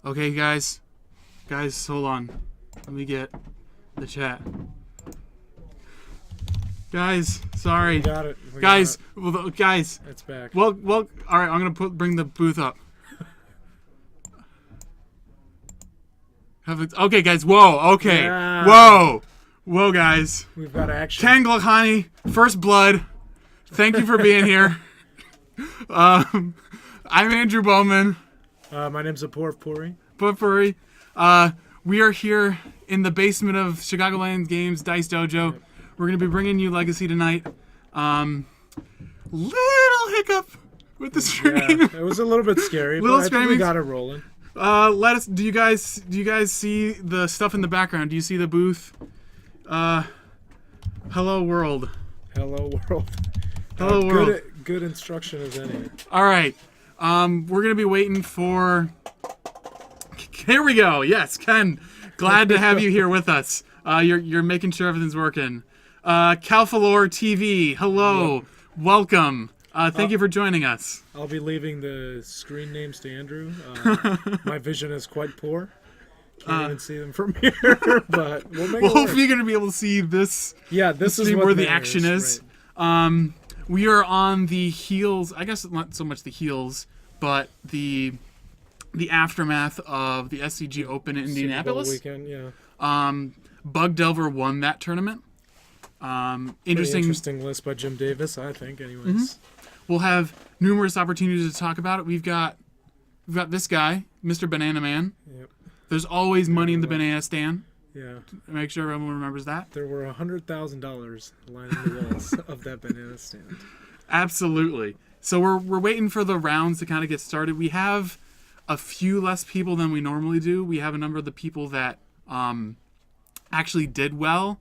Okay, guys. Guys, hold on. Let me get the chat. Guys, sorry. We got it. Guys, well, guys. It's back. Well. All right. I'm gonna bring the booth up. Okay, guys. Whoa. Okay. Yeah. Whoa, guys. We've got action. Ken Glahani, First Blood. Thank you for being here. I'm Andrew Bowman. My name's Apoor Puri. Puri. We are here in the basement of Chicagoland Games Dice Dojo. Yep. We're going to be bringing you Legacy tonight. Little hiccup with the stream. Yeah, it was a little bit scary, but I think we got it rolling. Do you guys see the stuff in the background? Do you see the booth? Hello world. Hello world. Hello world. Good instruction as any. All right. We're gonna be waiting for. Here we go. Yes, Ken. Glad to have you here with us. You're making sure everything's working. Calfalor TV. Hello. Yep. Welcome. Thank you for joining us. I'll be leaving the screen names to Andrew. My vision is quite poor. Can't even see them from here, but we'll make it work. Hopefully you're going to be able to see this. Yeah, this is where the action is. Right. We are on the heels. I guess not so much the heels, but the aftermath of the SCG Open in Indianapolis. Weekend, yeah. Bug Delver won that tournament. Interesting list by Jim Davis, I think. Anyways, we'll have numerous opportunities to talk about it. We've got this guy, Mr. Banana Man. Yep. There's always money in the banana stand. Yeah. Make sure everyone remembers that. There were $100,000 lining the walls of that banana stand. Absolutely. So we're waiting for the rounds to kind of get started. We have a few less people than we normally do. We have a number of the people that actually did well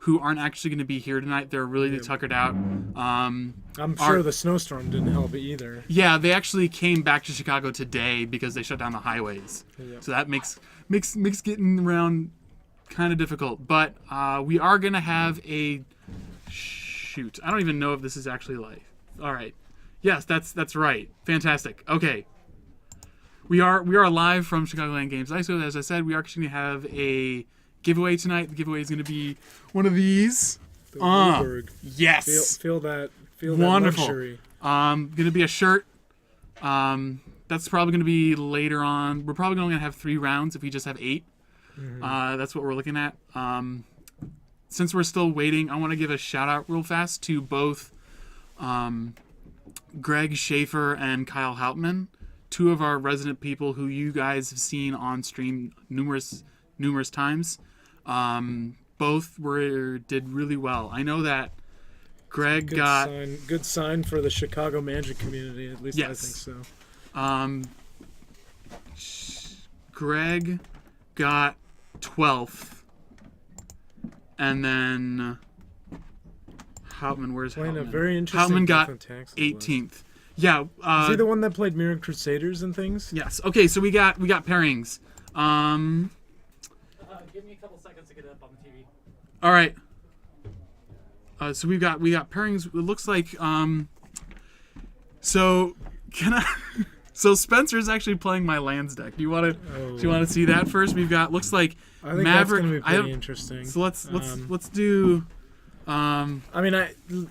who aren't actually going to be here tonight. They're really tuckered out. I'm sure the snowstorm didn't help either. Yeah, they actually came back to Chicago today because they shut down the highways. Yeah. So that makes getting around kind of difficult. But we are going to have a shoot. I don't even know if this is actually live. All right. Yes, that's right. Fantastic. Okay. We are live from Chicagoland Games. As I said, we are actually going to have a giveaway tonight. The giveaway is going to be one of these. The WUBRG. Yes. Feel that wonderful. Luxury. Going to be a shirt. That's probably going to be later on. We're probably only going to have 3 rounds if we just have 8. That's what we're looking at. Since we're still waiting, I want to give a shout out real fast to both Greg Schaefer and Kyle Hauptman, 2 of our resident people who you guys have seen on stream numerous times. Both did really well. I know that Greg got good sign for the Chicago Magic community. At least yes. I think so. Greg got 12th, and then Hauptman. Where's playing Hauptman? A very interesting. Hauptman got 18th. Yeah. Is he the one that played Mirror Crusaders and things? Yes. Okay. So we got pairings. Give me a couple seconds to get it up on the TV. All right. So we got pairings. It looks like So so Spencer's actually playing my Lands deck. Do you want to see that first? We've got looks like I think Maverick. That's gonna be pretty interesting. So let's do. I mean,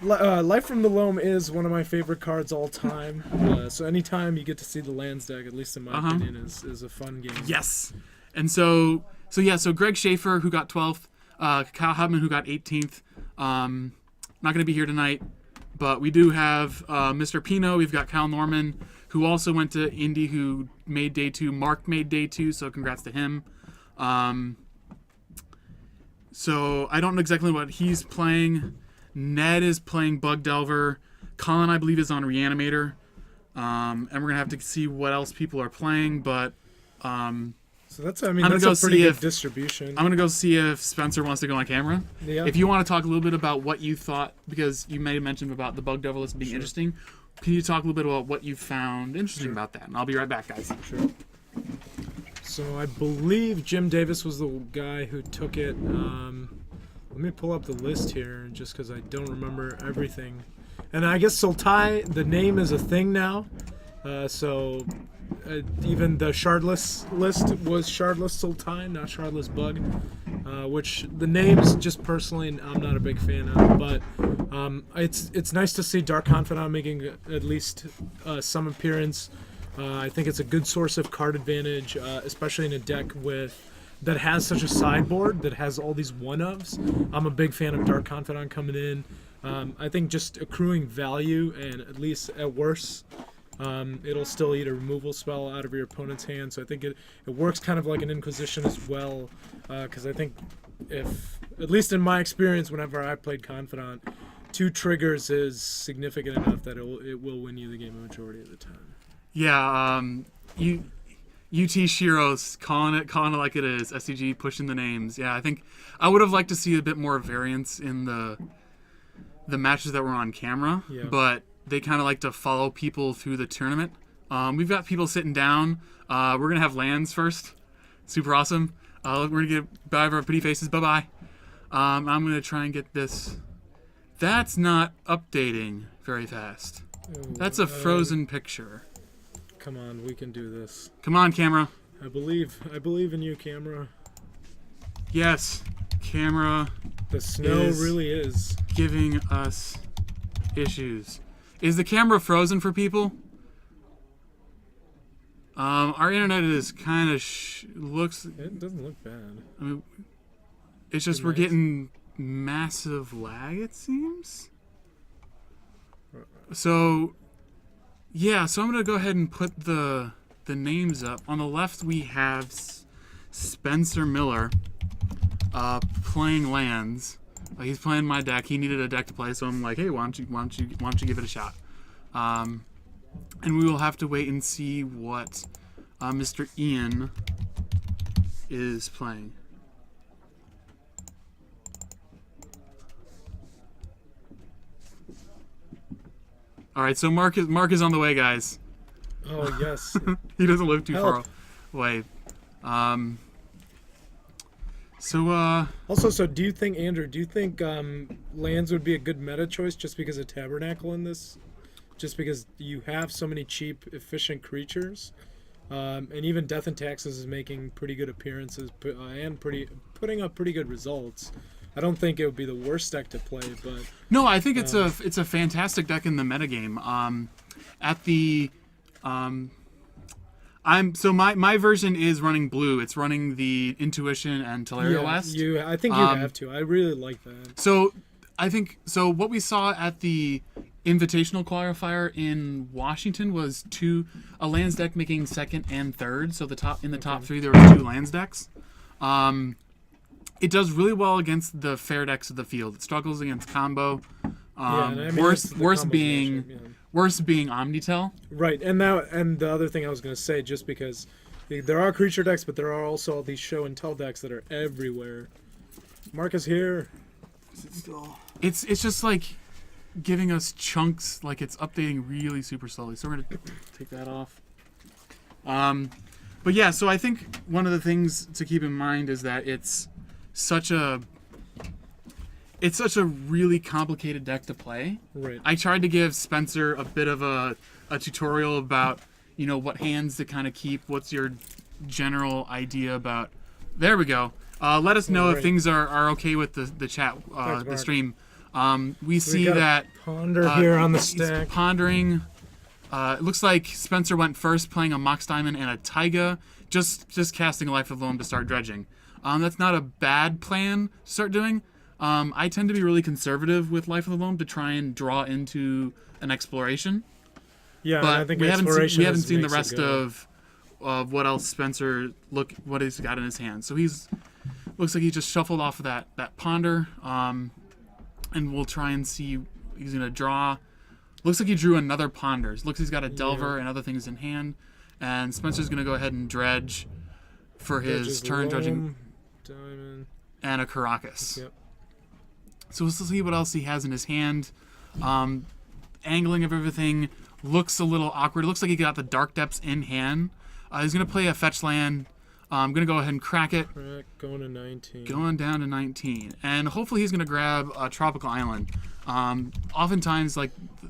Life from the Loam is one of my favorite cards all time. So anytime you get to see the Lands deck, at least in my opinion, is a fun game. Yes. And so Greg Schaefer, who got 12th, Kyle Hubman, who got 18th, not going to be here tonight, but we do have Mr. Pino. We've got Kyle Norman, who also went to Indy, who made day 2. Mark made day 2, so congrats to him. So I don't know exactly what he's playing. Ned is playing Bug Delver. Colin, I believe, is on Reanimator. And we're going to have to see what else people are playing, but... So that's a pretty good distribution. I'm going to go see if Spencer wants to go on camera. Yeah. If you want to talk a little bit about what you thought, because you may have mentioned about the Bug Devil list being interesting, can you talk a little bit about what you found interesting about that? And I'll be right back, guys. Sure. So I believe Jim Davis was the guy who took it. Let me pull up the list here, just because I don't remember everything. And I guess Sultai, the name is a thing now. So even the shardless list was shardless Sultan, not shardless Bug, which the names just personally I'm not a big fan of, but it's nice to see Dark Confidant making at least some appearance. I think it's a good source of card advantage, especially in a deck that has such a sideboard that has all these one-ofs. I'm a big fan of Dark Confidant coming in. I think just accruing value, and at least at worst, it'll still eat a removal spell out of your opponent's hand. So I think it works kind of like an Inquisition as well, because I think if, at least in my experience, whenever I played Confidant, 2 triggers is significant enough that it will win you the game a majority of the time. Yeah, UT Shiro's calling it like it is. SCG pushing the names. Yeah, I think I would have liked to see a bit more variance in the matches that were on camera, but they kind of like to follow people through the tournament. We've got people sitting down. We're going to have Lands first. Super awesome. We're going to get bye of our pretty faces. Bye-bye. I'm going to try and get this. That's not updating very fast. That's a frozen picture. Come on, we can do this. Come on, camera. I believe in you, camera. Yes, camera. The snow really is giving us issues. Is the camera frozen for people? Our internet is kind of looks. It doesn't look bad. I mean, it's just we're getting massive lag. It seems. So, yeah. So I'm gonna go ahead and put the names up. On the left we have Spencer Miller, playing Lands. He's playing my deck. He needed a deck to play, so I'm like, hey, why don't you give it a shot? And we will have to wait and see what Mr. Ian is playing. All right, so Mark is on the way, guys. Oh yes. He doesn't live too far away. Also, do you think, Andrew, Lands would be a good meta choice just because of Tabernacle in this? Just because you have so many cheap, efficient creatures? And even Death and Taxes is making pretty good appearances and putting up pretty good results. I don't think it would be the worst deck to play, but... No, I think it's a fantastic deck in the metagame. My version is running blue. It's running the Intuition and Teleria West. I think you have to. I really like that. So what we saw at the Invitational qualifier in Washington was a Lands deck making second and third. So top 3 there were 2 Lands decks. It does really well against the fair decks of the field. It struggles against combo. Worst being Omnitell. Right, and the other thing I was going to say, just because there are creature decks, but there are also all these show and tell decks that are everywhere. Mark is here. It's just like giving us chunks, like it's updating really super slowly. So we're going to take that off. But yeah, so I think one of the things to keep in mind is that it's such a really complicated deck to play. Right. I tried to give Spencer a bit of a tutorial about, what hands to kind of keep. What's your general idea about... There we go. Let us know if things are okay with the chat, Thanks, the stream. We so see that... Ponder here on the stack. Pondering. It looks like Spencer went first, playing a Mox Diamond and a Taiga, just casting a Life of Loam to start dredging. That's not a bad plan to start doing. I tend to be really conservative with Life of the Loam to try and draw into an exploration. Yeah, but I think we haven't seen the rest of what else Spencer what he's got in his hand. So looks like he just shuffled off of that ponder, and we'll try and see. He's gonna draw. Looks like he drew another ponder. Looks like he's got a Delver and other things in hand, and Spencer's gonna go ahead and dredge for his turn, dredging. Diamond. And a Caracas. Yep. So we'll see what else he has in his hand. Angling of everything looks a little awkward. It looks like he got the Dark Depths in hand. He's going to play a fetch land. I'm going to go ahead and crack it. Going to 19. Going down to 19. And hopefully he's going to grab a Tropical Island. Oftentimes, I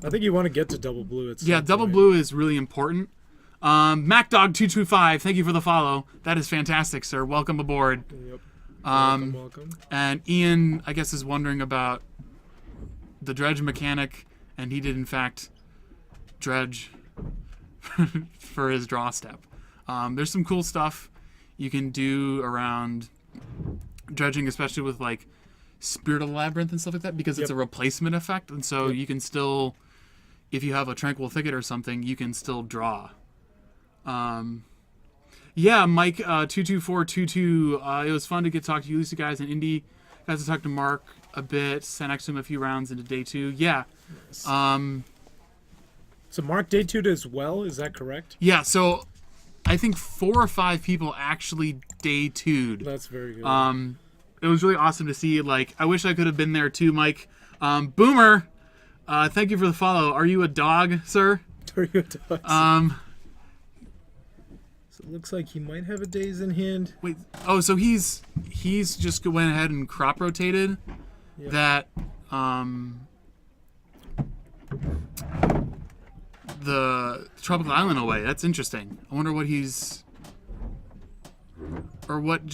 think you want to get to double blue. Double blue is really important. MacDog225, thank you for the follow. That is fantastic, sir. Welcome aboard. Yep. Welcome. And Ian, I guess, is wondering about the dredge mechanic, and he did, in fact, dredge for his draw step. There's some cool stuff you can do around dredging, especially with, like, Spirit of the Labyrinth and stuff like that, because it's a replacement effect, and so you can still, if you have a Tranquil Thicket or something, you can still draw. Yeah, Mike 22422. It was fun to get to talk to you, Lucy guys, and Indy. Got to talk to Mark a bit. Sat next to him a few rounds into day 2. Yeah. Nice. So Mark day 2'd as well. Is that correct? Yeah. So I think 4 or 5 people actually day 2'd. That's very good. It was really awesome to see. Like, I wish I could have been there too, Mike. Boomer, thank you for the follow. Are you a dog, sir? Are you a dog? So it looks like he might have a daze in hand. Wait. Oh, so he's just went ahead and crop rotated that the Tropical Island away. That's interesting. I wonder what he's or what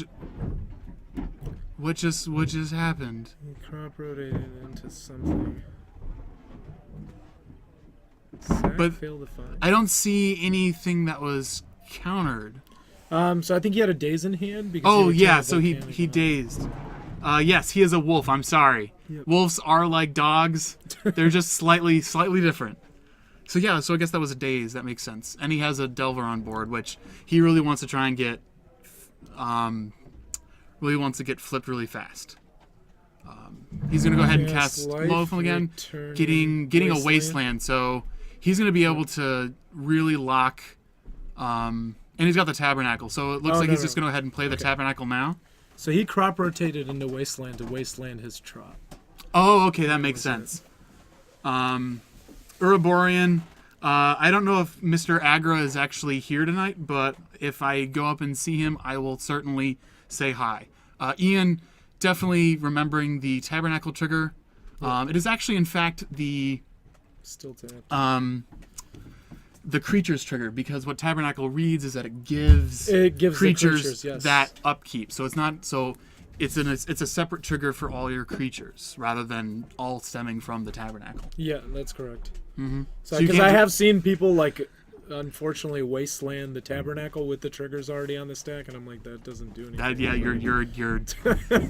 just happened. He crop rotated into something. But failed to find. I don't see anything that was countered. So I think he had a daze in hand. Because so he dazed. Yes, he is a wolf. I'm sorry. Yep. Wolves are like dogs. They're just slightly different. So yeah, so I guess that was a daze. That makes sense. And he has a Delver on board, which he really wants to try and get. Really wants to get flipped really fast. He's gonna go ahead and cast Loathful again, getting a Wasteland. So he's gonna be able to really lock. And he's got the Tabernacle, so it looks like he's just going to go ahead and play the Tabernacle now. So he crop rotated into Wasteland to Wasteland his Trop. Oh, okay, that makes sense. Uraborian, I don't know if Mr. Agra is actually here tonight, but if I go up and see him, I will certainly say hi. Ian, definitely remembering the Tabernacle trigger. It is actually, in fact, the... Still tapped. The creatures trigger, because what Tabernacle reads is that it gives creatures that upkeep. So it's not it's a separate trigger for all your creatures rather than all stemming from the Tabernacle. Yeah, that's correct. Mm-hmm. So because I have seen people unfortunately Wasteland the Tabernacle with the triggers already on the stack, and I'm like, that doesn't do anything. You're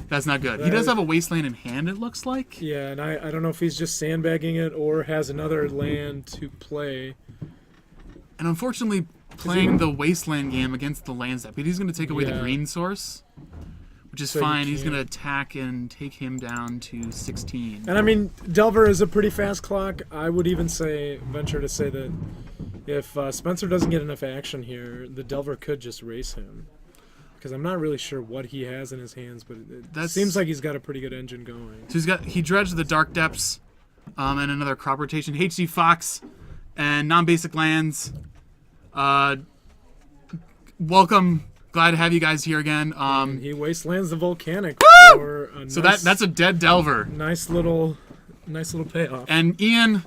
that's not good. He does have a Wasteland in hand, it looks like. Yeah, and I don't know if he's just sandbagging it or has another land to play. And unfortunately, playing the Wasteland game against the lands deck, but he's going to take away the green source, which is fine. He's going to attack and take him down to 16. And I mean, Delver is a pretty fast clock. I would even venture to say that if Spencer doesn't get enough action here, the Delver could just race him. Because I'm not really sure what he has in his hands, but it seems like he's got a pretty good engine going. So he dredged the Dark Depths and another crop rotation. HG Fox and non-basic lands. Welcome. Glad to have you guys here again. He Wastelands the Volcanic. Woo! So that's a dead Delver. Nice little payoff. And Ian,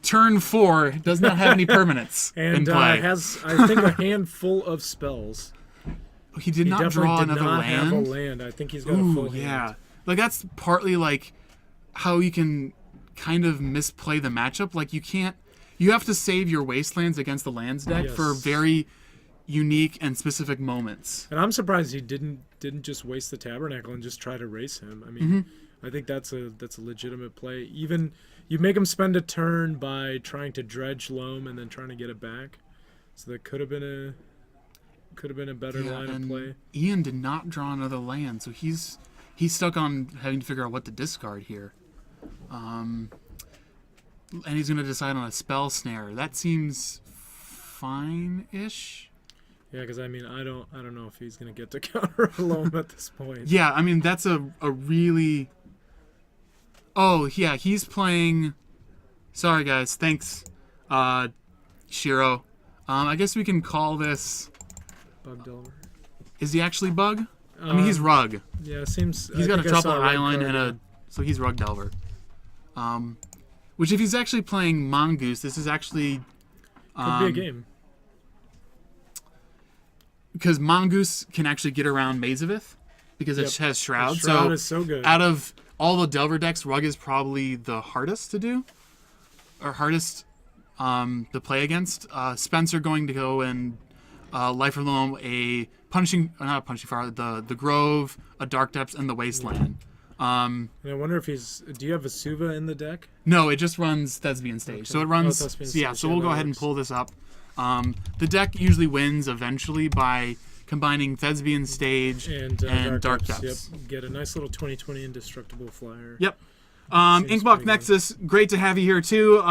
turn 4, does not have any permanents in play. Has, I think, a handful of spells. He did not draw another land. Have a land. I think he's got a full hand. Yeah. Like, that's partly like how you can kind of misplay the matchup. Like, you have to save your Wastelands against the lands deck for very unique and specific moments. And I'm surprised he didn't just waste the Tabernacle and just try to race him. I mean, I think that's a legitimate play. Even you make him spend a turn by trying to dredge Loam and then trying to get it back. So that could have been a better line of play. Ian did not draw another land, so he's stuck on having to figure out what to discard here. And he's going to decide on a spell snare. That seems fine-ish. Yeah, because I mean, I don't know if he's going to get to counter Loam at this point. Yeah, I mean, that's a really... Oh, yeah, he's playing... Sorry, guys. Thanks, Shiro. I guess we can call this... Bug Delver. Is he actually Bug? I mean, he's Rug. Yeah, it seems... He's got a Tropical Island and so he's Rug Delver. Which, if he's actually playing Mongoose, this is actually... Could be a game. because Mongoose can actually get around Mazavith because it has Shroud. Shroud is so good. Out of all the Delver decks, Rug is probably the hardest to do, or hardest to play against. Spencer going to go and Life of the Loam, not a punishing fire, the Grove, a Dark Depths, and the Wasteland. And I wonder if do you have a Suva in the deck? No, it just runs Thespian Stage. Okay. So it runs, so we'll go ahead and pull this up. The deck usually wins eventually by combining Thespian Stage and Dark Depths. Yep. Get a nice little 20/20 indestructible flyer. Yep. Inkblock Nexus, great to have you here too.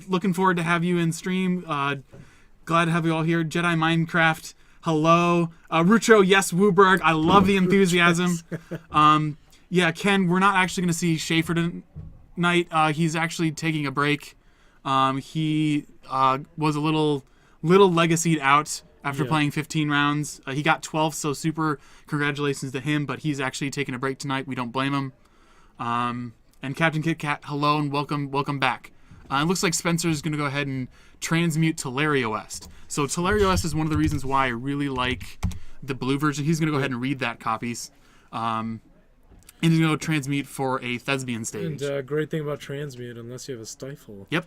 Looking forward to have you in stream. Glad to have you all here. Jedi Minecraft, hello. Rucho, yes, WUBRG. I love the enthusiasm. Yeah, Ken, we're not actually going to see Schaefer tonight. He's actually taking a break. He was a little legacied out after playing 15 rounds. He got 12th, so super congratulations to him, but he's actually taking a break tonight. We don't blame him. And Captain Kit Kat, hello and welcome back. It looks like Spencer's going to go ahead and transmute Teleria West. So Teleria West is one of the reasons why I really like the blue version. He's going to go ahead and read that copies. And he's going to transmute for a Thespian Stage. And great thing about transmute, unless you have a stifle. Yep.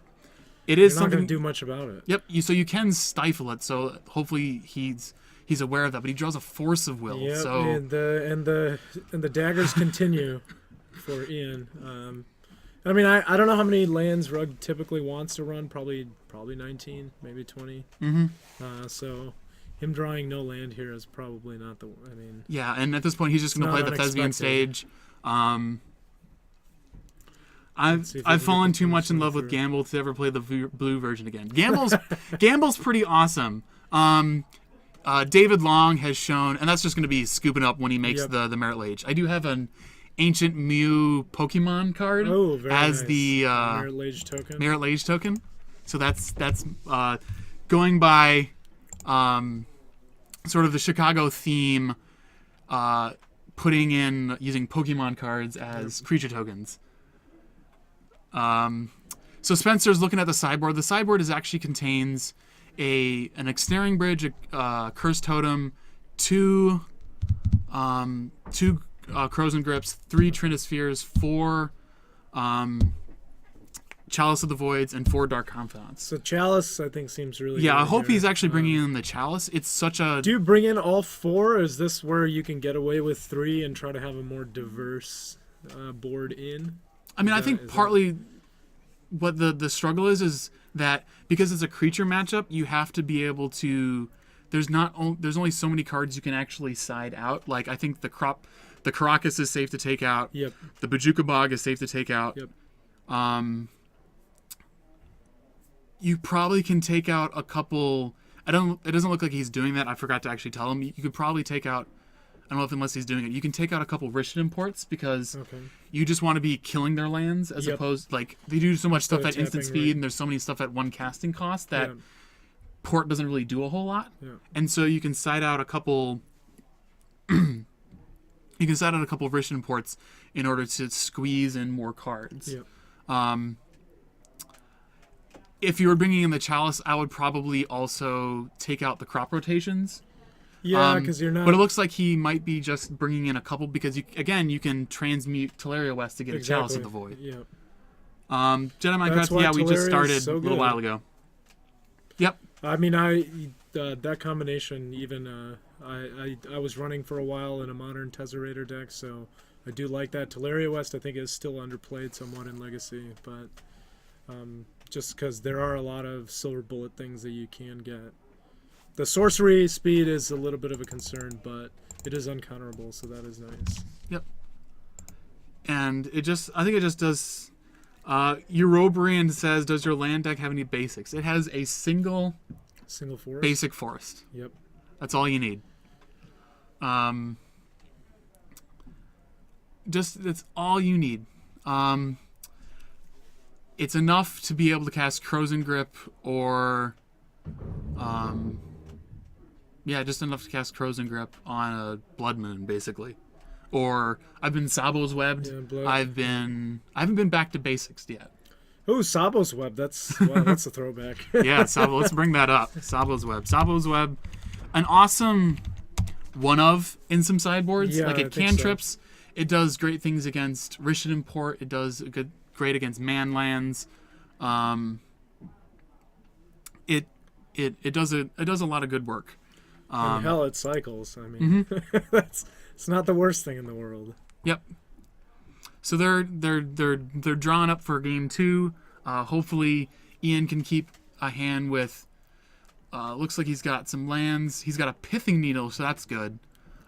It is You're not going to do much about it. Yep. So you can stifle it. So hopefully he's aware of that. But he draws a Force of Will. Yep. So And the daggers continue for Ian. I mean, I don't know how many lands Rug typically wants to run. Probably 19, maybe 20. Mm-hmm. So him drawing no land here is probably not the. Yeah, and at this point he's just going to play the Thespian Stage. I've fallen too much in love with Gamble to ever play the blue version again. Gamble's pretty awesome. David Long has shown, and that's just going to be scooping up when he makes the Merit Lage. I do have an Ancient Mew Pokemon card as the Merit Lage token. So that's going by sort of the Chicago theme, using Pokemon cards as creature tokens. So Spencer's looking at the sideboard. The sideboard actually contains an Ensnaring Bridge, a Curse Totem, two Crows and Grips, 3 Trinispheres, 4 Chalice of the Voids, and 4 Dark Confidants. So Chalice, I think, seems really good. I hope he's actually bringing in the Chalice. It's such a... Do you bring in all 4? Is this where you can get away with 3 and try to have a more diverse board in? I think partly what the struggle is that because it's a creature matchup, you have to be able to... There's only so many cards you can actually side out. Like, I think the Caracas is safe to take out. Yep. The Bajuka Bog is safe to take out. Yep. You probably can take out a couple. It doesn't look like he's doing that. I forgot to actually tell him. You could probably take out. I don't know if unless he's doing it. You can take out a couple Rishon imports because you just want to be killing their lands as opposed like they do so much stuff at instant speed and there's so many stuff at 1 casting cost that port doesn't really do a whole lot. Yeah. And so you can side out a couple. You can side out a couple of Rishon imports in order to squeeze in more cards. Yep. If you were bringing in the Chalice, I would probably also take out the crop rotations. Yeah, because you're not... But it looks like he might be just bringing in a couple because, you can transmute Teleria West to get a Chalice of the Void. Yep. Jedi Minecraft, we just started a little while ago. Yep. That combination, even... I was running for a while in a modern Tesserator deck, so I do like that. Teleria West, I think, is still underplayed somewhat in Legacy, but just because there are a lot of silver bullet things that you can get. The sorcery speed is a little bit of a concern, but it is uncounterable, so that is nice. Yep. And I think it just does. Eurobrian says, "Does your land deck have any basics?" It has a single forest. Basic forest. Yep. That's all you need. That's all you need. It's enough to be able to cast Crows and Grip or, just enough to cast Crows and Grip on a Blood Moon, basically. Or I've been Sabo's Webbed. Yeah, I haven't been back to basics yet. Oh, Sabo's Web. That's a throwback. Yeah, Sabo. Let's bring that up. Sabo's Web. An awesome one of in some sideboards. Yeah, like I it think cantrips. It does great things against Rishat Import. It does great against man lands. It does a lot of good work. And hell, it cycles. I mean, it's not the worst thing in the world. Yep. So they're drawn up for game 2. Hopefully Ian can keep a hand with. Looks like he's got some lands. He's got a Pithing Needle, so that's good.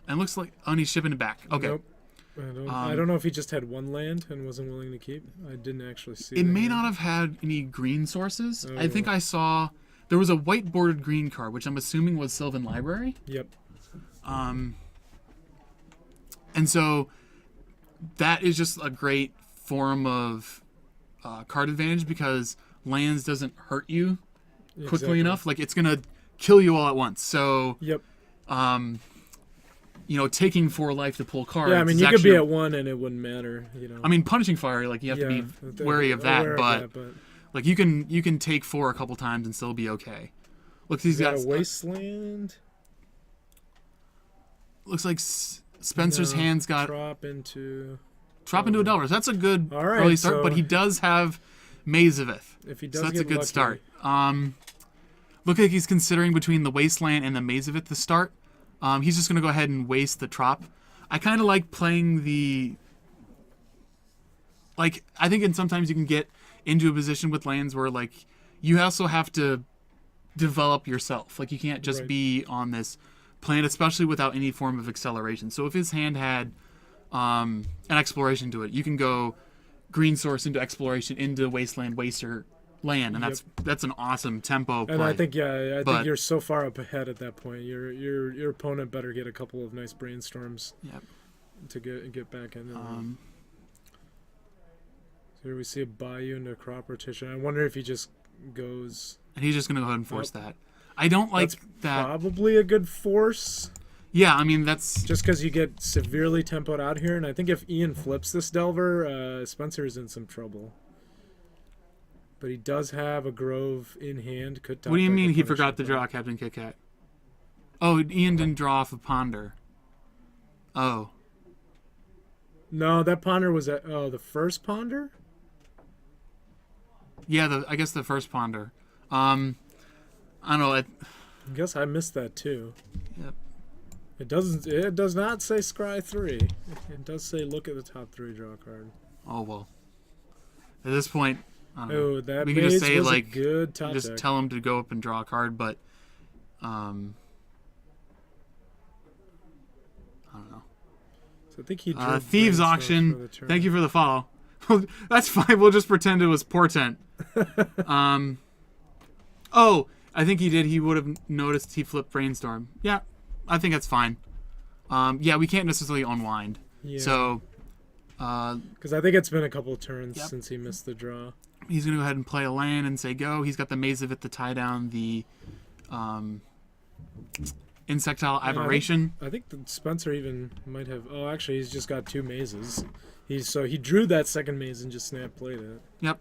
And looks like he's shipping it back. Okay. Nope. I don't know if he just had one land and wasn't willing to keep. I didn't actually see. It may not have had any green sources. Oh. I think I saw there was a white bordered green card, which I'm assuming was Sylvan Library. Yep. And so that is just a great form of card advantage because lands doesn't hurt you quickly enough. Like it's gonna kill you all at once. So yep. Taking 4 life to pull cards. Yeah, I mean you could be at 1 and it wouldn't matter. I mean, punishing fire, like you have to be wary of that, but like you can take 4 a couple times and still be okay. Look, he's got a wasteland. Looks like Spencer's hand's got drop into a Delver. So that's a good right, early start, but he does have Mazavith. If he does, so that's a good lucky. start. Look like he's considering between the Wasteland and the Mazavith to start. He's just going to go ahead and waste the Trop. I kind of like playing the. Like, I think sometimes you can get into a position with lands where, like, you also have to develop yourself. Like, you can't just be on this plan, especially without any form of acceleration. So if his hand had an exploration to it, you can go green source into exploration into Wasteland, Waster land, and that's an awesome tempo play. And I think think you're so far up ahead at that point. Your opponent better get a couple of nice brainstorms to get back in. So here we see a Bayou into a crop rotation. I wonder if he just goes. And he's just going to go ahead and force that. I don't like that. Probably a good force. Yeah, I mean that's just because you get severely tempoed out here, and I think if Ian flips this Delver, Spencer's in some trouble. But he does have a Grove in hand. What do you mean he forgot to draw Captain Kit Kat? Oh, Ian didn't draw off a Ponder. Oh. No, that Ponder was the first Ponder? Yeah, I guess the first Ponder. I don't know. I guess I missed that too. Yep. It does not say Scry 3. It does say look at the top 3 draw card. Oh well. At this point, I don't know. That we can just say was like a good top just deck. Tell him to go up and draw a card, but I don't know. So I think he drew Thieves Auction. Thank you for the follow. That's fine. We'll just pretend it was Portent. Oh, I think he did. He would have noticed he flipped Brainstorm. Yeah, I think that's fine. Yeah, we can't necessarily unwind. Yeah. So, because I think it's been a couple of turns since he missed the draw. He's gonna go ahead and play a land and say go. He's got the Mazavith to tie down the Insectile Aberration. I think that Spencer even might have. Oh, actually, he's just got 2 mazes. He drew that second maze and just snap played it. Yep.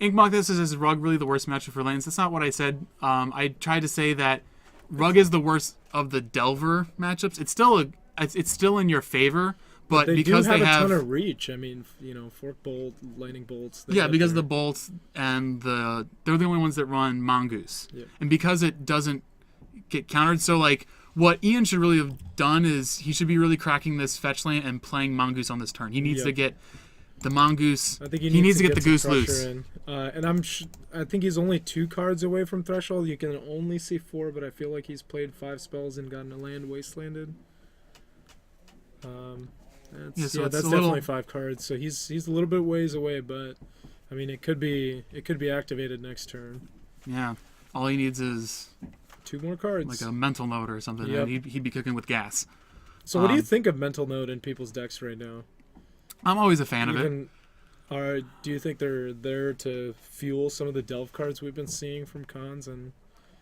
Inkmock, this is Rug really the worst matchup for lanes? That's not what I said. I tried to say that Rug is the worst of the Delver matchups. It's still in your favor, but because they have a ton of reach. I mean, Fork Bolt, Lightning Bolts. Yeah, because of the bolts and they're the only ones that run Mongoose, and because it doesn't get countered. So like, what Ian should really have done is he should be really cracking this fetch land and playing Mongoose on this turn. He needs to get the Mongoose. I think he needs to get the Goose loose. And I think he's only 2 cards away from Threshold. You can only see 4, but I feel like he's played 5 spells and gotten a land wastelanded. That's definitely 5 cards. So he's a little bit ways away, but I mean it could be activated next turn. Yeah, all he needs is 2 more cards, like a Mental Note or something, and he'd be cooking with gas. So what do you think of Mental Note in people's decks right now? I'm always a fan of it. Do you think they're there to fuel some of the Delve cards we've been seeing from cons? And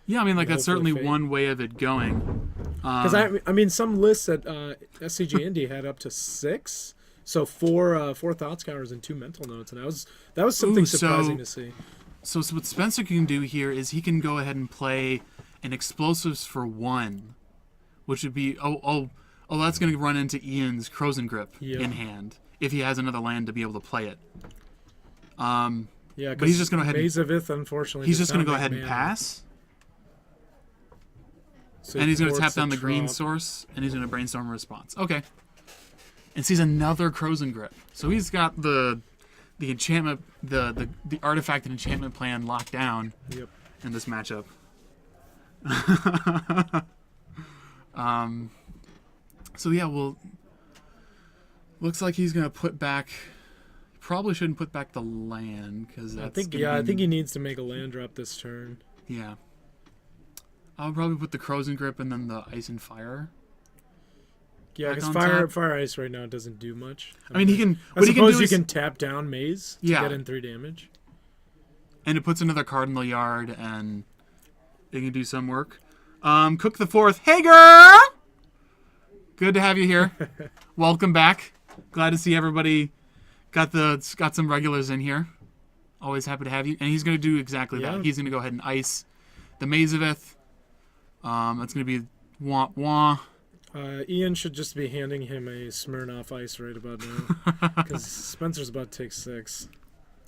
yeah, I mean, like that's certainly one way of it going. Because I mean, some lists at SCG Indy had up to 6, so 4 Thought Scours and 2 Mental Notes, and that was something surprising to see. So what Spencer can do here is he can go ahead and play an Explosives for 1 which would be that's going to run into Ian's Crozen Grip in hand if he has another land to be able to play it. Yeah, but he's just going to go ahead. Mazavith, unfortunately, he's just going to go ahead and pass. So and he's going to tap down the green source, and he's going to brainstorm a response. Okay. And sees another Crozen Grip. So he's got the enchantment, the artifact and enchantment plan locked down in this matchup. So yeah, well, looks like he's going to put back. Probably shouldn't put back the land because that's. I think he needs to make a land drop this turn. Yeah. I'll probably put the Crozen Grip and then the Ice and Fire. Yeah, because fire ice right now doesn't do much. I mean, he can. I suppose you can tap down Maze to get in 3 damage. And it puts another card in the yard, and it can do some work. Cook the Fourth. Hey, girl! Good to have you here. Welcome back. Glad to see everybody got some regulars in here. Always happy to have you. And he's going to do exactly that. He's going to go ahead and ice the Mazavith. That's going to be wah wah. Ian should just be handing him a Smirnoff Ice right about now, because Spencer's about to take 6.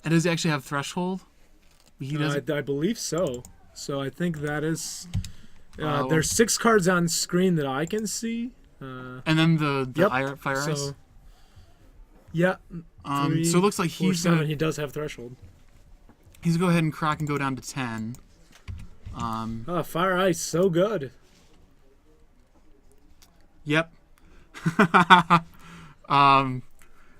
And does he actually have Threshold? He does. I believe so. So I think that is. There's 6 cards on screen that I can see. And then the Fire Ice. Yeah. 3, so it looks like he's 7. He does have Threshold. He's gonna go ahead and crack and go down to 10. Fire Ice, so good. Yep.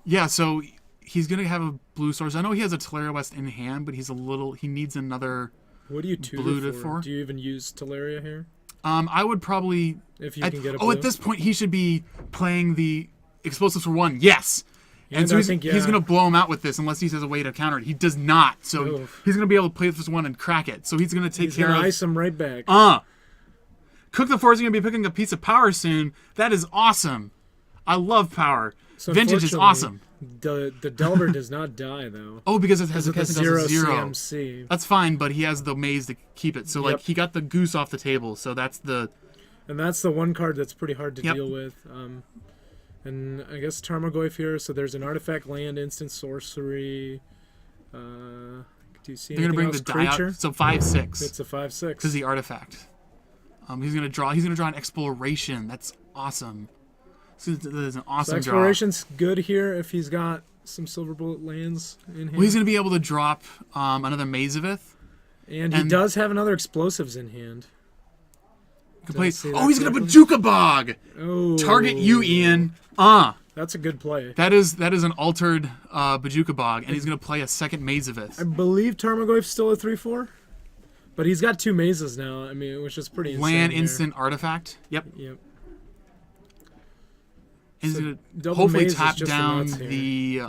Yeah, so he's going to have a blue source. I know he has a Teleria West in hand, but he needs another What do you blue for? Do you even use Teleria here? I would probably... If you can get a blue? at this point, he should be playing the Explosives for 1. Yes! And so he's going to blow him out with this unless he has a way to counter it. He does not. So he's going to be able to play this 1 and crack it. So he's going to take care of... He's going to ice him right back. Cook the 4 is going to be picking a piece of power soon. That is awesome. I love power. So Vintage is awesome. The Delver does not die, though. Oh, because it has a 0 CMC. That's fine, but he has the Maze to keep it. So, he got the Goose off the table. So that's the... And that's the one card that's pretty hard to deal with. And I guess Tarmogoyf here. So there's an artifact, land, instant sorcery. Do you see anything else? They're going to bring the die out. So 5/6. It's a 5/6. Because the artifact. He's gonna draw an Exploration. That's awesome. So there's an awesome Exploration's good here if he's got some Silver Bullet lands in hand. Well, he's gonna be able to drop another Mazavith. And he does have another Explosives in hand. He's gonna Bazooka Bog. Oh. Target you, Ian. That's a good play. That is an altered Bazooka Bog, and he's gonna play a second Mazavith. I believe Tarmogoyf's still a 3/4. But he's got 2 mazes now, which is pretty insane. Land, instant, artifact. Yep. He's going to hopefully tap down the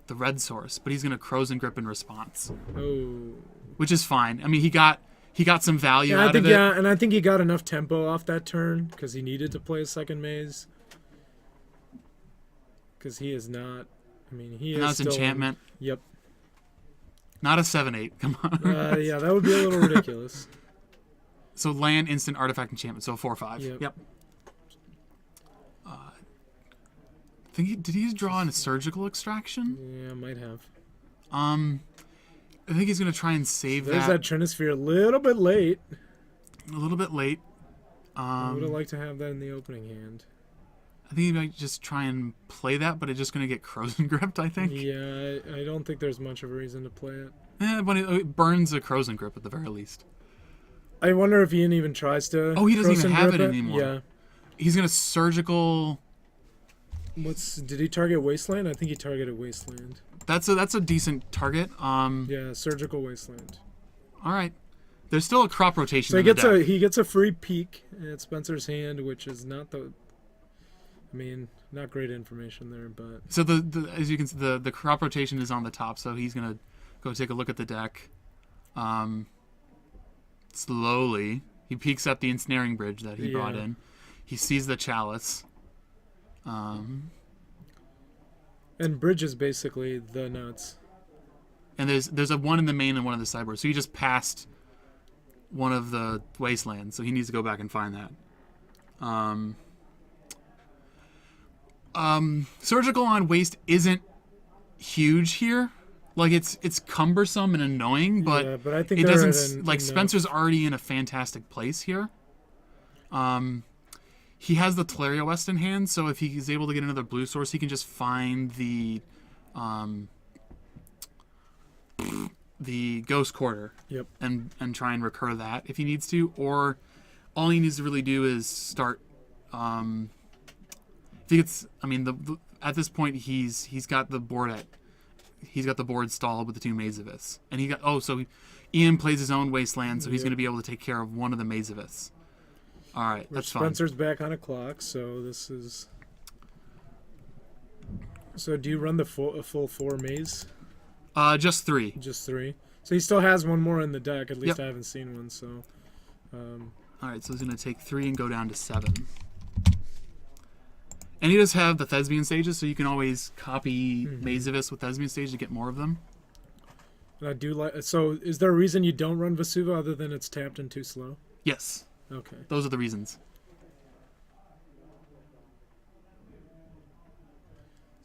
red source, but he's going to Crozen Grip in response. Oh. Which is fine. I mean, he got some value out of it. Yeah, and I think he got enough tempo off that turn because he needed to play a second maze. Because he is not... he is now it's enchantment. Yep. Not a 7/8. Come on. Yeah, that would be a little ridiculous. So land, instant, artifact, enchantment. So 4/5. Yep. Did he draw in a surgical extraction? Yeah, might have. I think he's gonna try and save that. There's that Trinisphere a little bit late. A little bit late. I would have liked to have that in the opening hand. I think he might just try and play that, but it's just going to get Crozen Gripped, I think. Yeah, I don't think there's much of a reason to play it. But it burns a Crozen Grip at the very least. I wonder if Ian even tries to... Oh, he doesn't even have it anymore. Yeah. He's going to surgical... Did he target Wasteland? I think he targeted Wasteland. That's a decent target. Yeah, surgical Wasteland. All right. There's still a crop rotation. So he gets a free peek at Spencer's hand, which is not the... not great information there, but... So as you can see, the crop rotation is on the top, so he's going to go take a look at the deck. Slowly. He peeks at the Ensnaring Bridge that he brought in. He sees the Chalice. And Bridge is basically the nuts. And there's a one in the main and one in the sideboard, so he just passed one of the Wastelands, so he needs to go back and find that. Surgical on waste isn't huge here. Like it's cumbersome and annoying, but, Yeah, but I think it they're doesn't at like enough. Spencer's already in a fantastic place here. He has the Teleria West in hand, so if he's able to get another blue source, he can just find the Ghost Quarter. Yep. And try and recur that if he needs to, or all he needs to really do is start. If he gets, I mean, at this point he's got the board stalled with the two Mazevis, and Ian plays his own Wasteland, so he's going to be able to take care of one of the Mazevis. All right, that's fine. Spencer's back on a clock, so this is. So do you run a full 4 maze? Just 3. Just 3. So he still has one more in the deck. At least Yep. I haven't seen one. So. All right, so he's going to take 3 and go down to 7. And he does have the Thespian stages, so you can always copy Mazevis with Thespian stage to get more of them. And I do like. So is there a reason you don't run Vesuva other than it's tapped and too slow? Yes, Okay. those are the reasons.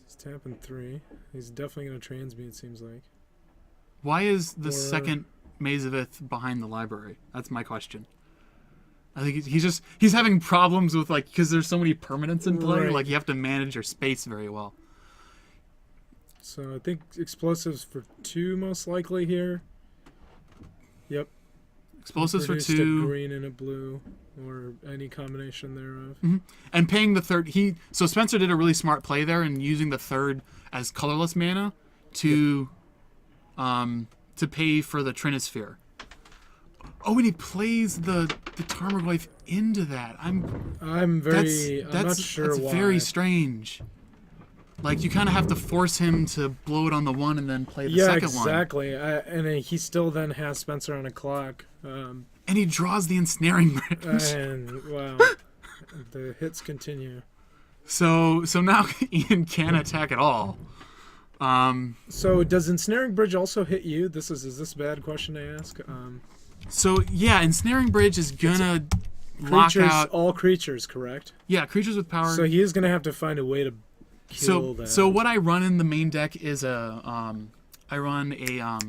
He's tapping 3. He's definitely going to transmute. It seems like. Why is the Or- second Mazevith behind the library? That's my question. I think he's having problems with because there's so many permanents in play. Right. Like you have to manage your space very well. So I think explosives for 2 most likely here. Yep. Explosives for Produced a 2. green and a blue, or any combination thereof. And paying the 3rd. So Spencer did a really smart play there and using the 3rd as colorless mana to pay for the Trinisphere. Oh, and he plays the Tarmogoyf into that. I'm not sure that's why. very strange. Like you kind of have to force him to blow it on the 1 and then play the second one. Yeah, exactly. And he still then has Spencer on a clock. And he draws the Ensnaring Bridge. And wow, the hits continue. So now Ian can't attack at all. So does Ensnaring Bridge also hit you? Is this a bad question to ask? So yeah, Ensnaring Bridge is gonna lock out all creatures, correct? Yeah, creatures with power. So he is gonna have to find a way to kill that. So what I run in the main deck is I run a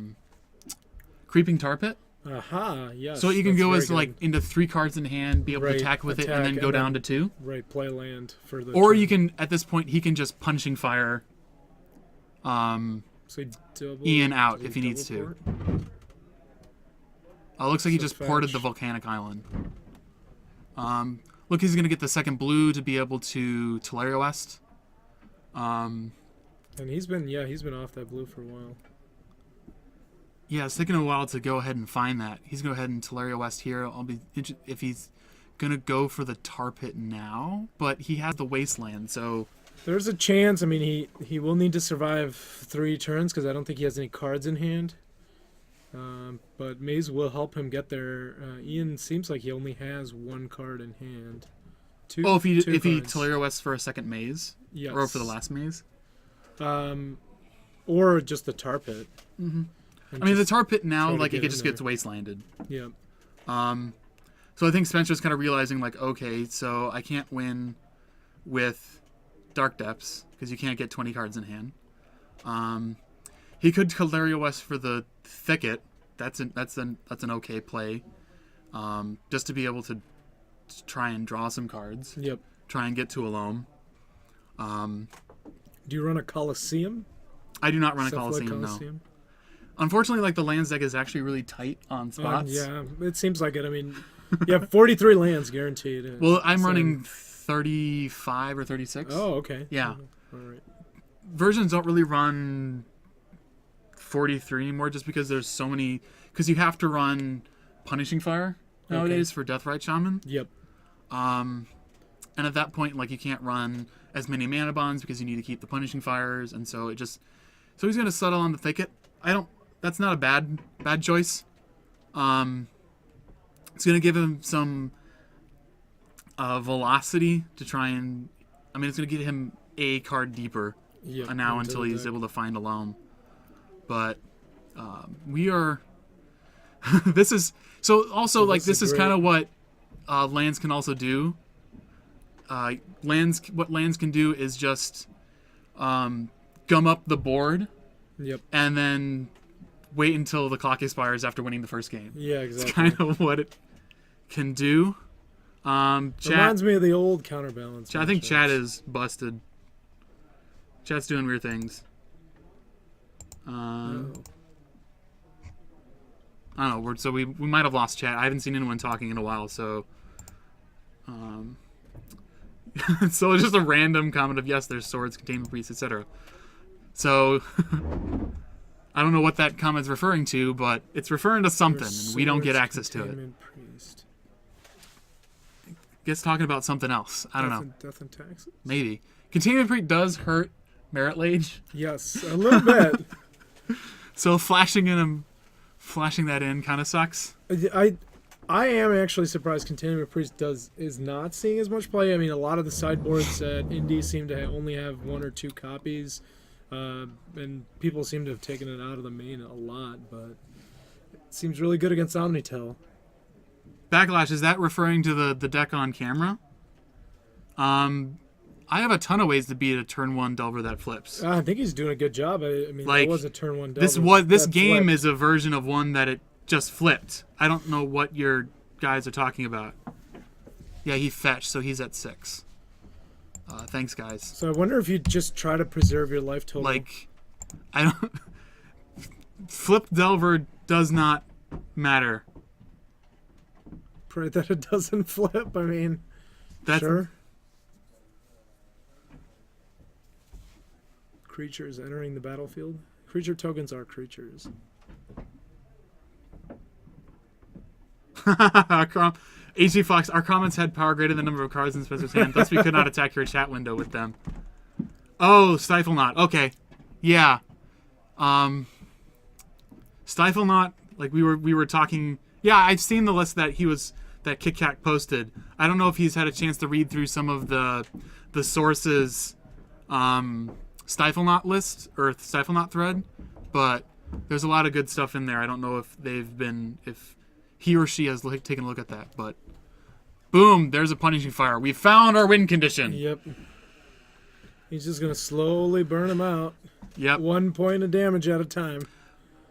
Creeping Tar Pit. Aha, yes. So you can that's go very as good. into 3 cards in hand, be able to attack with it, and then go down to 2. Right, play land for the. Or turn. you can, at this point, he can just Punishing Fire So double, Ian out does if he needs double to. port? Looks like he So just ported the fetch. Volcanic Island. Look, he's going to get the 2nd blue to be able to Teleria West. And he's been off that blue for a while. Yeah, it's taking a while to go ahead and find that. He's going to go ahead and Teleria West here. If he's going to go for the Tar Pit now, but he has the Wasteland, so... There's a chance. I mean, he will need to survive 3 turns because I don't think he has any cards in hand. But Maze will help him get there. Ian seems like he only has 1 card in hand. Two if he cards. Teleria West for a second maze? Yes. Or for the last maze? Or just the Tar Pit. Mm-hmm. I mean, the Tar Pit now, try to like, get it in just there. gets wastelanded. Yeah. So I think Spencer's kind of realizing, like, okay, so I can't win with Dark Depths because you can't get 20 cards in hand. He could Teleria West for the Thicket. That's an okay play. Just to be able to try and draw some cards. Yep. Try and get to a loam. Do you run a Coliseum? I do not run a Cephalid Coliseum, no. Unfortunately, like, the lands deck is actually really tight on spots. Yeah, it seems like it. I mean, you have 43 lands guaranteed. Well, I'm So- running 35 or 36. Oh, okay. Yeah. All right. Versions don't really run 43 anymore just because there's so many... Because you have to run Punishing Fire nowadays for Deathrite Shaman. Yep. And at that point, like, you can't run as many mana bonds because you need to keep the Punishing Fires, and so it just... So he's going to settle on the Thicket. That's not a bad choice. It's going to give him some velocity to try and... I mean, it's going to get him a card deeper Yep. now into until the he's deck. able to find a loam. But we are... this is... So also, like, This this is is kind great. of what lands can also do. What lands can do is just gum up the board. Yep. And then wait until the clock expires after winning the first game. Yeah, exactly. It's kind of what it can do. Chat, reminds me of the old counterbalance. I think chat is busted. Chat's doing weird things. I don't know. So we might have lost chat. I haven't seen anyone talking in a while. So, so it's just a random comment of yes, there's swords, containment priests, etc. So I don't know what that comment's referring to, but it's referring to something, and we don't get access to it. Priest. I guess talking about something else. I don't know. Death and taxes. Maybe containment priest does hurt merit lage. Yes, a little bit. So flashing that in kind of sucks. I am actually surprised Containment Priest is not seeing as much play. I mean, a lot of the sideboards at Indie seem to only have 1 or 2 copies, and people seem to have taken it out of the main a lot, but it seems really good against Omnitell. Backlash, is that referring to the deck on camera? I have a ton of ways to beat a turn 1 Delver that flips. I think he's doing a good job. I mean, like, it was a turn 1 Delver. This game is a version of one that it just flipped. I don't know what your guys are talking about. Yeah, he fetched, so he's at 6. Thanks, guys. So I wonder if you just try to preserve your life total. Like, I don't... Flip Delver does not matter. Pray that it doesn't flip. I mean, sure. Creatures entering the battlefield. Creature tokens are creatures. HC Fox, our comments had power greater than the number of cards in Spencer's hand, thus we could not attack your chat window with them. Oh, Stifle Knot. Okay. Yeah. Stifle Knot, like we were talking. Yeah, I've seen the list that Kit Kat posted. I don't know if he's had a chance to read through some of the sources Stifle Knot list or Stifle Knot thread, but there's a lot of good stuff in there. I don't know if he or she has taken a look at that, but boom, there's a Punishing Fire. We found our win condition. Yep. He's just going to slowly burn him out. Yep. 1 point of damage at a time.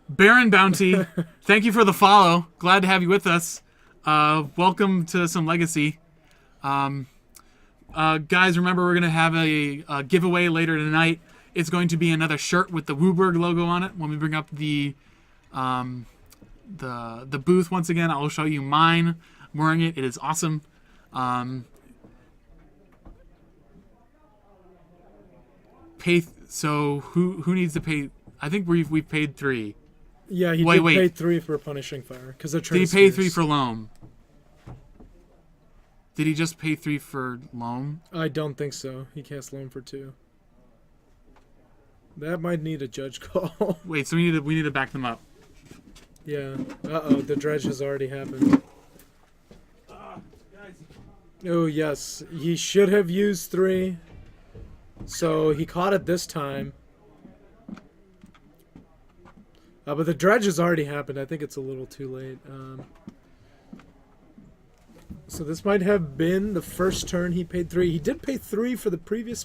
Baron Bounty, thank you for the follow. Glad to have you with us. Welcome to some Legacy. Guys, remember we're going to have a giveaway later tonight. It's going to be another shirt with the WUBRG logo on it. When we bring up the booth once again, I'll show you mine. I'm wearing it. It is awesome. So who needs to pay? I think we've paid 3. Yeah, he did pay 3 for Punishing Fire because they're Did he pay 3 for Loam? Did he just pay 3 for Loam? I don't think so. He cast Loam for 2. That might need a judge call. Wait, so we need to back them up. Yeah. Uh-oh, the dredge has already happened. Oh, yes. He should have used 3. So he caught it this time. But the dredge has already happened. I think it's a little too late. So this might have been the first turn he paid 3. He did pay 3 for the previous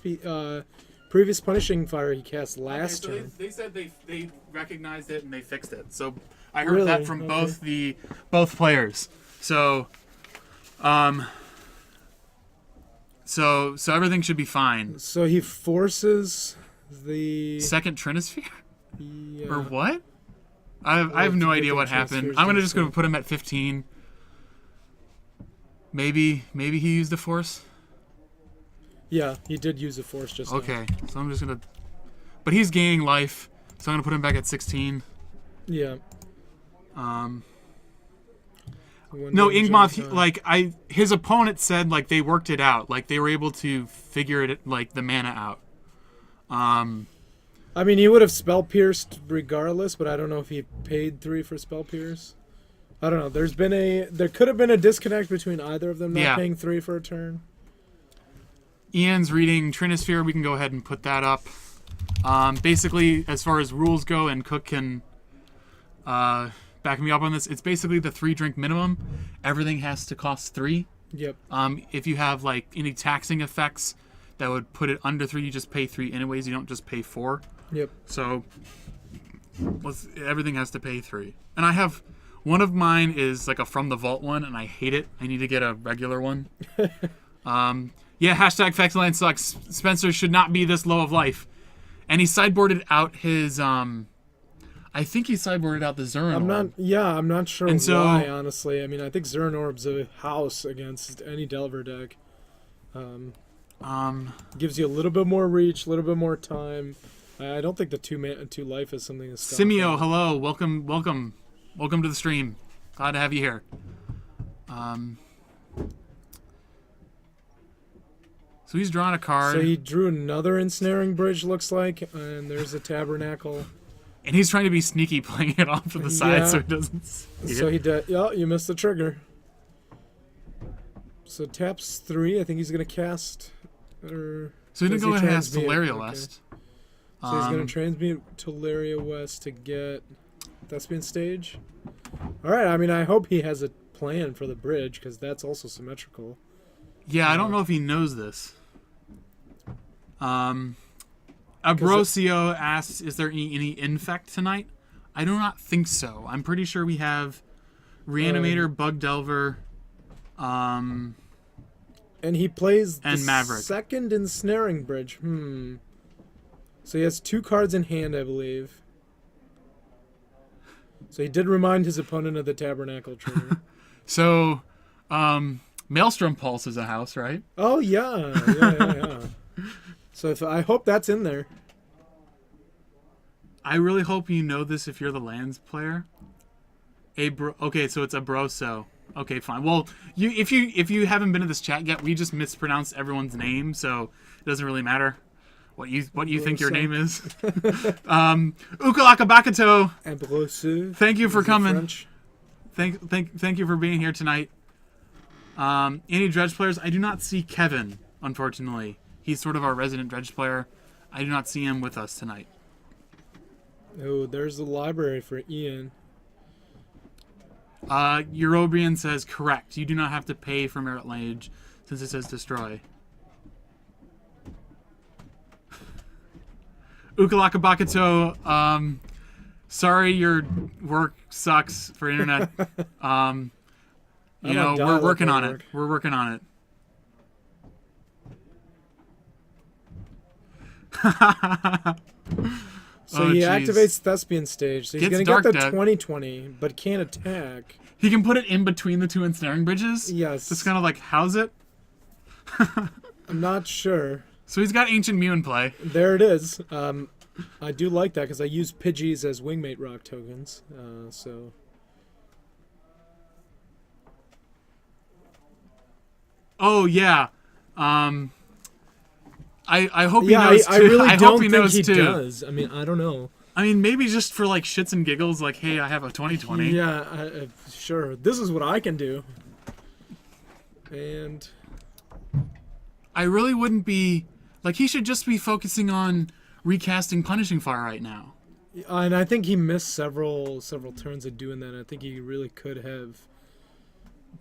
Punishing Fire he cast last turn. They said they recognized it and they fixed it. So I heard that from both players. So so everything should be fine. So he forces the second Trinisphere? Yeah. Or what? I have no idea what happened. I'm just going to put him at 15. Maybe he used the Force? Yeah, he did use the Force just now. Okay, so I'm just going to... But he's gaining life, so I'm going to put him back at 16. Yeah. No, Inkmoth, his opponent said, they worked it out. They were able to figure it, the mana out. I mean, he would have Spell Pierced regardless, but I don't know if he paid 3 for Spell Pierce. I don't know. There could have been a disconnect between either of them not paying 3 for a turn. Ian's reading Trinisphere. We can go ahead and put that up. Basically, as far as rules go, and Cook can back me up on this, it's basically the 3 drink minimum. Everything has to cost 3 Yep. If you have like any taxing effects that would put it under 3, you just pay 3 anyways. You don't just pay 4. Yep. So everything has to pay 3. And I have one of mine is like a From the Vault one, and I hate it. I need to get a regular one. Yeah, hashtag Faxland sucks. Spencer should not be this low of life. And he sideboarded out his I think he sideboarded out the Zerrin. I'm not sure And so- why, honestly. I mean, I think Zerrin Orb's a house against any Delver deck. Gives you a little bit more reach, a little bit more time. I don't think the 2 life is something to stop. Simeo, hello, welcome to the stream. Glad to have you here. So he's drawn a card, So he drew another Ensnaring Bridge, looks like, and there's a Tabernacle. and he's trying to be sneaky, playing it off to the side Yeah. so he doesn't see So it. he did. Yeah, you missed the trigger. So taps 3. I think he's gonna cast. Or So he didn't does go he ahead and has transmute? Teleria Okay. West. So he's gonna transmute Teleria West to get Thespian Stage. All right. I mean, I hope he has a plan for the bridge because that's also symmetrical. Yeah, I don't know if he knows this. Abrosio asks, is there any infect tonight? I do not think so. I'm pretty sure we have Reanimator, Bug Delver, And he plays And the Maverick. second Ensnaring Bridge. So he has 2 cards in hand, I believe. So he did remind his opponent of the Tabernacle trigger. So, Maelstrom Pulse is a house, right? Oh yeah. So I hope that's in there. I really hope you know this if you're the Lands player. Okay, so it's Abroso. Okay, fine. Well, if you haven't been in this chat yet, we just mispronounced everyone's name, so it doesn't really matter what you think your name is. Ukalaka Bakato, Ambrosu. thank you for Is it coming. French? Thank you for being here tonight. Any Dredge players? I do not see Kevin, unfortunately. He's sort of our resident Dredge player. I do not see him with us tonight. Oh, there's the library for Ian. Eurobrian says, correct. You do not have to pay for Merit Lineage since it says destroy. Ukalaka Bakato, sorry your work sucks for internet. I'm we're dial-up working at on it. work. We're working on it. So he activates Thespian Stage. So he's Gets going to get the Dark Deck. 20/20, but can't attack. He can put it in between the 2 Ensnaring Bridges. Yes. Just kind of like house it. I'm not sure. So he's got Ancient Mew in play. There it is. I do like that because I use Pidgeys as Wingmate Rock tokens. So Oh yeah. I hope he yeah, knows I too. really I don't hope he think knows he too. does. I mean, I don't know. I mean, maybe just for like shits and giggles, like, hey, I have a 20/20. Yeah, sure. This is what I can do. And I really wouldn't be like he should just be focusing on recasting Punishing Fire right now. I think he missed several turns of doing that. I think he really could have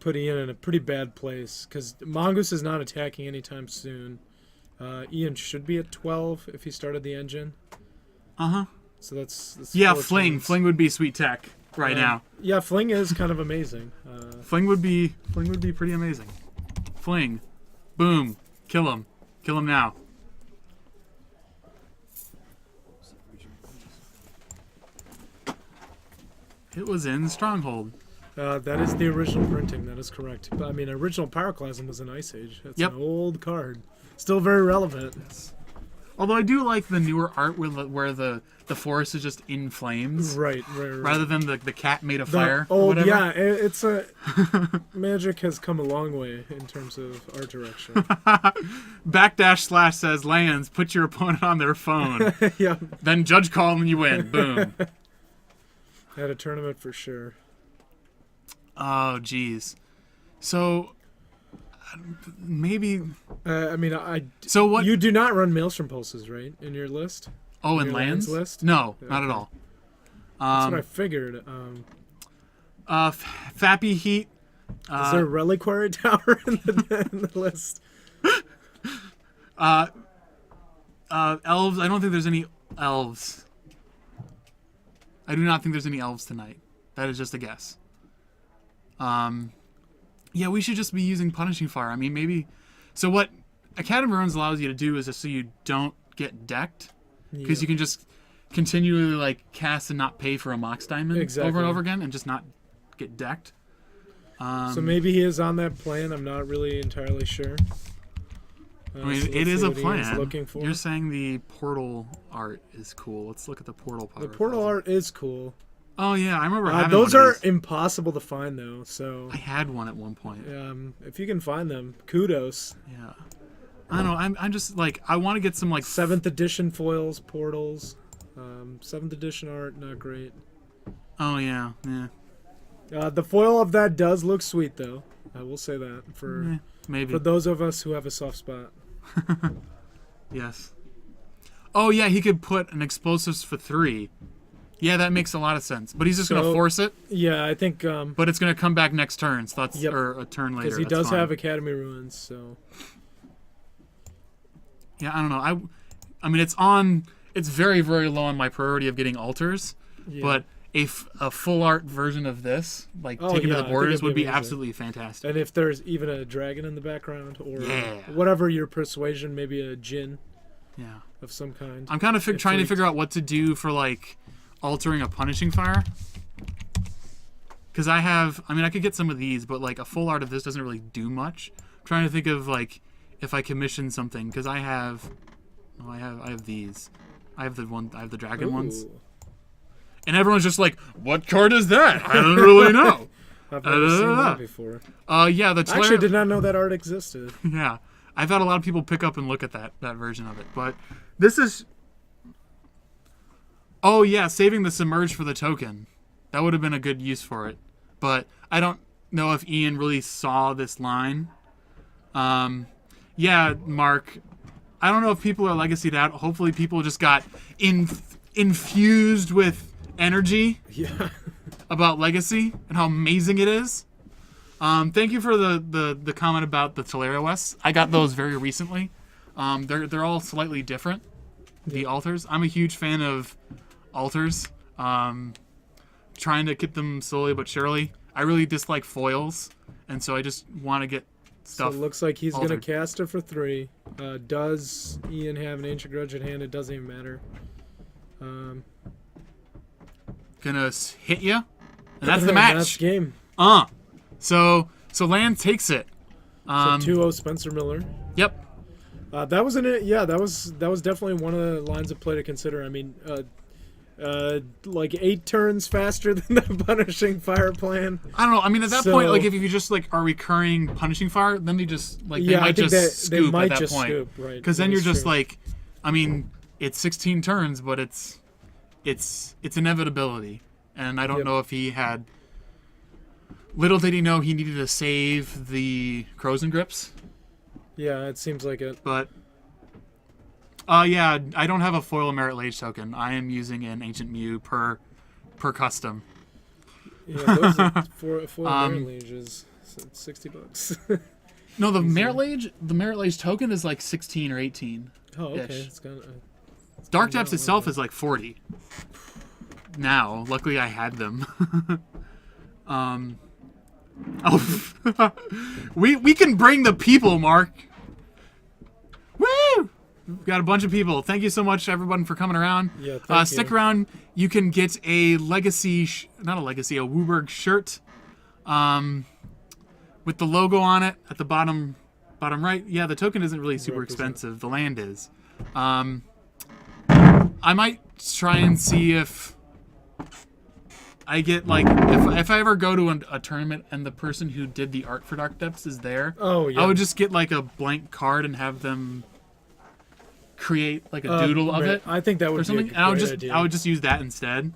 put Ian in a pretty bad place because Mongoose is not attacking anytime soon. Ian should be at 12 if he started the engine. So that's Yeah, 4 Fling. turns. Fling would be sweet tech right now. Yeah, Fling is kind of amazing. Fling would be pretty amazing. Fling, boom, kill him now. It was in Stronghold. That is the original printing. That is correct. But I mean, original Pyroclasm was an Ice Age. That's Yep. an old card. Still very relevant. Although I do like the newer art where the forest is just in flames, Right. rather than the cat made of The fire. or old, whatever. yeah, it's a Magic has come a long way in terms of art direction. / says Lands, put your opponent on their phone, Yeah, then judge call and you win. Boom. at a tournament for sure. Oh, jeez. So maybe. I mean, So what? you do not run Maelstrom Pulses, right, in your list? Oh, in your Lands? Lands list? No, not at all. That's what I figured. Fappy Heat Is there a reliquary tower in the list? Elves. I don't think there's any elves. I do not think there's any elves tonight. That is just a guess. Yeah, we should just be using Punishing Fire. I mean, maybe... So what Academy Ruins allows you to do is just so you don't get decked. Because you can just continually, like, cast and not pay for a Mox Diamond over and over again and just not get decked. So maybe he is on that plan. I'm not really entirely sure. I mean, so it is a plan. He's looking for. You're saying the portal art is cool. Let's look at the portal part. The portal art is cool. Oh, yeah. I remember having those one of are these. Impossible to find, though. So I had one at one point. if you can find them, kudos. Yeah. I don't know. I'm just, like, I want to get some, like... 7th edition foils, portals. 7th edition art, not great. Oh, yeah. Yeah. The foil of that does look sweet, though. I will say that for Maybe. for those of us who have a soft spot. Yes. Oh, yeah, he could put an explosives for 3. Yeah, that makes a lot of sense. But he's just going to force it. Yeah, I think... but it's going to come back next turn, so that's... Or a turn later. Because he does have Academy Ruins, so... Yeah, I don't know. I mean, it's very, very low on my priority of getting altars. Yeah. But a full art version of this, like taken to the borders, would be absolutely fantastic. And if there's even a dragon in the background, or whatever your persuasion, maybe a djinn of some kind. I'm kind of trying to figure out what to do for, like, altering a Punishing Fire. Because I could get some of these, but, like, a full art of this doesn't really do much. I'm trying to think of, like, if I commission something, because I have these. I have the dragon ones. And everyone's just like, what card is that? I don't really know. I've never seen that before. Yeah, I actually did not know that art existed. Yeah. I've had a lot of people pick up and look at that version of it. But this is... Oh, yeah, saving the Submerge for the token. That would have been a good use for it. But I don't know if Ian really saw this line. Yeah, Mark, I don't know if people are legacied out. Hopefully people just got infused with energy about Legacy and how amazing it is. Thank you for the comment about the Teleria West. I got those very recently. They're all slightly different, the altars. I'm a huge fan of altars. Trying to get them slowly but surely. I really dislike foils, and so I just want to get stuff. So it looks like he's altered. going to cast it for 3. Does Ian have an Ancient Grudge at hand? It doesn't even matter. Gonna hit you, and that's the match. That's game. So Land takes it. So 2-0 Spencer Miller. Yep. That was that was definitely one of the lines of play to consider. I mean, like 8 turns faster than the Punishing Fire plan. I don't know. I mean, at that point, like if you just like are recurring Punishing Fire, then they just like they might just scoop at that point. Right? Because then you're just like, I mean, it's 16 turns, but it's inevitability, and I don't know if he had. Little did he know he needed to save the Crows and Grips. Yeah, it seems like it. But, yeah, I don't have a foil Merit Lage token. I am using an Ancient Mew per custom. Yeah, those are foil Merit Lages. So it's $60. No, the Merit Lage token is like 16 or 18. Oh, okay. It's got, Dark Depths itself is like 40. Now, luckily I had them. we can bring the people, Mark. Woo! We've got a bunch of people. Thank you so much, everyone, for coming around. Yeah, stick around. You can get a Legacy, a WUBRG shirt, with the logo on it at the bottom right. Yeah, the token isn't really super expensive. The land is. I might try and see if I get, like, if I ever go to a tournament and the person who did the art for Dark Depths is there, I would just get, like, a blank card and have them create, like, a doodle of it. I think that would or something. be a great idea. I would just use that instead.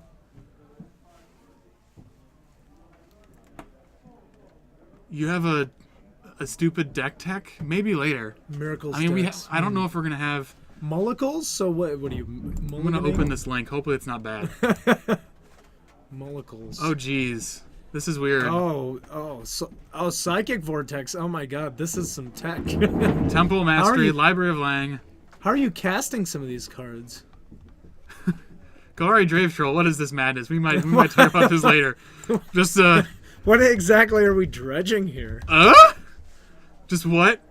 You have a stupid deck tech? Maybe later. Miracles. I mean, decks. I don't know if we're going to have... Mullicles? So what do you... I'm going to open this link. Hopefully it's not bad. Mullicles. Oh, jeez. This is weird. Psychic Vortex. Oh my god, this is some tech. Temple Mastery, Library of Lang. How are you casting some of these cards? Galari Drave Troll, what is this madness? We might talk about this later. Just what exactly are we dredging here? Just what?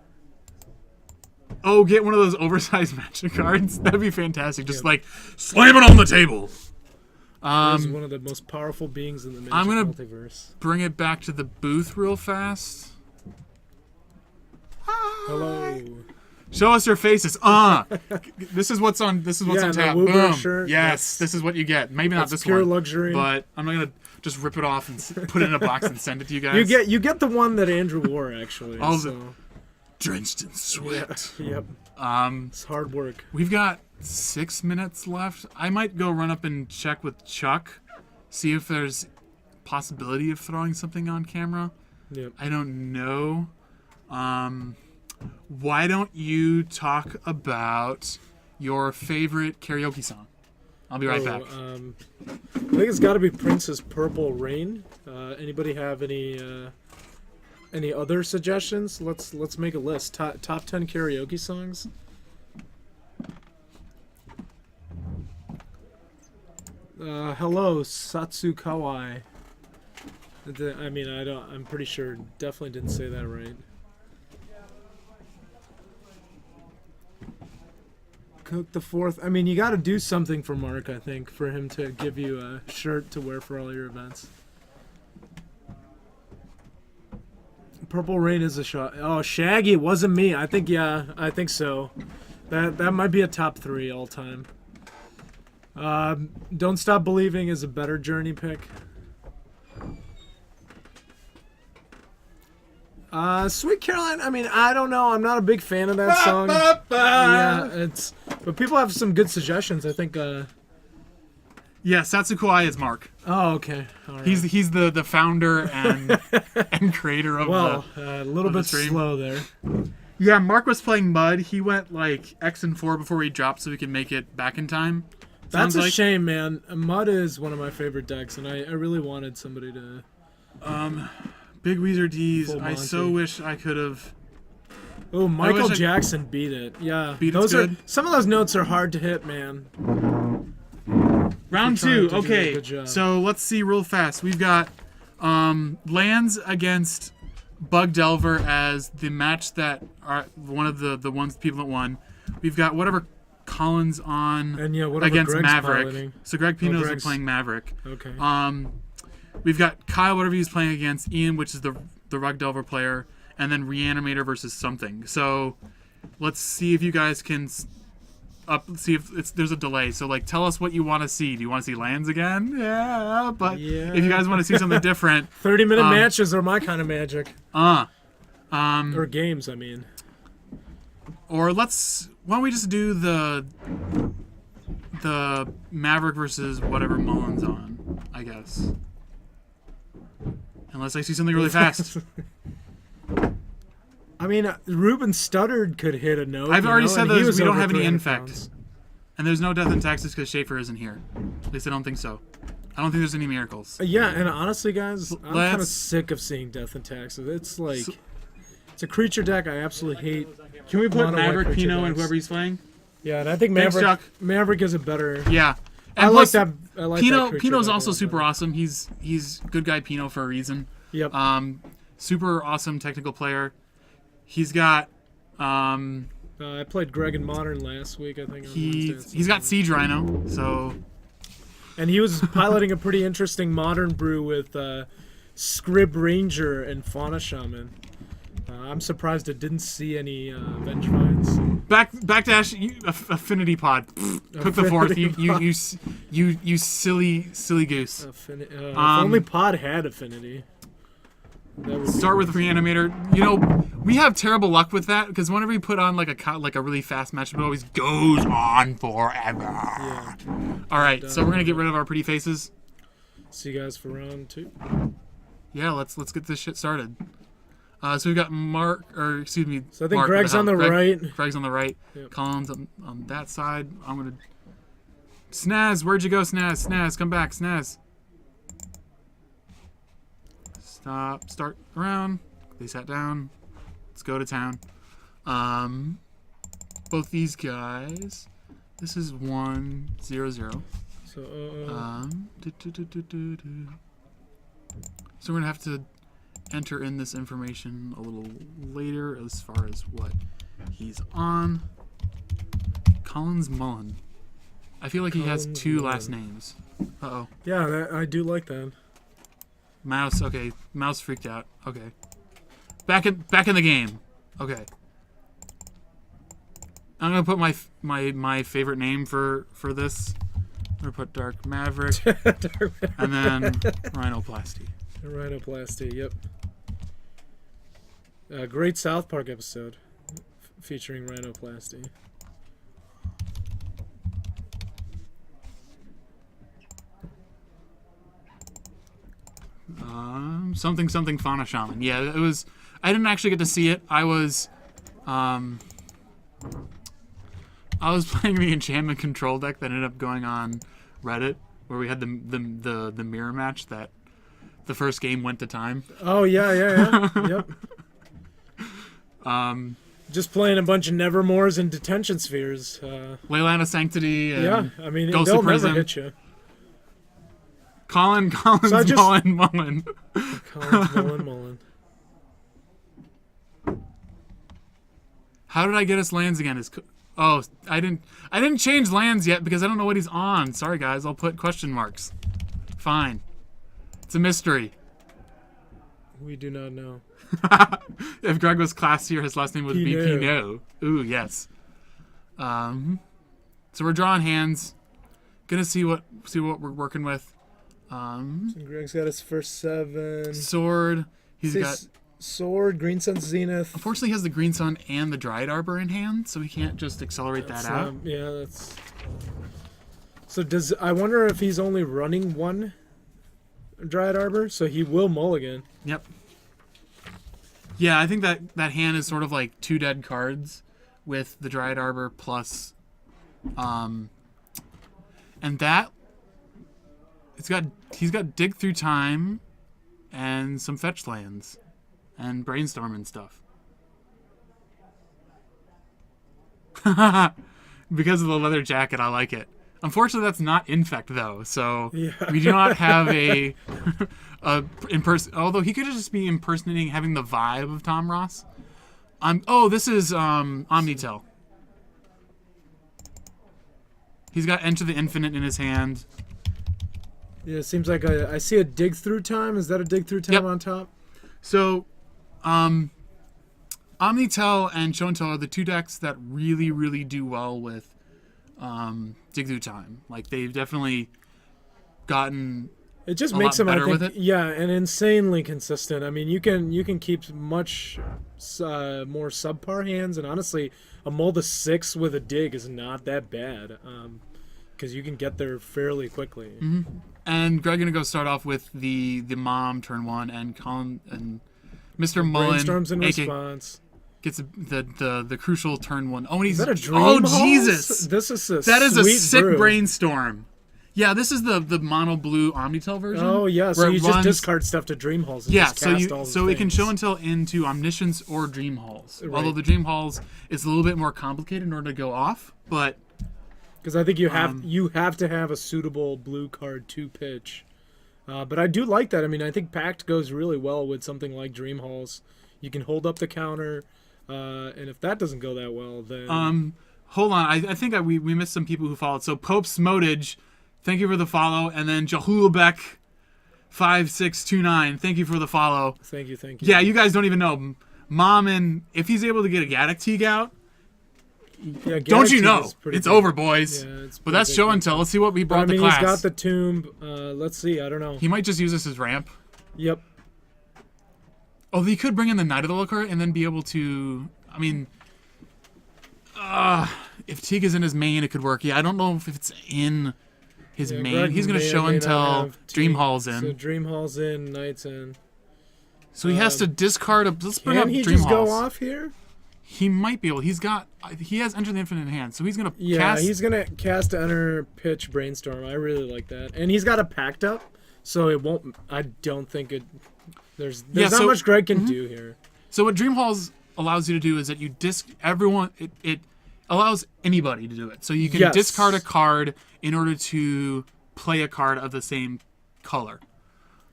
Oh, get one of those oversized magic cards. That'd be fantastic. Just like slam it on the table. He's one of the most powerful beings in the Magic multiverse. Bring it back to the booth real fast. Hello. Show us your faces. This is what's on. This is what's on tap. Boom. Shirt, yes, this is what you get. Maybe not this pure one. Luxury. But I'm not gonna just rip it off and put it in a box and send it to you guys. You get the one that Andrew wore actually. Drenched in sweat. Yeah, yep. It's hard work. We've got 6 minutes left. I might go run up and check with Chuck, see if there's possibility of throwing something on camera. Yep. I don't know. Why don't you talk about your favorite karaoke song? I'll be right back. I think it's got to be Prince's Purple Rain. Anybody have any other suggestions? Let's make a list. Top 10 karaoke songs. Hello, Satsu Kawai. I mean, I'm pretty sure. Definitely didn't say that right. Cook the Fourth. I mean, you got to do something for Mark, I think, for him to give you a shirt to wear for all your events. Purple Rain is a shot. Oh, Shaggy, it wasn't me. I think so. That might be a top 3 all time. Don't Stop Believing is a better Journey pick. Sweet Caroline, I mean, I don't know. I'm not a big fan of that song. Yeah, but people have some good suggestions. I think. Yeah, Satsukuai is Mark. Oh, okay. All right. He's the founder and and creator of a little bit slow there. Yeah, Mark was playing Mud. He went like X and 4 before he dropped so he could make it back in time. That's a shame, man. Mud is one of my favorite decks, and I really wanted somebody to. Big Weezer D's. I so wish I could have. Oh, Michael Jackson beat it. Yeah, good. Some of those notes are hard to hit, man. Round 2. Okay, so let's see real fast. We've got Lands against Bug Delver as the match that are one of the ones people that won. We've got whatever Collins on and against Greg's Maverick. piloting. So Greg Pino's is playing Maverick. Okay. We've got Kyle, whatever he's playing against Ian, which is the Rug Delver player, and then Reanimator versus something. So let's see if you guys can see if there's a delay. So like, tell us what you want to see. Do you want to see Lands again? Yeah, but if you guys want to see something different, 30-minute matches are my kind of magic. Or games, I mean. Or why don't we just do the Maverick versus whatever Mullen's on, I guess. Unless I see something really fast. I mean, Ruben Studdard could hit a note. I've already said that we don't have any infect. And there's no death in Texas because Schaefer isn't here. At least I don't think so. I don't think there's any miracles. Yeah, and honestly, guys, I'm kind of sick of seeing death in Texas. It's like... It's a creature deck I absolutely hate. Can we put Maverick, Pino, and whoever he's playing? Yeah, and I think Maverick is a better... Yeah. And I like that. I like Pino's also super awesome. He's good guy Pino for a reason. Yep. Super awesome technical player. He's got... I played Greg in Modern last week, I think. He's got Siege Rhino, so... And he was piloting a pretty interesting Modern brew with Scrib Ranger and Fauna Shaman. I'm surprised it didn't see any Vengevines. Backdash Affinity Pod. Cook the Fourth. You silly goose. If only Pod had Affinity. Start with Reanimator. You know, we have terrible luck with that because whenever we put on like a really fast match, it always goes on forever. Yeah. All right, so we're gonna get rid of our pretty faces. See you guys for round 2. Yeah, let's get this shit started. So we've got Mark, or excuse me. So I think Greg's on the right. Greg's on the right. Yep. Collins on that side. I'm gonna. Snaz, where'd you go, Snaz? Snaz, come back, Snaz. Start around. They sat down. Let's go to town. Both these guys. This is 1-0-0. So, So we're gonna have to enter in this information a little later as far as what he's on. Collins Mullen. I feel like he has Collins 2 Mullen. last names. Uh-oh. yeah, I do like that. Mouse, okay. Mouse freaked out. Okay. Back in the game. Okay. I'm gonna put my favorite name for this. I'm gonna put Dark Maverick. And then Rhinoplasty. Rhinoplasty, yep. Great South Park episode featuring Rhinoplasty. Something Fauna Shaman. Yeah, it was. I didn't actually get to see it. I was playing the enchantment control deck that ended up going on Reddit, where we had the mirror match that the first game went to time. Oh yeah. Yep. Just playing a bunch of Nevermores and Detention Spheres. Leyland of Sanctity. And Yeah, I mean Ghost they'll of Prison. never hit you. Collins Mullen. Collins Mullen. How did I get us lands again? Oh, I didn't change lands yet because I don't know what he's on. Sorry guys, I'll put question marks. Fine. It's a mystery. We do not know. If Greg was classier, his last name would be Pinot. Pinot. Ooh, yes. So we're drawing hands. Gonna see what we're working with. So Greg's got his first 7. Sword. He's got Sword, Green Sun's Zenith. Unfortunately, he has the Green Sun and the Dried Arbor in hand, so he can't just accelerate that out. Yeah, that's. So I wonder if he's only running 1 Dried Arbor, so he will mulligan. Yep. Yeah, I think that hand is sort of like 2 dead cards with the Dried Arbor plus, and that he's got Dig Through Time, and some fetch lands, and Brainstorm and stuff. Because of the leather jacket, I like it. Unfortunately, that's not Infect though, so Yeah. we do not have a although he could just be impersonating, having the vibe of Tom Ross. This is Omnitell. He's got Enter the Infinite in his hand. Yeah, it seems like I see a Dig Through Time. Is that a Dig Through Time Yep. on top? So, Omnitell and Show and Tell are the 2 decks that really, really do well with Dig Through Time. Like, they've definitely gotten It just a makes lot him, I better think, with it. yeah, and insanely consistent. I mean, you can keep much more subpar hands, and honestly, a mold of 6 with a dig is not that bad, because you can get there fairly quickly. Mm-hmm. And Greg gonna go start off with the mom turn 1, and Colin and Mr. Mullen Brainstorms in aka response. gets the crucial turn 1. Oh, and he's Is that a dream? oh Halls? Jesus! This is a That is a sweet sick brew. brainstorm. Yeah, this is the mono blue Omnitell version. Oh yeah, so where it you just runs- discard stuff to Dream Halls. And Yeah, just cast all the so it can things. show and tell into Omniscience or Dream Halls. Right. Although the Dream Halls is a little bit more complicated in order to go off, but Because I think you have to have a suitable blue card to pitch. But I do like that. I mean, I think Pact goes really well with something like Dream Halls. You can hold up the counter, and if that doesn't go that well, then hold on. I think we missed some people who followed. So Pope Smotage, thank you for the follow, and then Jahulbeck 5629, thank you for the follow. thank you. Yeah, you guys don't even know. Mom, and if he's able to get a Gaddock Teague out, Yeah, don't you Gaddock know? is pretty It's big. over, boys. Yeah, it's But pretty that's big. show and tell. Let's see what we But, brought I mean, the class. he's got the tomb. Let's see. I don't know. He might just use this as ramp. Yep. Oh, he could bring in the Knight of the Looker and then be able to. I mean, if Teague is in his main, it could work. Yeah, I don't know if it's in his Yeah, main. Greg He's going to may or show may and not tell. have Dream Teague. Hall's in. So Dream Hall's in, Knight's in. So he has to discard a. Let's bring up Can he Dream just Halls. go off here? He might be able. He has Enter the Infinite in hand, so he's going to Yeah, cast. he's gonna cast Enter, pitch, Brainstorm. I really like that, and he's got a Pact up, so it won't. I don't think it. There's Yeah, not so- much Greg can do here. So what Dream Halls allows you to do is that you everyone. It allows anybody to do it. So you can Yes. discard a card in order to play a card of the same color.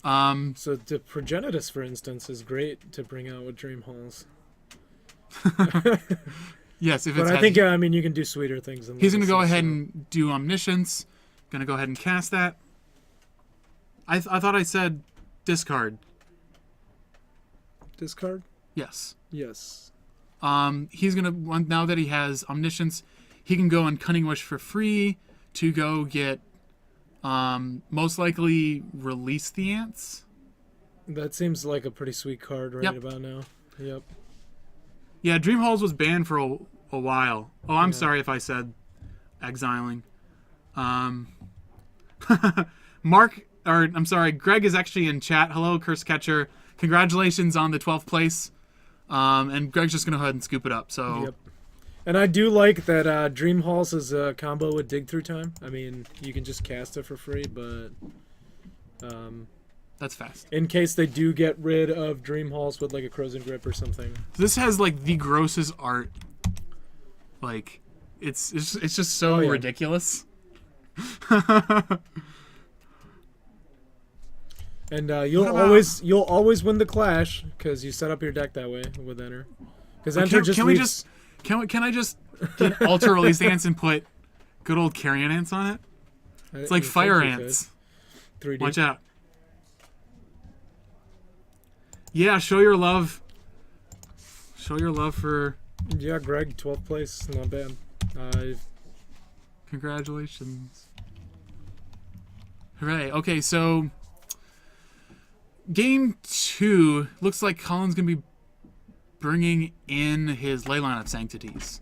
So the Progenitus, for instance, is great to bring out with Dream Halls. Yes, if But it's I think I mean you can do sweeter things. Than he's going to go Legacy, ahead so- and do Omniscience. Going to go ahead and cast that. I thought I said discard. discard. Yes. Yes. He's gonna now that he has Omniscience, he can go on Cunning Wish for free to go get most likely Release the Ants. That seems like a pretty sweet card right Yep. about now. Yep. Yeah, Dream Halls was banned for a while. Oh, I'm Yeah. sorry if I said exiling. Mark, or I'm sorry, Greg is actually in chat. Hello, Curse Catcher. Congratulations on the 12th place. And Greg's just gonna go ahead and scoop it up. So Yep. And I do like that Dream Halls is a combo with Dig Through Time. I mean, you can just cast it for free, but that's fast. in case they do get rid of Dream Halls with like a Crow's Grip or something. This has like the grossest art. Like, it's just so Oh, yeah. ridiculous. And you'll What about- always win the clash because you set up your deck that way with Enter. Because Enter just can we leaves- just can I just get Ultra Release Ants and put good old Carrion Ants on it? It's like you think Fire you could. Ants. 3D. Watch out. Yeah, show your love. Show your love for. Yeah, Greg, 12th place, not bad. Congratulations. Hooray. Okay, so game 2 looks like Colin's going to be bringing in his Leyline of Sanctities.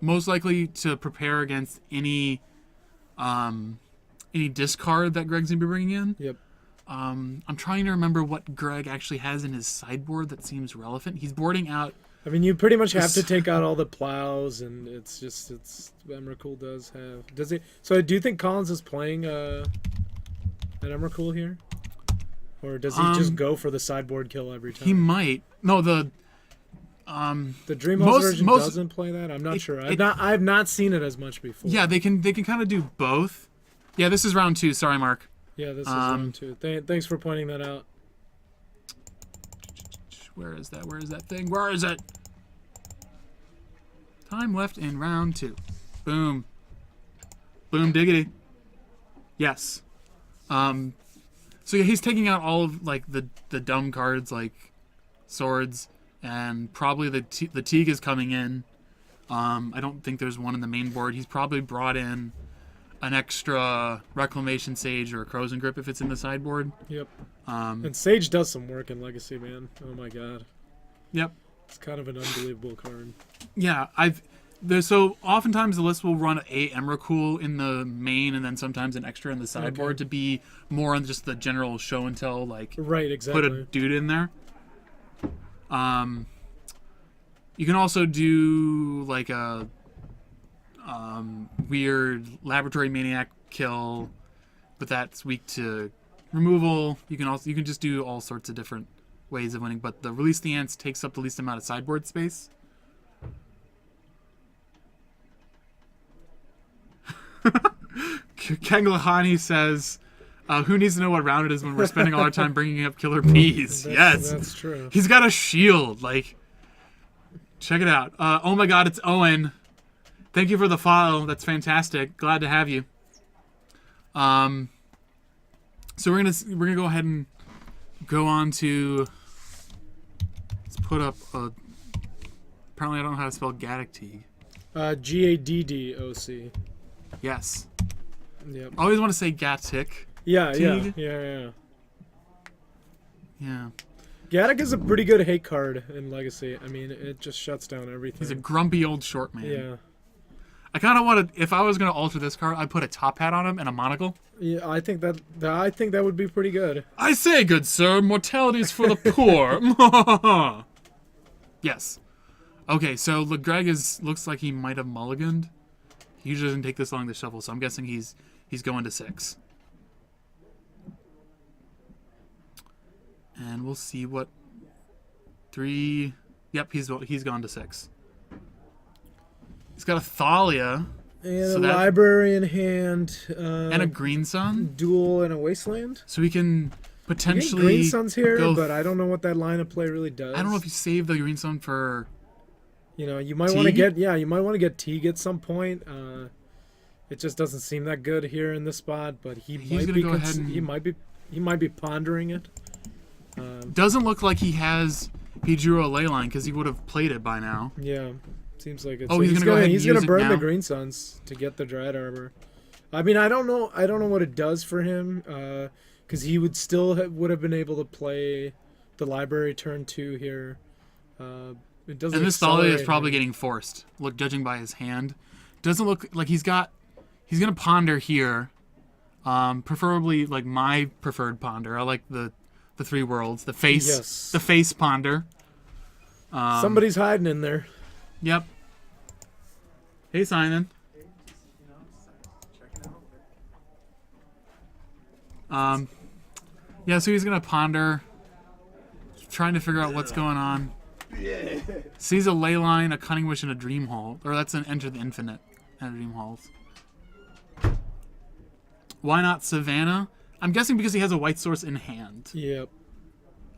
Most likely to prepare against any discard that Greg's going to be bringing in. Yep. I'm trying to remember what Greg actually has in his sideboard that seems relevant. He's boarding out. I mean, you pretty much have to take out all the plows, and it's Emrakul does have. Does he? So do you think Collins is playing an Emrakul here? Or does he just go for the sideboard kill every time? He might. No, the Dreamhouse version doesn't play that. I'm not sure. I've not seen it as much before. Yeah, they can kind of do both. Yeah, this is round 2. Sorry, Mark. Yeah, this is round 2. Thanks for pointing that out. Where is that? Where is that thing? Where is it? Time left in round 2. Boom. Boom diggity. Yes. So yeah, he's taking out all of like the dumb cards like swords, and probably the Teague is coming in. I don't think there's one in the main board. He's probably brought in an extra Reclamation Sage or a Crow's Grip if it's in the sideboard. Yep. And Sage does some work in Legacy, man. Oh my god. Yep. It's kind of an unbelievable card. Yeah, so oftentimes the list will run a Emrakul in the main and then sometimes an extra in the sideboard to be more on just the general show and tell, like Right, exactly. put a dude in there. You can also do like a weird Laboratory Maniac kill, but that's weak to removal. You can just do all sorts of different ways of winning, but the Release the Ants takes up the least amount of sideboard space. Kanglahani says, who needs to know what round it is when we're spending all our time bringing up killer bees? Yes. That's true. He's got a shield. Like, check it out. Oh my god, it's Owen. Thank you for the follow. That's fantastic. Glad to have you. So we're gonna go ahead and go on to. Let's put up a. Apparently, I don't know how to spell Gaddock. Gaddoc. Yes. Yep. I always want to say Gattic. Yeah. Teague? Yeah. Yeah. Gaddock is a pretty good hate card in Legacy. I mean, it just shuts down everything. He's a grumpy old short man. Yeah. I kind of want to. If I was gonna alter this card, I'd put a top hat on him and a monocle. Yeah, I think that would be pretty good. I say, good sir, mortality's for the poor. Yes. Okay, so Greg looks like he might have mulliganed. He usually doesn't take this long to shuffle, so I'm guessing he's going to 6. And we'll see what 3. Yep, he's gone to 6. He's got a Thalia. And So a that- library in hand. And a Green Sun. Duel and a Wasteland. So we can I think potentially Green Sun's here, go- but I don't know what that line of play really does. I don't know if you save the Green Sun for... You know, you might want to Teague? get Teague at some point. It just doesn't seem that good here in this spot, but He's might gonna be go ahead and- he might be pondering it. Doesn't look like he drew a ley line because he would have played it by now. Yeah, seems like it. Oh, he's gonna go ahead and he's use gonna it burn the now? Green Suns to get the Dread Arbor. I mean, I don't know what it does for him, because he would still would have been able to play the library turn 2 here. It doesn't. And this Thalia is accelerate probably him. getting forced. Look, judging by his hand, doesn't look like he's gonna ponder here. Preferably like my preferred ponder. I like the 3 worlds, the face, Yes. the face ponder. Somebody's hiding in there. Yep. Hey, Simon. Yeah, so he's gonna ponder, trying to figure out what's going on. Sees a ley line, a cunning wish, and a dream hall, or that's an enter the infinite and dream halls. Why not Savannah? I'm guessing because he has a white source in hand. Yep.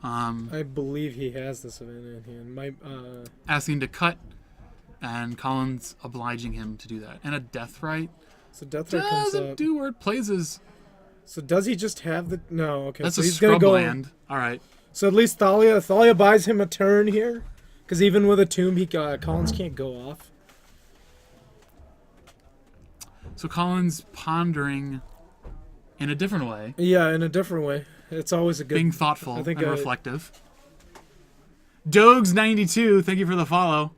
Um, I believe he has the Savannah in hand. asking to cut, and Colin's obliging him to do that. And a death right So Death Ray comes doesn't up. do where it plays his. So does he just have the? No. Okay. That's so a he's gonna scrub go. land. All right. So at least Thalia buys him a turn here, because even with a tomb, Collins can't go off. So Colin's pondering in a different way, Yeah, in a different way. It's always a good. being thoughtful I think and I- reflective. Dogs92, thank you for the follow.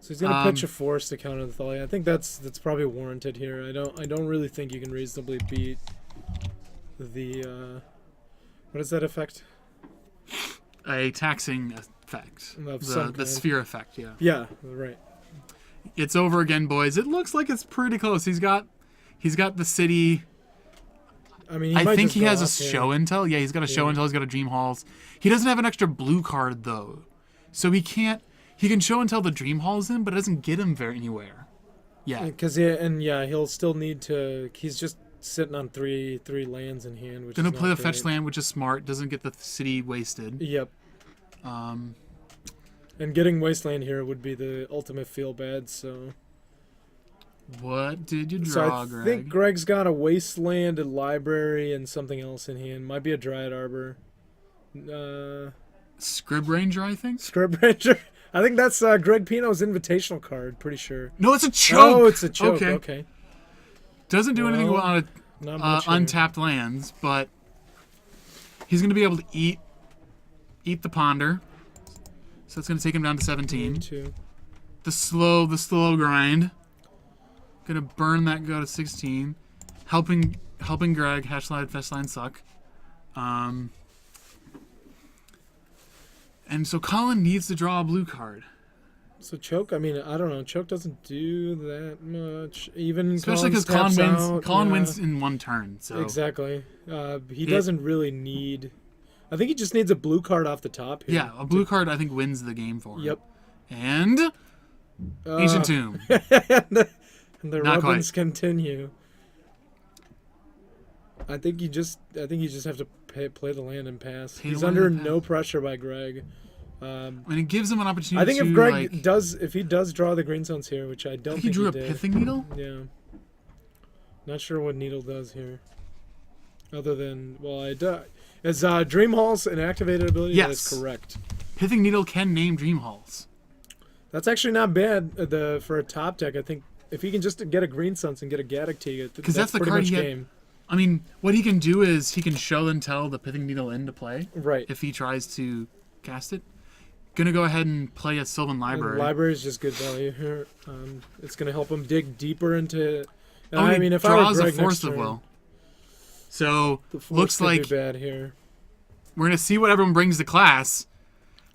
So he's gonna pitch a force to counter the Thalia. I think that's probably warranted here. I don't really think you can reasonably beat the what is that effect? A taxing effect. Of some The kind. sphere effect, yeah. Yeah, right. It's over again, boys. It looks like it's pretty close. He's got the city. I mean, I might think just he go has a off here. show intel. Yeah, he's got a show intel. He's got a dream halls. He doesn't have an extra blue card though, so he can't. He can show until the dream halls in, but it doesn't get him very anywhere. Yeah, Because he'll still need to. He's just sitting on three lands in hand, which gonna is play the not fetch great. land, which is smart. Doesn't get the city wasted. Yep. And getting Wasteland here would be the ultimate feel bad. So What did you So draw, I Greg? think Greg's got a Wasteland, a library, and something else in hand. Might be a Dryad Arbor. Scrib Ranger, I think. Scrib Ranger. I think that's Greg Pino's invitational card. Pretty sure. No, it's a choke. Oh, it's a choke. Okay. Okay. Doesn't do anything Well, on Not much here. untapped lands, but he's gonna be able to eat the ponder. So it's gonna take him down to 17. Two. The slow grind. Gonna burn that, go to 16. Helping Greg. Hatchline, Festline suck. And so Colin needs to draw a blue card. So choke. I mean, I don't know. Choke doesn't do that much. Even Especially because Collins Colin taps wins. out, Colin yeah. wins in one turn. So Exactly. He doesn't really need. I think he just needs a blue card off the top here. yeah, a blue card I think wins the game for him. Yep. And Ancient Tomb. And the Not rubbings continue. I think you just have to play the land and pass. Pay the He's land under and pass. no pressure by Greg. And it gives him an opportunity. I think to, if Greg like, if he does draw the green zones here, which I don't I think think he drew a did. pithing needle. Yeah. Not sure what Needle does here. Other than, is Dream Halls an activated ability? That is Yes. correct. Pithing needle can name dream halls. That's actually not bad for a top deck. I think if he can just get a Green Suns and get a Gaddock Teague, Because that's the pretty card much he had- game. I mean, what he can do is he can show and tell the pithing needle into play Right. if he tries to cast it. Gonna go ahead and play a Sylvan And Library. the library is just good value here. It's going to help him dig deeper into. Oh, I he mean, if I were draws a Greg Force next of turn, Will. So the Force looks could like be bad here. we're gonna see what everyone brings to class.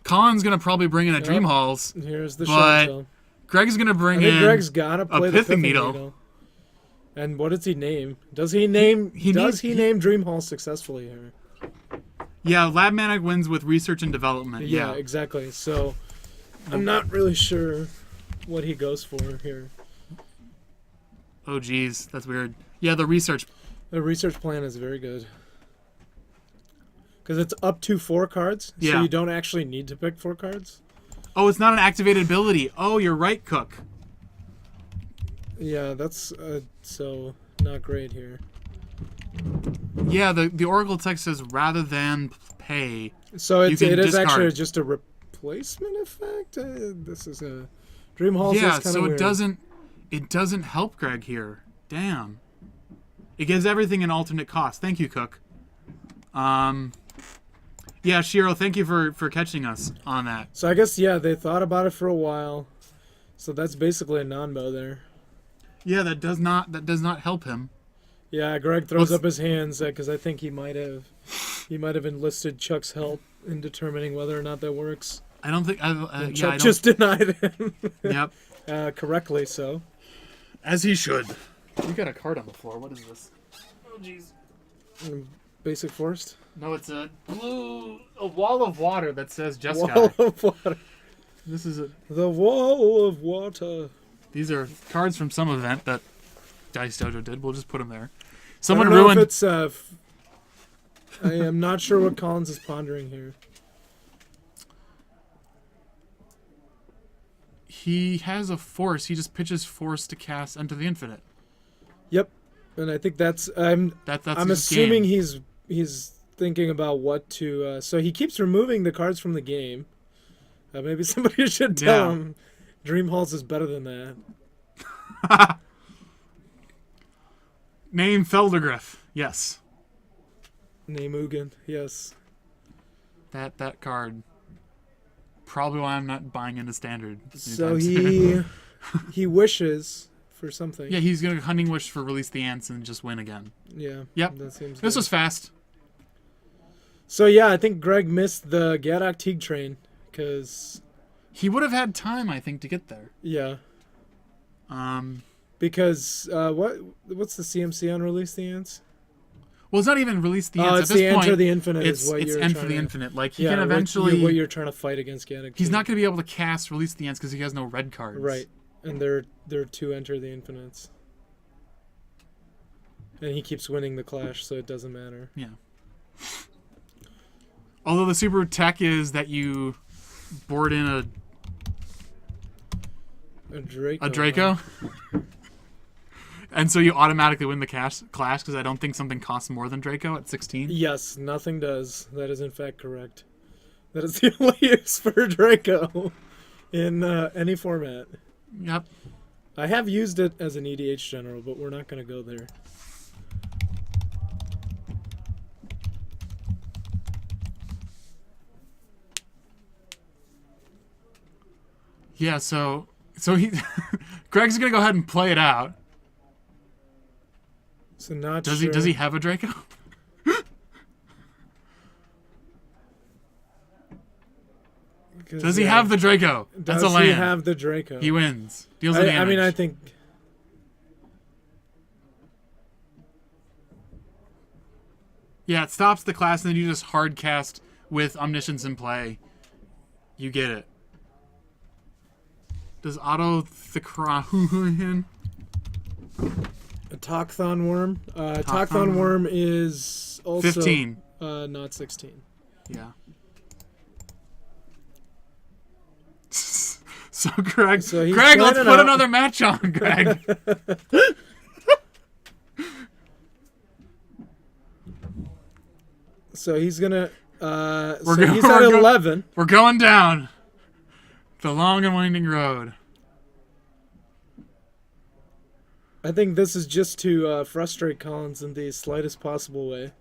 Colin's gonna probably bring in a Dream Halls. Here's the But show. Greg's gonna I bring think in Greg's got to play the Pithing Pithing Needle. Needle. And what does he name? Does he name? he does named- he name Dream Hall successfully here? Yeah, Lab Manic wins with research and development. Yeah, exactly. So I'm not really sure what he goes for here. Oh, geez. That's weird. Yeah, the research. The research plan is very good. Because it's up to 4 cards, so Yeah. you don't actually need to pick 4 cards. Oh, it's not an activated ability. Oh, you're right, Cook. Yeah, that's so not great here. Yeah, the Oracle text says rather than pay. So You it can is actually discard. just a replacement effect. This is a Dream Halls. Yeah, is kind so of weird. it doesn't help Greg here. Damn. It gives everything an alternate cost. Thank you, Cook. Yeah, Shiro, thank you for catching us on that. So I guess they thought about it for a while. So that's basically a non-bow there. Yeah, that does not help him. Yeah, Greg throws up his hands because I think he might have enlisted Chuck's help in determining whether or not that works. I don't think. Chuck just denied him. Yep. Correctly so. As he should. We got a card on the floor. What is this? Oh, jeez. Basic Forest. No, it's a wall of water that says Just Wall Guy. of water. This is The wall of water. These are cards from some event that Dice Dojo did. We'll just put them there. I Someone don't know ruined. if it's. I am not sure what Collins is pondering here. He has a force. He just pitches force to cast Enter the Infinite. Yep, and I think that's. I'm That's assuming game. he's thinking about what to. So he keeps removing the cards from the game. Maybe somebody should tell him Dream Halls is better than that. Name Feldergriff. Yes. Name Ugin. Yes. That card. Probably why I'm not buying into standard. So anytime soon. he wishes for something. Yeah, he's gonna hunting wish for release the ants and just win again. Yeah. Yep. That seems This good. was fast. So yeah, I think Greg missed the Gadok Teague train because He would have had time, I think, to get there. Because what's the CMC on Release the Ants? Well, it's not even release the ants. It's At this the point, Enter the Infinite it's is what it's you're Enter trying the to, Infinite. Like he yeah, can eventually. what you're trying to fight against Gadok. He's Teague. not going to be able to cast release the ants because he has no red cards. Right, and there are 2 Enter the Infinites, and he keeps winning the clash, so it doesn't matter. Yeah. Although the super tech is that you board in A Draco. a Draco. And so you automatically win the clash because I don't think something costs more than Draco at 16. Yes, nothing does. That is in fact correct. That is the only use for Draco in any format. Yep. I have used it as an EDH general, but we're not going to go there. Yeah, so he Greg's gonna go ahead and play it out. So not Does sure. he have a Draco? Does he have the Draco? That's Does a land. he have the Draco? He wins. Deals the damage. I mean, I think. Yeah, it stops the class and then you just hard cast with Omniscience in play. You get it. Does Otto Thrahuhin? A Tokthon Worm. Tokthon Tokthon Worm is also 15. Not 16. Yeah. So Greg, So he's let's planning put out- another match on, Greg. So he's gonna. So go- he's at we're go- 11. We're going down the long and winding road. I think this is just to frustrate Collins in the slightest possible way.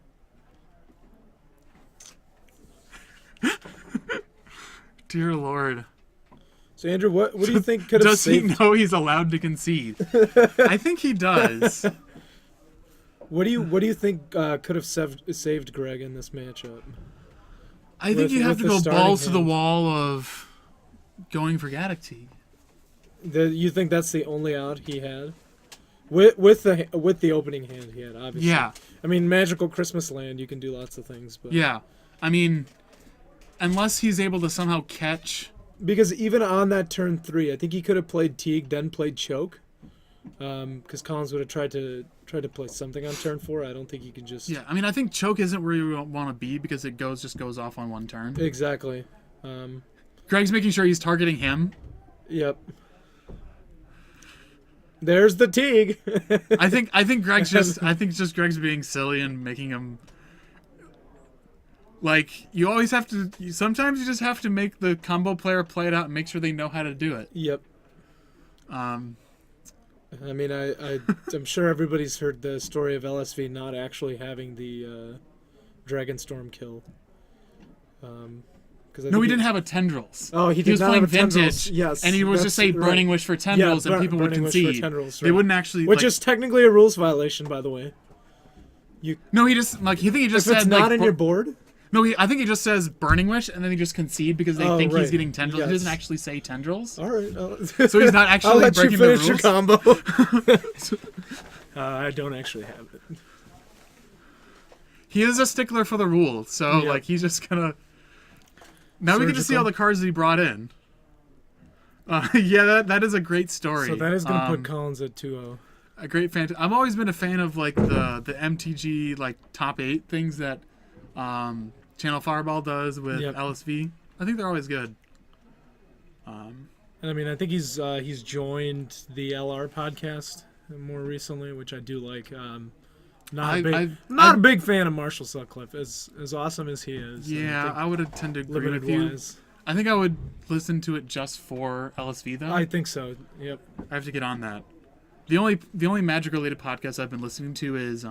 Dear Lord. So Andrew, what do you think could have Does he saved? know he's allowed to concede? I think he does. What do you think could have saved Greg in this matchup? I think you have with to the go starting balls to the hand. wall of going for Gadok Teague. You think that's the only out he had? With the opening hand he had, obviously. Yeah. I mean, Magical Christmas Land, you can do lots of things, but Yeah. I mean, unless he's able to somehow catch. Because even on that turn 3, I think he could have played Teague, then played Choke. Because Collins would have tried to play something on turn 4. I don't think he could just. Yeah, I mean, I think Choke isn't where you want to be because it just goes off on one turn. Exactly. Greg's making sure he's targeting him. Yep. There's the Teague. I think Greg's being silly and making him. Like, you always have to. Sometimes you just have to make the combo player play it out and make sure they know how to do it. Yep. I mean, I'm sure everybody's heard the story of LSV not actually having the Dragonstorm kill. No, he didn't have a Tendrils. Oh, he was not playing have a Vintage, Tendrils. Yes, and he was just saying Burning Wish for Tendrils, and people would concede. Tendrils, They wouldn't actually. Which is technically a rules violation, by the way. No, he just he just if said it's not like, in your board. No, I think he just says Burning Wish, and then he just concede because they think he's getting Tendrils. Yes. He doesn't actually say Tendrils. All right. So he's not actually I'll let breaking you finish the rules. your combo. I don't actually have it. He is a stickler for the rules, so Yep. like he's just gonna. Now we get to see all the cards that he brought in. Yeah, that is a great story. So that is going to put Collins at 2-0. A great fan. I've always been a fan of like the MTG like top 8 things that Channel Fireball does with LSV. I think they're always good. And I mean, I think he's joined the LR podcast more recently, which I do like. Not a big fan of Marshall Sutcliffe, as awesome as he is. Yeah, I would tend to agree with you. I think I would listen to it just for LSV though. I think so. Yep. I have to get on that. The only Magic related podcast I've been listening to is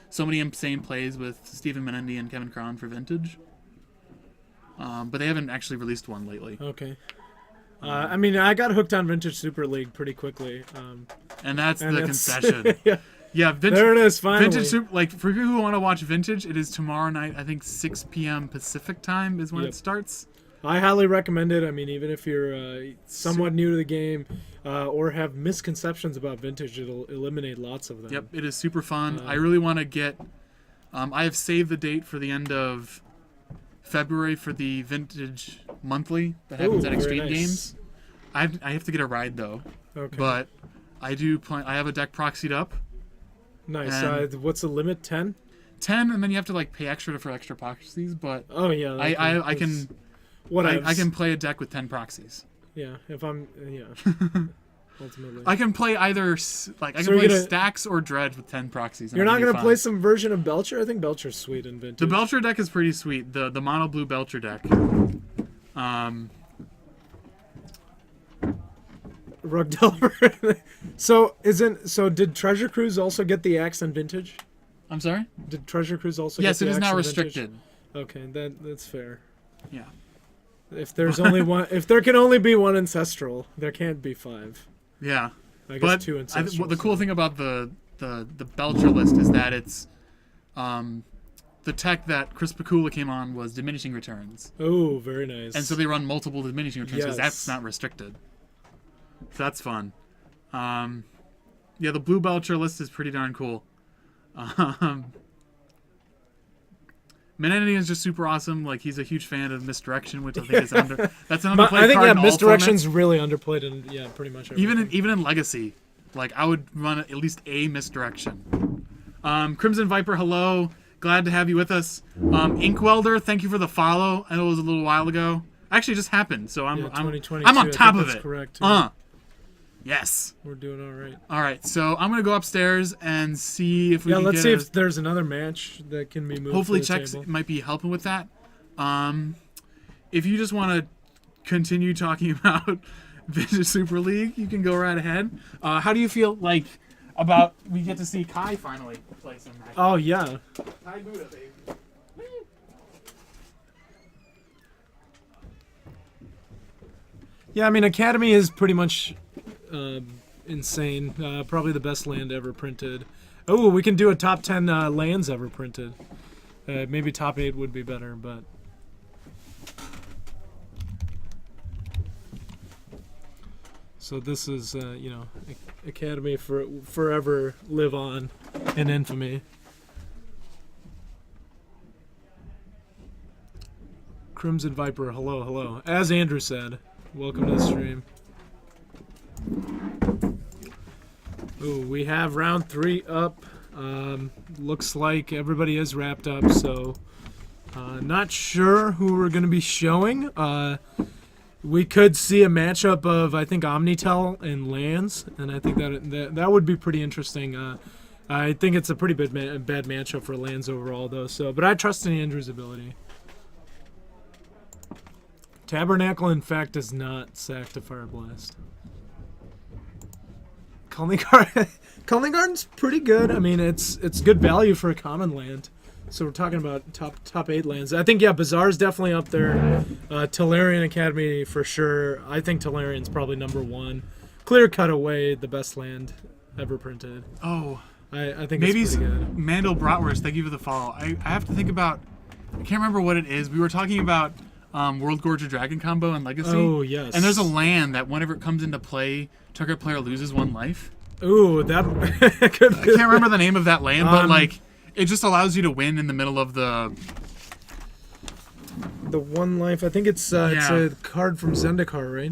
So Many Insane Plays with Stephen Menendee and Kevin Cron for Vintage. But they haven't actually released one lately. Okay. I mean, I got hooked on Vintage Super League pretty quickly. And that's the concession. Yeah, Vintage, there it is, finally. Vintage Super, like, for people who want to watch Vintage, it is tomorrow night, I think 6 p.m. Pacific time is when it starts. I highly recommend it. I mean, even if you're somewhat new to the game or have misconceptions about Vintage, it'll eliminate lots of them. Yep, it is super fun. I really want to get... I have saved the date for the end of February for the Vintage Monthly that happens at Extreme Games. I have to get a ride, though. Okay. But I do plan... I have a deck proxied up. Nice. What's the limit? 10? 10, and then you have to like pay extra for extra proxies. But I can I can play a deck with 10 proxies. Yeah, if I'm ultimately. I can play either Stacks or Dredge with 10 proxies. You're not gonna play some version of Belcher? I think Belcher's sweet in Vintage. The Belcher deck is pretty sweet. The mono blue Belcher deck. Rug Delver. So did Treasure Cruise also get the axe in Vintage? I'm sorry? Did Treasure Cruise also get the axe? Yes, it is now restricted. Vintage? Okay, that's fair. Yeah. If there's only one, if there can only be one ancestral, there can't be 5. Yeah. I guess 2 ancestrals. The cool thing about the Belcher list is that it's the tech that Chris Pakula came on was diminishing returns. Oh, very nice. And so they run multiple diminishing returns because that's not restricted. So that's fun. Yeah, the Blue Belcher list is pretty darn cool. Menendee is just super awesome. Like, he's a huge fan of Misdirection, which I think is that's an underplayed card. I think Misdirection's really underplayed in pretty much everything. Even in Legacy, like I would run at least a Misdirection. Crimson Viper, hello, glad to have you with us. Inkwelder, thank you for the follow. I know it was a little while ago. Actually, it just happened, so I'm on top of it. Correct. Yes. We're doing all right. All right, so I'm gonna go upstairs and see if we can let's see if there's another match that can be moved. Hopefully, Chex might be helping with that. If you just want to continue talking about Vintage Super League, you can go right ahead. How do you feel like about we get to see Kai finally play some matches? Oh yeah. Kai Buddha, baby. Yeah, I mean, Academy is pretty much insane. Probably the best land ever printed. Oh, we can do a top 10 lands ever printed. Maybe top 8 would be better, but... So this is, Academy forever live on in infamy. Crimson Viper, hello, hello. As Andrew said, welcome to the stream. Ooh, we have round 3 up. Looks like everybody is wrapped up, so not sure who we're going to be showing. We could see a matchup of, I think, Omnitell and Lands, and I think that would be pretty interesting. I think it's a pretty bad matchup for Lands overall, though. But I trust in Andrew's ability. Tabernacle, in fact, does not sack to Fire Blast. Calling Garden's pretty good. I mean, it's good value for a common land. So we're talking about top 8 lands. I think, yeah, Bazaar's definitely up there. Tolarian Academy for sure. I think Tolarian's probably number 1. Clear cut away the best land ever printed. Oh. I think maybe it's pretty good. Mandel Bratwurst, thank you for the follow. I have to think about, I can't remember what it is. We were talking about World Gorger Dragon combo and Legacy. Oh, yes. And there's a land that whenever it comes into play, target player loses 1 life. Ooh, that could I can't remember the name of that land, but like it just allows you to win in the middle of the 1 life. I think it's a card from Zendikar, right?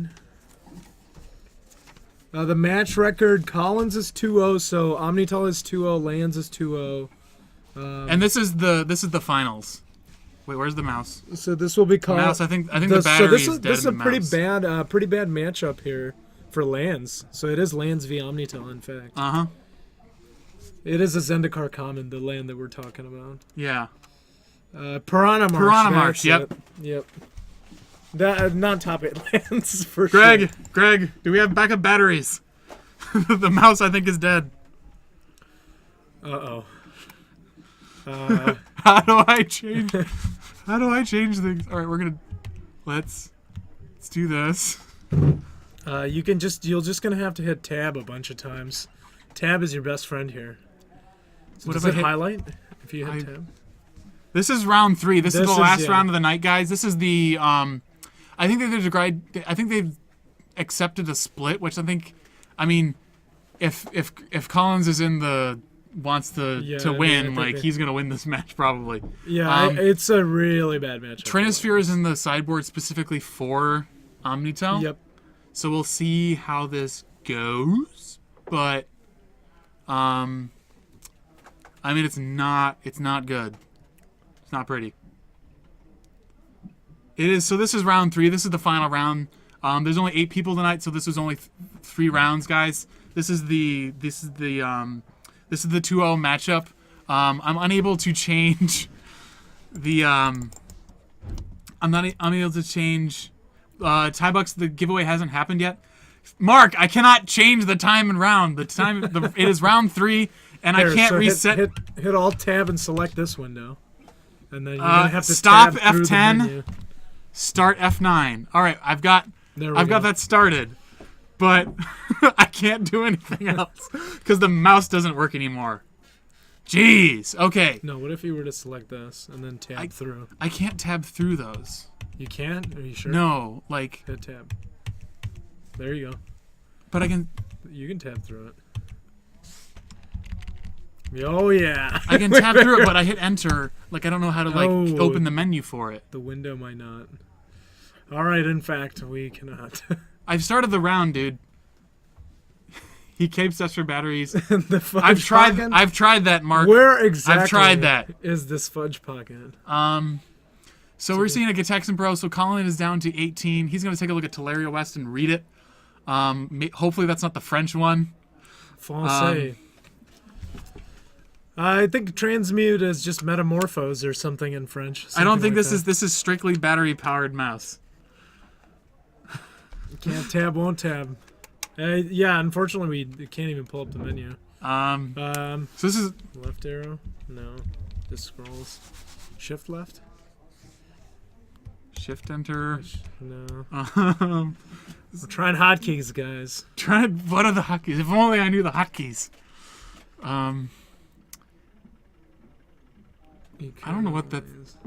The match record, Collins is 2-0, so Omnitell is 2-0, Lands is 2-0. And this is the finals. Wait, where's the mouse? So this will be called mouse. I think the battery is dead. This is a in the pretty mouse. bad matchup here for Lands. So it is Lands v Omnitell, in fact. It is a Zendikar common, the land that we're talking about. Yeah. Piranha Marsh. Piranha Marsh. Yep. Yep. That not top 8 lands for sure. Greg, do we have backup batteries? The mouse, I think, is dead. Uh-oh. How do I change things? All right, we're gonna let's do this. You're just gonna have to hit tab a bunch of times. Tab is your best friend here. So what does if I it hit highlight if you hit tab? This is round 3. This is the last round of the night, guys. This is the I think they've accepted a split, which I mean, if Collins is in the wants to win, like he's gonna win this match probably. Yeah, it's a really bad match. Trinisphere is in the sideboard specifically for Omnitell. Yep. So we'll see how this goes, but I mean it's not good. It's not pretty. It is. So this is round 3. This is the final round. There's only 8 people tonight, so this is only 3 rounds, guys. This is the 2-0 matchup. I'm unable to change the I'm unable to change Tybucks. The giveaway hasn't happened yet. Mark, I cannot change the time and round. It is round 3, and I can't reset. Hit Alt Tab and select this window, and then you're gonna have to stop tab through the F10. menu. Start F9. All right, I've got that started, but I can't do anything else because the mouse doesn't work anymore. Jeez. Okay. No, what if you were to select this and then tab through? I can't tab through those. You can't? Are you sure? No, like hit tab. There you go. But I can. You can tab through it. Oh yeah. I can tab through it, but I hit enter. Like I don't know how to open the menu for it. The window might not. All right. In fact, we cannot. I've started the round, dude. He capes us for batteries. I've tried that, Mark. Where exactly? I've tried that. Is this fudge pocket? So we're seeing a Getaxan Pro. So Colin is down to 18. He's going to take a look at Teleria West and read it. Hopefully that's not the French one. Francais. I think transmute is just metamorphose or something in French. I don't think this is strictly battery powered mouse. Can't tab, won't tab. Yeah, unfortunately we can't even pull up the menu. So this is left arrow. No, just scrolls. Shift left. Shift enter. No. We're trying hotkeys, guys. What are the hotkeys? If only I knew the hotkeys. I don't know what that is.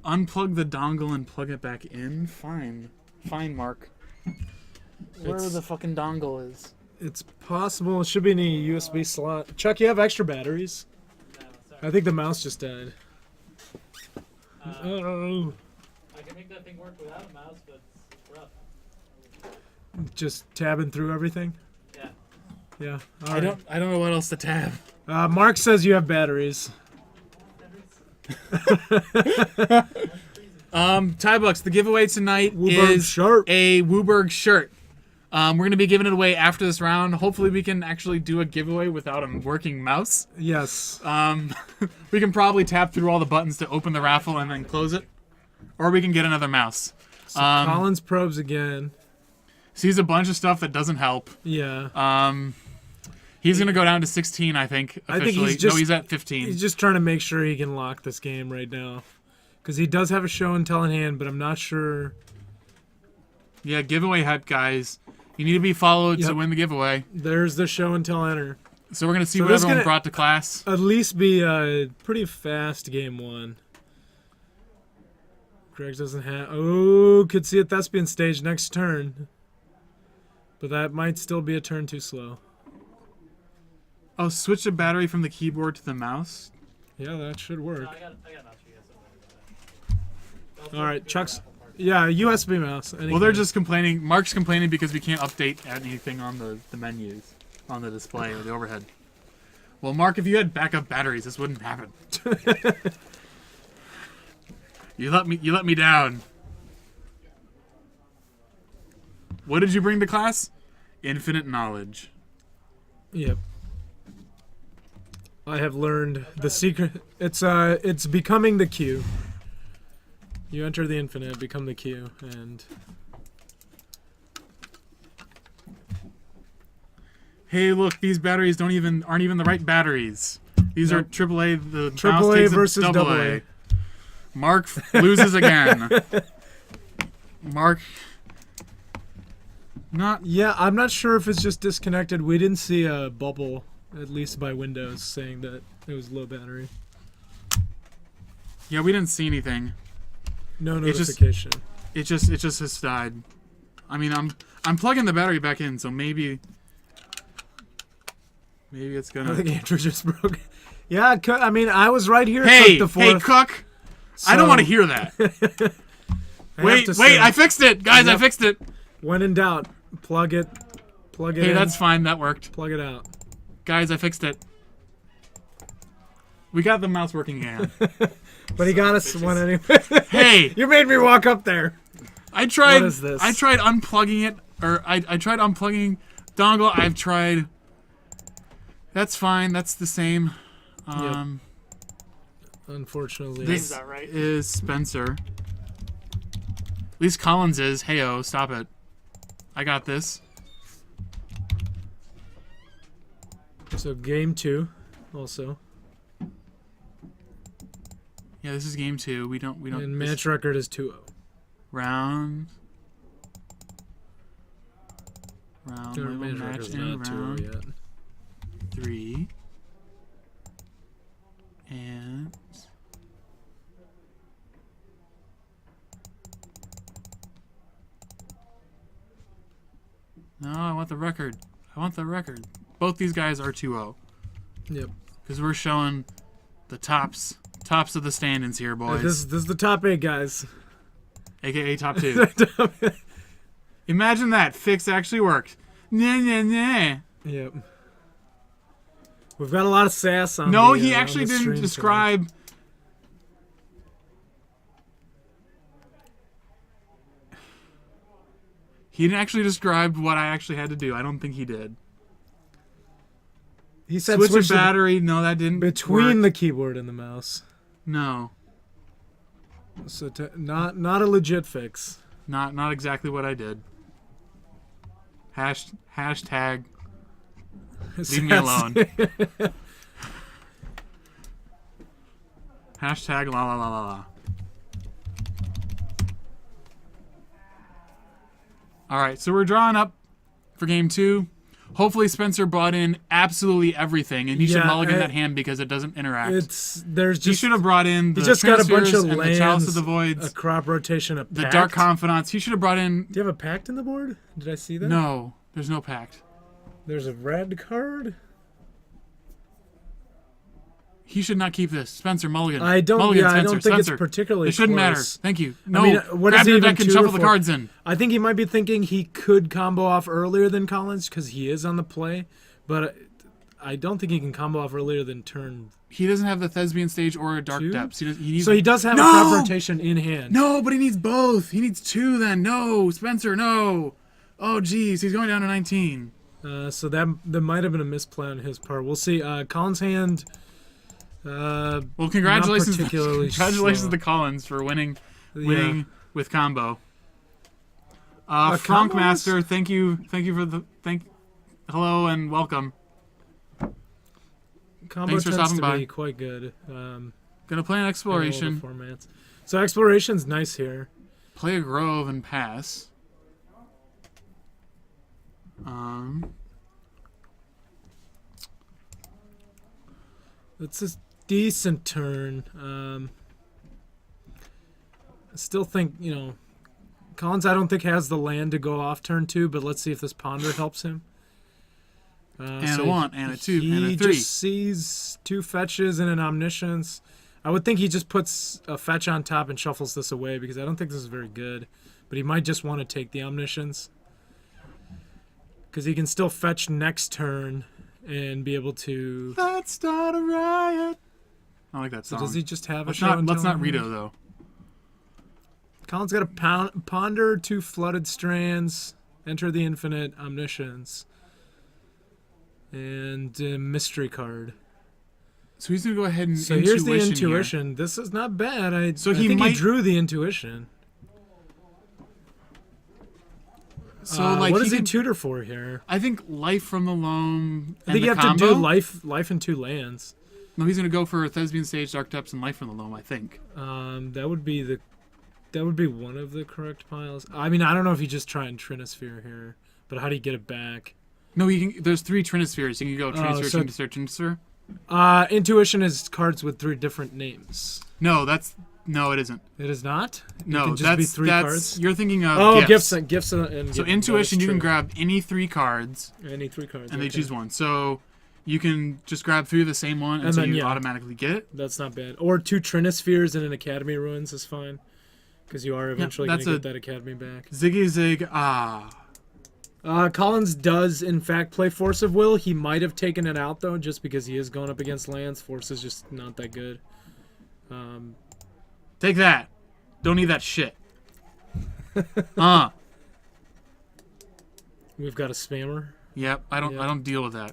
Unplug the dongle and plug it back in. Fine, Mark. Where the fucking dongle is. It's possible. It should be in a USB slot. Chuck, you have extra batteries? No, sorry. I think the mouse just died. I got can make that thing work without a mouse, but it's rough. Just tabbing through everything. Yeah. Yeah. All I right. don't know what else to tab. Mark says you have batteries. Tybucks, the giveaway tonight WUBRG is shirt. a WUBRG shirt. We're going to be giving it away after this round. Hopefully we can actually do a giveaway without a working mouse. Yes. We can probably tap through all the buttons to open the raffle and then close it. Or we can get another mouse. So Collins probes again. Sees a bunch of stuff that doesn't help. Yeah. He's going to go down to 16, I think, officially. I think he's just, no, he's at 15. He's just trying to make sure he can lock this game right now. Because he does have a show and tell in hand, but I'm not sure. Yeah, giveaway hype, guys. You need to be followed to win the giveaway. There's the show and tell enter. So we're going to see So what this everyone gonna brought to class. At least be a pretty fast game one. Greg doesn't have... Oh, could see a thespian stage next turn. But that might still be a turn too slow. Oh, switch the battery from the keyboard to the mouse? Yeah, that should work. No, I got a mouse for you guys. All right, Chuck's... Yeah, USB mouse. Well, they're just complaining. Mark's complaining because we can't update anything on the menus, on the display or the overhead. Well, Mark, if you had backup batteries, this wouldn't happen. You let me down. What did you bring to class? Infinite knowledge. Yep. I have learned the secret. It's becoming the queue. You enter the infinite, become the queue, and Hey, look, these batteries aren't even the right batteries. These are AAA. The mouse AAA takes versus a AA. Mark loses again. Mark. Not. Yeah, I'm not sure if it's just disconnected. We didn't see a bubble, at least by Windows, saying that it was low battery. Yeah, we didn't see anything. No notification. It just has died. I mean, I'm plugging the battery back in, so maybe it's gonna. I think Andrew just broke. Yeah, I mean, I was right here. Hey, the fourth, hey, Cook! I don't want to hear that. Wait, I fixed it, guys! Yep. I fixed it. When in doubt, plug it in. Hey, that's fine. That worked. Plug it out. Guys, I fixed it. We got the mouse working again. But he got us one anyway. Hey! You made me walk up there. I tried. What is this? I tried unplugging it, or I tried unplugging dongle. I've tried. That's fine. That's the same. Unfortunately, This is Spencer. At least Collins is. Heyo, stop it. I got this. So game 2, also. Yeah, this is game 2. We don't. And match record is 2-0. Round. Our Match match record's in not 2-0 round yet. 3. And no, I want the record. Both these guys are 2-0. Yep. Because we're showing the tops of the standings here, boys. This is the top 8 guys. AKA top 2. Imagine that. Fix actually worked. Nah. Yep. We've got a lot of sass on. No, the, he on actually the didn't stream describe. He didn't actually describe what I actually had to do. I don't think he did. He said Switch the the battery. No, that didn't. between work. the keyboard and the mouse. No, So not a legit fix. not exactly what I did. Hashtag. Leave me alone. Hashtag la la la la la. Alright, so we're drawing up for game 2. Hopefully Spencer brought in absolutely everything, and he should mulligan that hand because it doesn't interact. He should have brought in the just got a bunch of and lands, the Chalice of the Voids, a crop rotation, a the pact. Dark Confidants. He should have brought in... Do you have a pact in the board? Did I see that? No, there's no pact. There's a red card? He should not keep this. Spencer, Mulligan. I don't. Mulligan, Yeah, Spencer, I don't think Spencer. it's particularly. It shouldn't matter. close. Thank you. No, I mean, what grab is he your even deck and tutor shuffle the for? cards in. I think he might be thinking he could combo off earlier than Collins because he is on the play, but I don't think he can combo off earlier than turn. He doesn't have the Thespian stage or a Dark 2? Depths. He needs, So he does have a No! crop rotation in hand. No, but he needs both. He needs 2 then. No, Spencer, no. Oh, geez. He's going down to 19. So that might have been a misplay on his part. We'll see. Collins' hand. Well, congratulations. Not particularly Congratulations slow. to Collins for winning Yeah. with combo. Combo Frank is- Master, thank you for the hello and welcome. Combo Thanks for tends stopping to by. be quite good. Gonna play an in all the exploration, formats. So exploration's nice here. play a grove and pass. It's a decent turn. I still think, Collins I don't think has the land to go off turn 2, but let's see if this ponder helps him. And a 1, and a 2, and a He 3. just sees 2 fetches and an omniscience. I would think he just puts a fetch on top and shuffles this away because I don't think this is very good. But he might just want to take the omniscience. Because he can still fetch next turn and be able to... Let's start a riot. I like that So song. does he just have a let's show not and let's tell not in Rito hand? though. Collins got a ponder, 2 flooded strands, enter the infinite, omniscience, and a mystery card. So he's gonna go ahead and So here's the here. intuition. This is not bad. I So I he think might- he drew the intuition. So What does he he can, tutor for here? I think life from the loam. I think you have to do life and 2 lands. No, he's gonna go for Thespian Stage, Dark Depths, and Life from the Loam. I think. That would be one of the correct piles. I mean, I don't know if you just try and Trinisphere here, but how do you get it back? No, you can. There's 3 Trinispheres. You can go Trinisphere, so- Trinisphere. Intuition is cards with 3 different names. No, it isn't. It is not. No, it can just that's be 3 that's cards. you're thinking of Oh, gifts. gifts, and So that intuition, is you can true. grab any 3 cards, any 3 cards, and they okay. choose one. So you can just grab 3 of the same one, and And so then, you yeah. automatically get it. That's not bad. Or 2 Trinispheres and an Academy Ruins is fine, because you are eventually going that's to a- get that Academy back. Ziggy Zig. Ah. Collins does, in fact, play Force of Will. He might have taken it out, though, just because he is going up against lands. Force is just not that good. Take that. Don't need that shit. We've got a spammer. Yep. I Yeah. don't deal with that.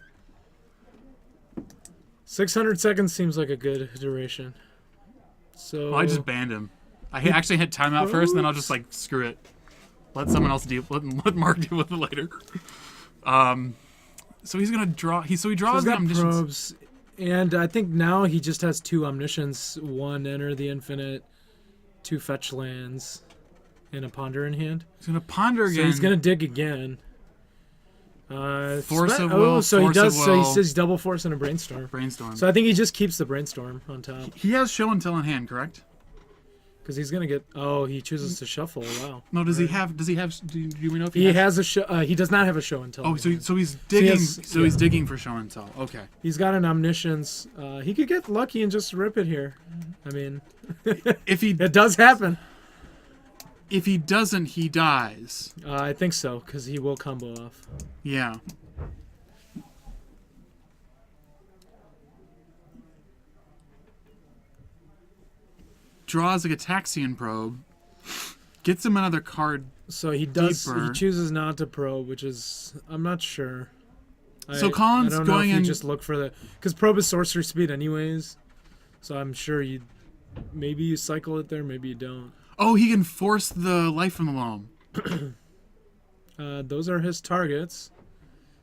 600 seconds seems like a good duration. So Well, I just banned him. I actually hit timeout first, and then I'll just like screw it. Let someone else deal. Let Mark deal with it later. So he's gonna draw. He he's draws the got omniscience. probes, and I think now he just has 2 omniscience, 1 enter the infinite, 2 fetch lands, and a ponder in hand. He's gonna ponder So again. he's gonna dig again. Force of will, So he force of does. So he will. says double force and a brainstorm. Brainstorm. So I think he just keeps the brainstorm on top He has show and tell in hand, correct? because he's gonna get. Oh, he chooses to shuffle. Wow. No, does he Right. have? Does he have? Do we know if He has a show. He does not have a show and tell. Oh, in hand. so he's digging. has- So he's yeah. digging for show and tell. Okay. He's got an omniscience. He could get lucky and just rip it here. I mean, If he it does happen. doesn't, he dies. I think so because he will combo off. Yeah. Draws a Gataxian probe. Gets him another card. So he does. Deeper. He chooses not to probe, which is I'm not sure. So Collins I don't know going if you in- just look for the because probe is sorcery speed anyways. So I'm sure you maybe you cycle it there, maybe you don't. Oh, he can force the life from the loam. Those are his targets.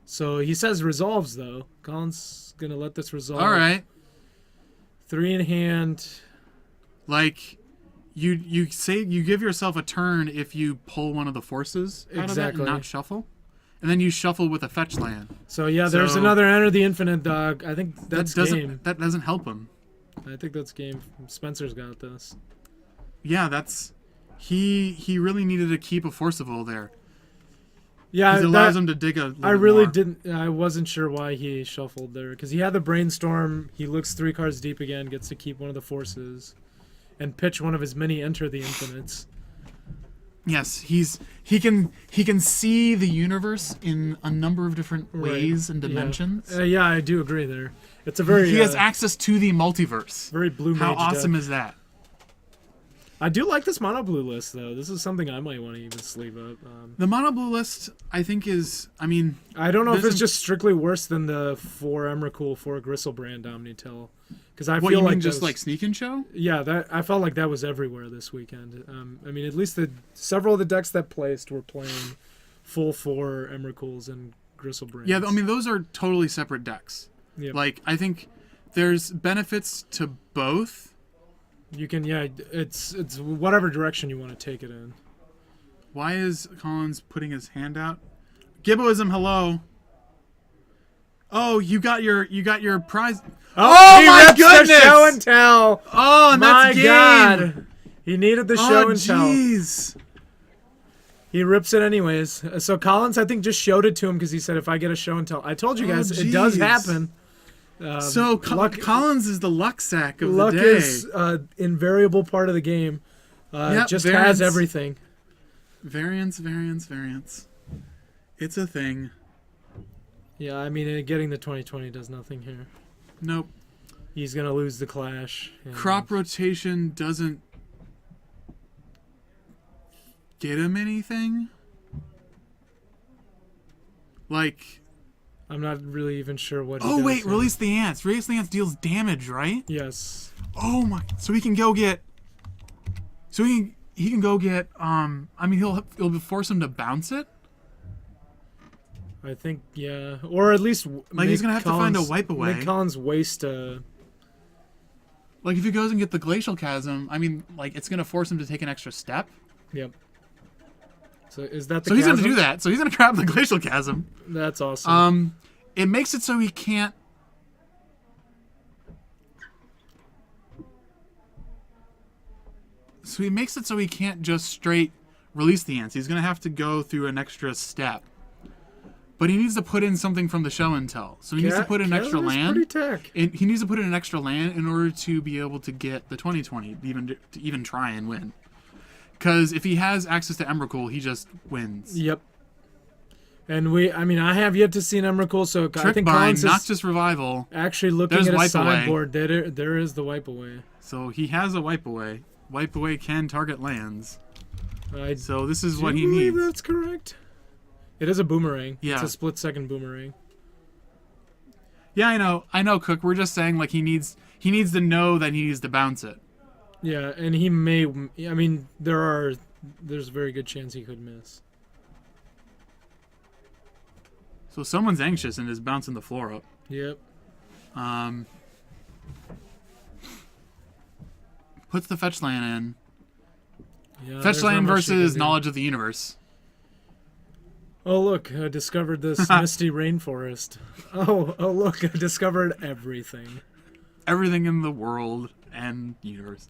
So he says resolves though. Collins gonna let this resolve. All right. 3 in hand. Like, you say you give yourself a turn if you pull one of the forces out of that Exactly. and not shuffle, and then you shuffle with a fetch land. So yeah, there's So- another enter the infinite dog. I think that's game. That doesn't help him. I think that's game. Spencer's got this. Yeah, that's he really needed to keep a forcible there. Yeah, It allows him to dig a little I really more. didn't. I wasn't sure why he shuffled there because he had the brainstorm. He looks 3 cards deep again, gets to keep one of the forces, and pitch one of his many enter the infinites. Yes, he can see the universe in a number of different ways and dimensions. Yeah, I do agree there. It's a very He has access to the multiverse. very blue. How mage awesome deck. is that? I do like this mono blue list though. This is something I might want to even sleeve up. The mono blue list, I think, is. I mean, I don't know if there's it's just strictly worse than the 4 Emrakul, 4 Gristlebrand Omnitell. Because I what feel you like mean, just those- like Sneak and Show? Yeah, that I felt like that was everywhere this weekend. I mean, at least several of the decks that placed were playing full 4 Emrakuls and Gristlebrand. Yeah, I mean, those are totally separate decks. Yep. Like, I think there's benefits to both. You can, it's whatever direction you want to take it in. Why is Collins putting his hand out? Gibboism, hello. Oh, you got your prize. Oh he my rips goodness! The show and tell. Oh, and My that's game. God, he needed the show and tell. Jeez. He rips it anyways. So Collins, I think, just showed it to him because he said, "If I get a show and tell," I told you guys, it does jeez. happen. So luck, Collins is the luck sack of luck the day. is invariable part of the game. Yep, just variance. has everything. Variance. It's a thing. Yeah, I mean, getting the 2020 does nothing here. Nope. He's gonna lose the clash. Crop rotation doesn't get him anything. Like, I'm not really even sure what. He oh does wait, here. release the ants. Release the ants deals damage, right? Yes. Oh my! So he can go get. So he can go get. I mean, it'll force him to bounce it. I think, yeah, or at least Like, he's gonna have to find a wipe away. Make Collins waste a. Like, if he goes and get the glacial chasm, I mean, like, it's gonna force him to take an extra step. Yep. So is that the? So he's gonna chasm? do that. So he's gonna grab the glacial chasm. That's awesome. It makes it so he can't. So he makes it so he can't just straight release the ants. He's gonna have to go through an extra step. But he needs to put in something from the show and tell. So he needs to put in extra land. Pretty tech. He needs to put in an extra land in order to be able to get the 2020, to even try and win. Because if he has access to Emrakul, he just wins. Yep. And I have yet to see an Emrakul, so I Trick think bind, Collins not is just revival. actually looking There's at a wipe away. sideboard. There is the wipe away. So he has a wipe away. Wipe away can target lands. I So this is do what he believe needs. that's correct. It is a boomerang. Yeah. It's a split-second boomerang. Yeah, I know, Cook. We're just saying, like, he needs to know that he needs to bounce it. Yeah, and he may. I mean, there's a very good chance he could miss. So someone's anxious and is bouncing the floor up. Yep. Puts the fetch land in. Yeah, Fetch there's not land much you can versus do. knowledge of the universe. Oh look, I discovered this misty rainforest. Oh look, I discovered everything. Everything in the world and universe.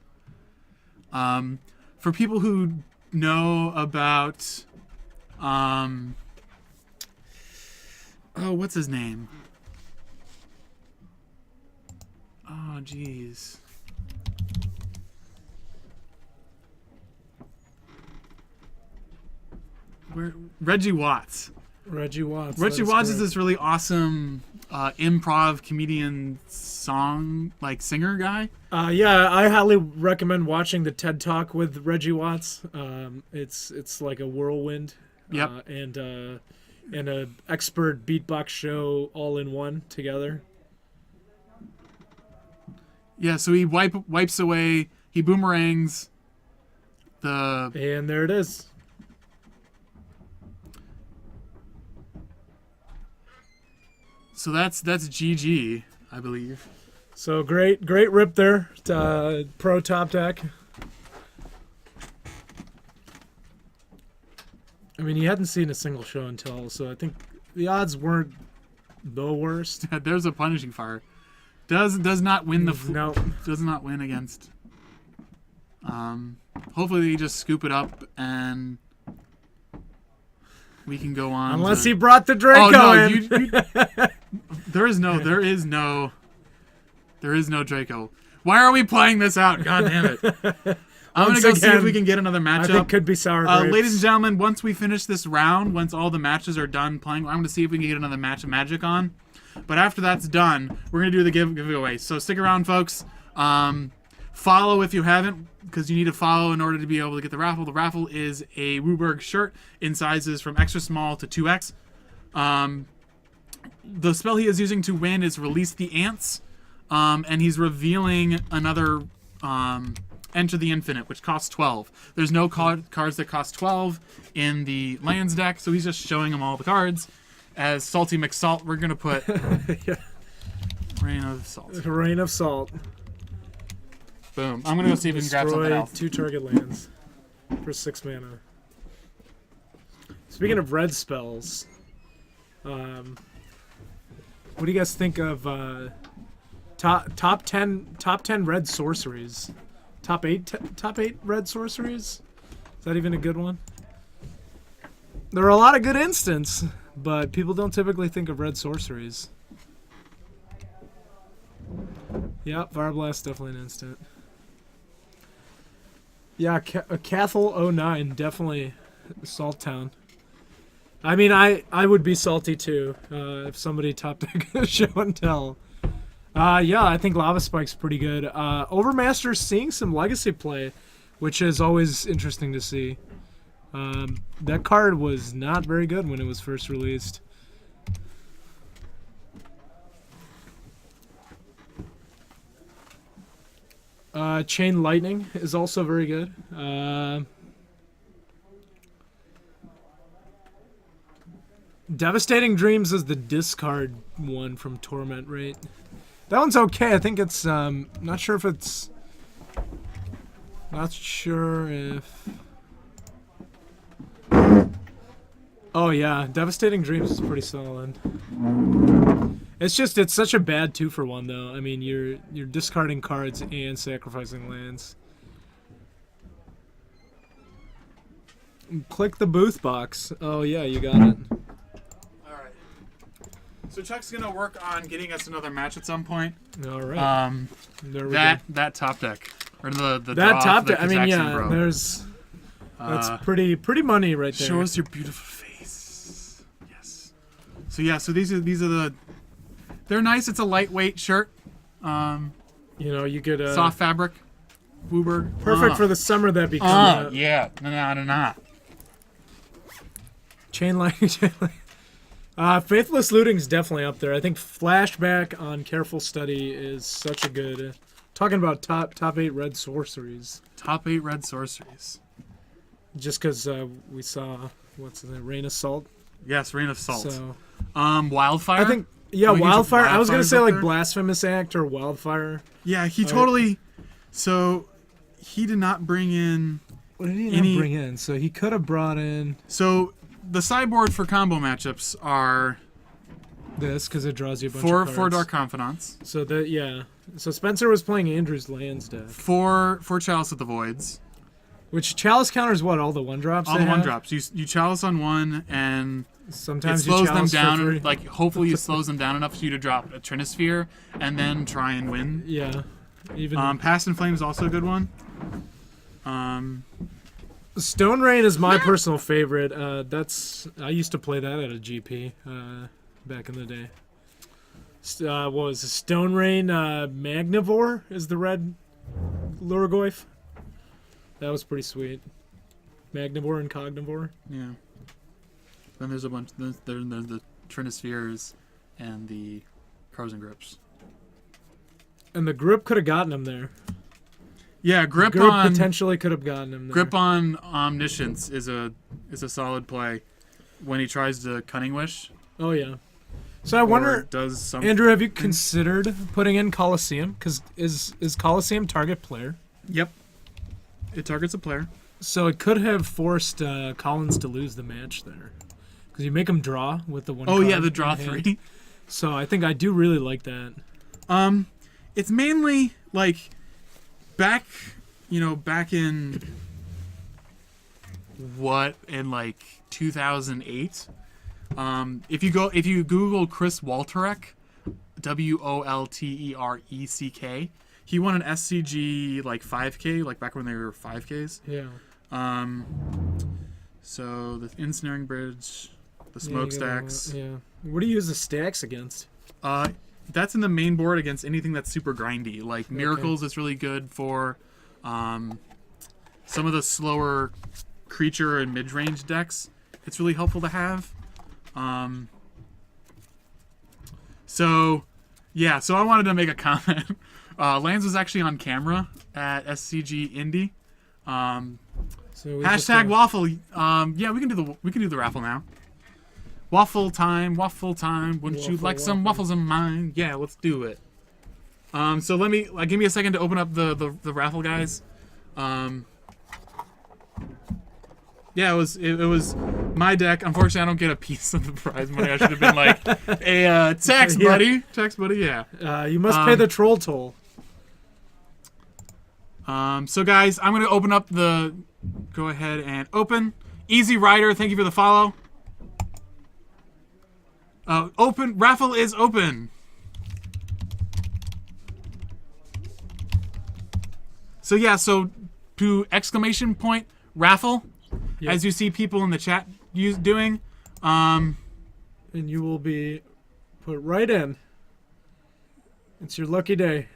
For people who know about, what's his name? Oh, jeez. Reggie Watts. Reggie Watts. Reggie that Watts is correct. this really awesome improv comedian singer guy. Yeah, I highly recommend watching the TED Talk with Reggie Watts. It's like a whirlwind. Yep. And a expert beatbox show all in one together. Yeah, so he wipes away, he boomerangs the... And there it is. So that's GG, I believe. So great rip there. Pro top deck. I mean, he hadn't seen a single show and tell, so I think the odds weren't the worst. There's a punishing fire. Does not win the... No. Does not win against... hopefully they just scoop it up and... we can go on. Unless to... he brought the Draco Oh no, in. there is no Draco. Why are we playing this out? God damn it! I'm gonna go see if we can get another matchup. I think could be sour grapes. Ladies and gentlemen, once we finish this round, once all the matches are done playing, I'm gonna see if we can get another match of Magic on. But after that's done, we're gonna do the giveaway. So stick around, folks. Follow if you haven't, because you need to follow in order to be able to get the raffle. The raffle is a WUBRG shirt in sizes from extra small to 2X. The spell he is using to win is Release the Ants, and he's revealing another Enter the Infinite, which costs 12. There's no cards that cost 12 in the Lands deck, so he's just showing them all the cards. As Salty McSalt, we're going to put yeah. Rain of Salt. Rain of Salt. Boom. I'm going to go see if we can grab something else. 2 target lands for 6 mana. Speaking of red spells, what do you guys think of top 10 red sorceries? Top 8 red sorceries? Is that even a good one? There are a lot of good instants, but people don't typically think of red sorceries. Yeah, Fire Blast definitely an instant. Yeah, Cathal 09 definitely Salt Town. I mean, I would be salty too if somebody top deck show and tell. Yeah, I think Lava Spike's pretty good. Overmaster's seeing some legacy play, which is always interesting to see. That card was not very good when it was first released. Chain Lightning is also very good. Devastating Dreams is the discard one from Torment, right? That one's okay. I think it's not sure if it's oh yeah, Devastating Dreams is pretty solid. It's such a bad 2-for-1 though. I mean, you're discarding cards and sacrificing lands. Click the booth box. Oh yeah, you got it. Alright. So Chuck's gonna work on getting us another match at some point. Alright. That top deck. Or the that top deck. I mean, Kazakhstan yeah, bro. that's pretty money right there. Show us your beautiful face. Yes. So yeah, so these are the they're nice. It's a lightweight shirt. You know, you get a soft fabric. WUBRG. Perfect for the summer that becomes. Yeah. No. Chain Lightning. Faithless Looting's definitely up there. I think Flashback on Careful Study is such a good. Talking about top 8 red sorceries. Top 8 red sorceries. Just because we saw what's the Rain of Salt. Yes, Rain of Salt. So, Wildfire. I think Wildfire. I was gonna say like there? Blasphemous Act or Wildfire. Yeah, he totally. So he did not bring in. What did he not bring in? So he could have brought in. So the sideboard for combo matchups are this because it draws you a bunch of cards. 4 Dark Confidants. So So Spencer was playing Andrew's Lands deck. 4 Chalice of the Voids. Which Chalice counters what? All the 1-drops? All the 1-drops. You Chalice on 1 and sometimes it slows you them Chalice down. for 3. Like hopefully it slows them down enough for you to drop a Trinisphere and then try and win. Yeah. Even Past in Flame is also a good one. Stone Rain is my personal favorite. I used to play that at a GP back in the day. What was it? Stone Rain Magnivore is the red Lurgoyf. That was pretty sweet. Magnivore and Cognivore. Yeah. Then there's a bunch. There's the Trinispheres and the Crows and Grips. And the grip could have gotten him there. Yeah, grip on potentially could have gotten him there. Grip on Omniscience is a solid play when he tries to Cunning Wish. Oh yeah. So I wonder, does something. Andrew, have you considered putting in Colosseum? Because is Colosseum target player? Yep. It targets a player. So it could have forced Collins to lose the match there. Because you make him draw with the 1 card. Oh yeah, the draw 3. So I think I do really like that. It's mainly like back in what in like 2008. If you Google Chris Walterek, WOLTERECK, he won an SCG like 5K, like back when they were 5Ks. Yeah. So the ensnaring bridge, the smokestacks. Yeah. What do you use the stacks against? That's in the main board against anything that's super grindy. Like Miracles is really good for some of the slower creature and mid-range decks. It's really helpful to have. So I wanted to make a comment. Lands was actually on camera at SCG Indy. So Hashtag waffle. Yeah, we can do the raffle now. Waffle time. Wouldn't you like some waffles of mine? Yeah, let's do it. So give me a second to open up the raffle, guys. Yeah, it was my deck. Unfortunately, I don't get a piece of the prize money. I should have been like, hey, tax buddy, yeah. You must pay the troll toll. So guys, I'm gonna open up go ahead and open. Easy Rider, thank you for the follow. Raffle is open. So yeah, to exclamation point raffle, as you see people in the chat doing. And you will be put right in. It's your lucky day.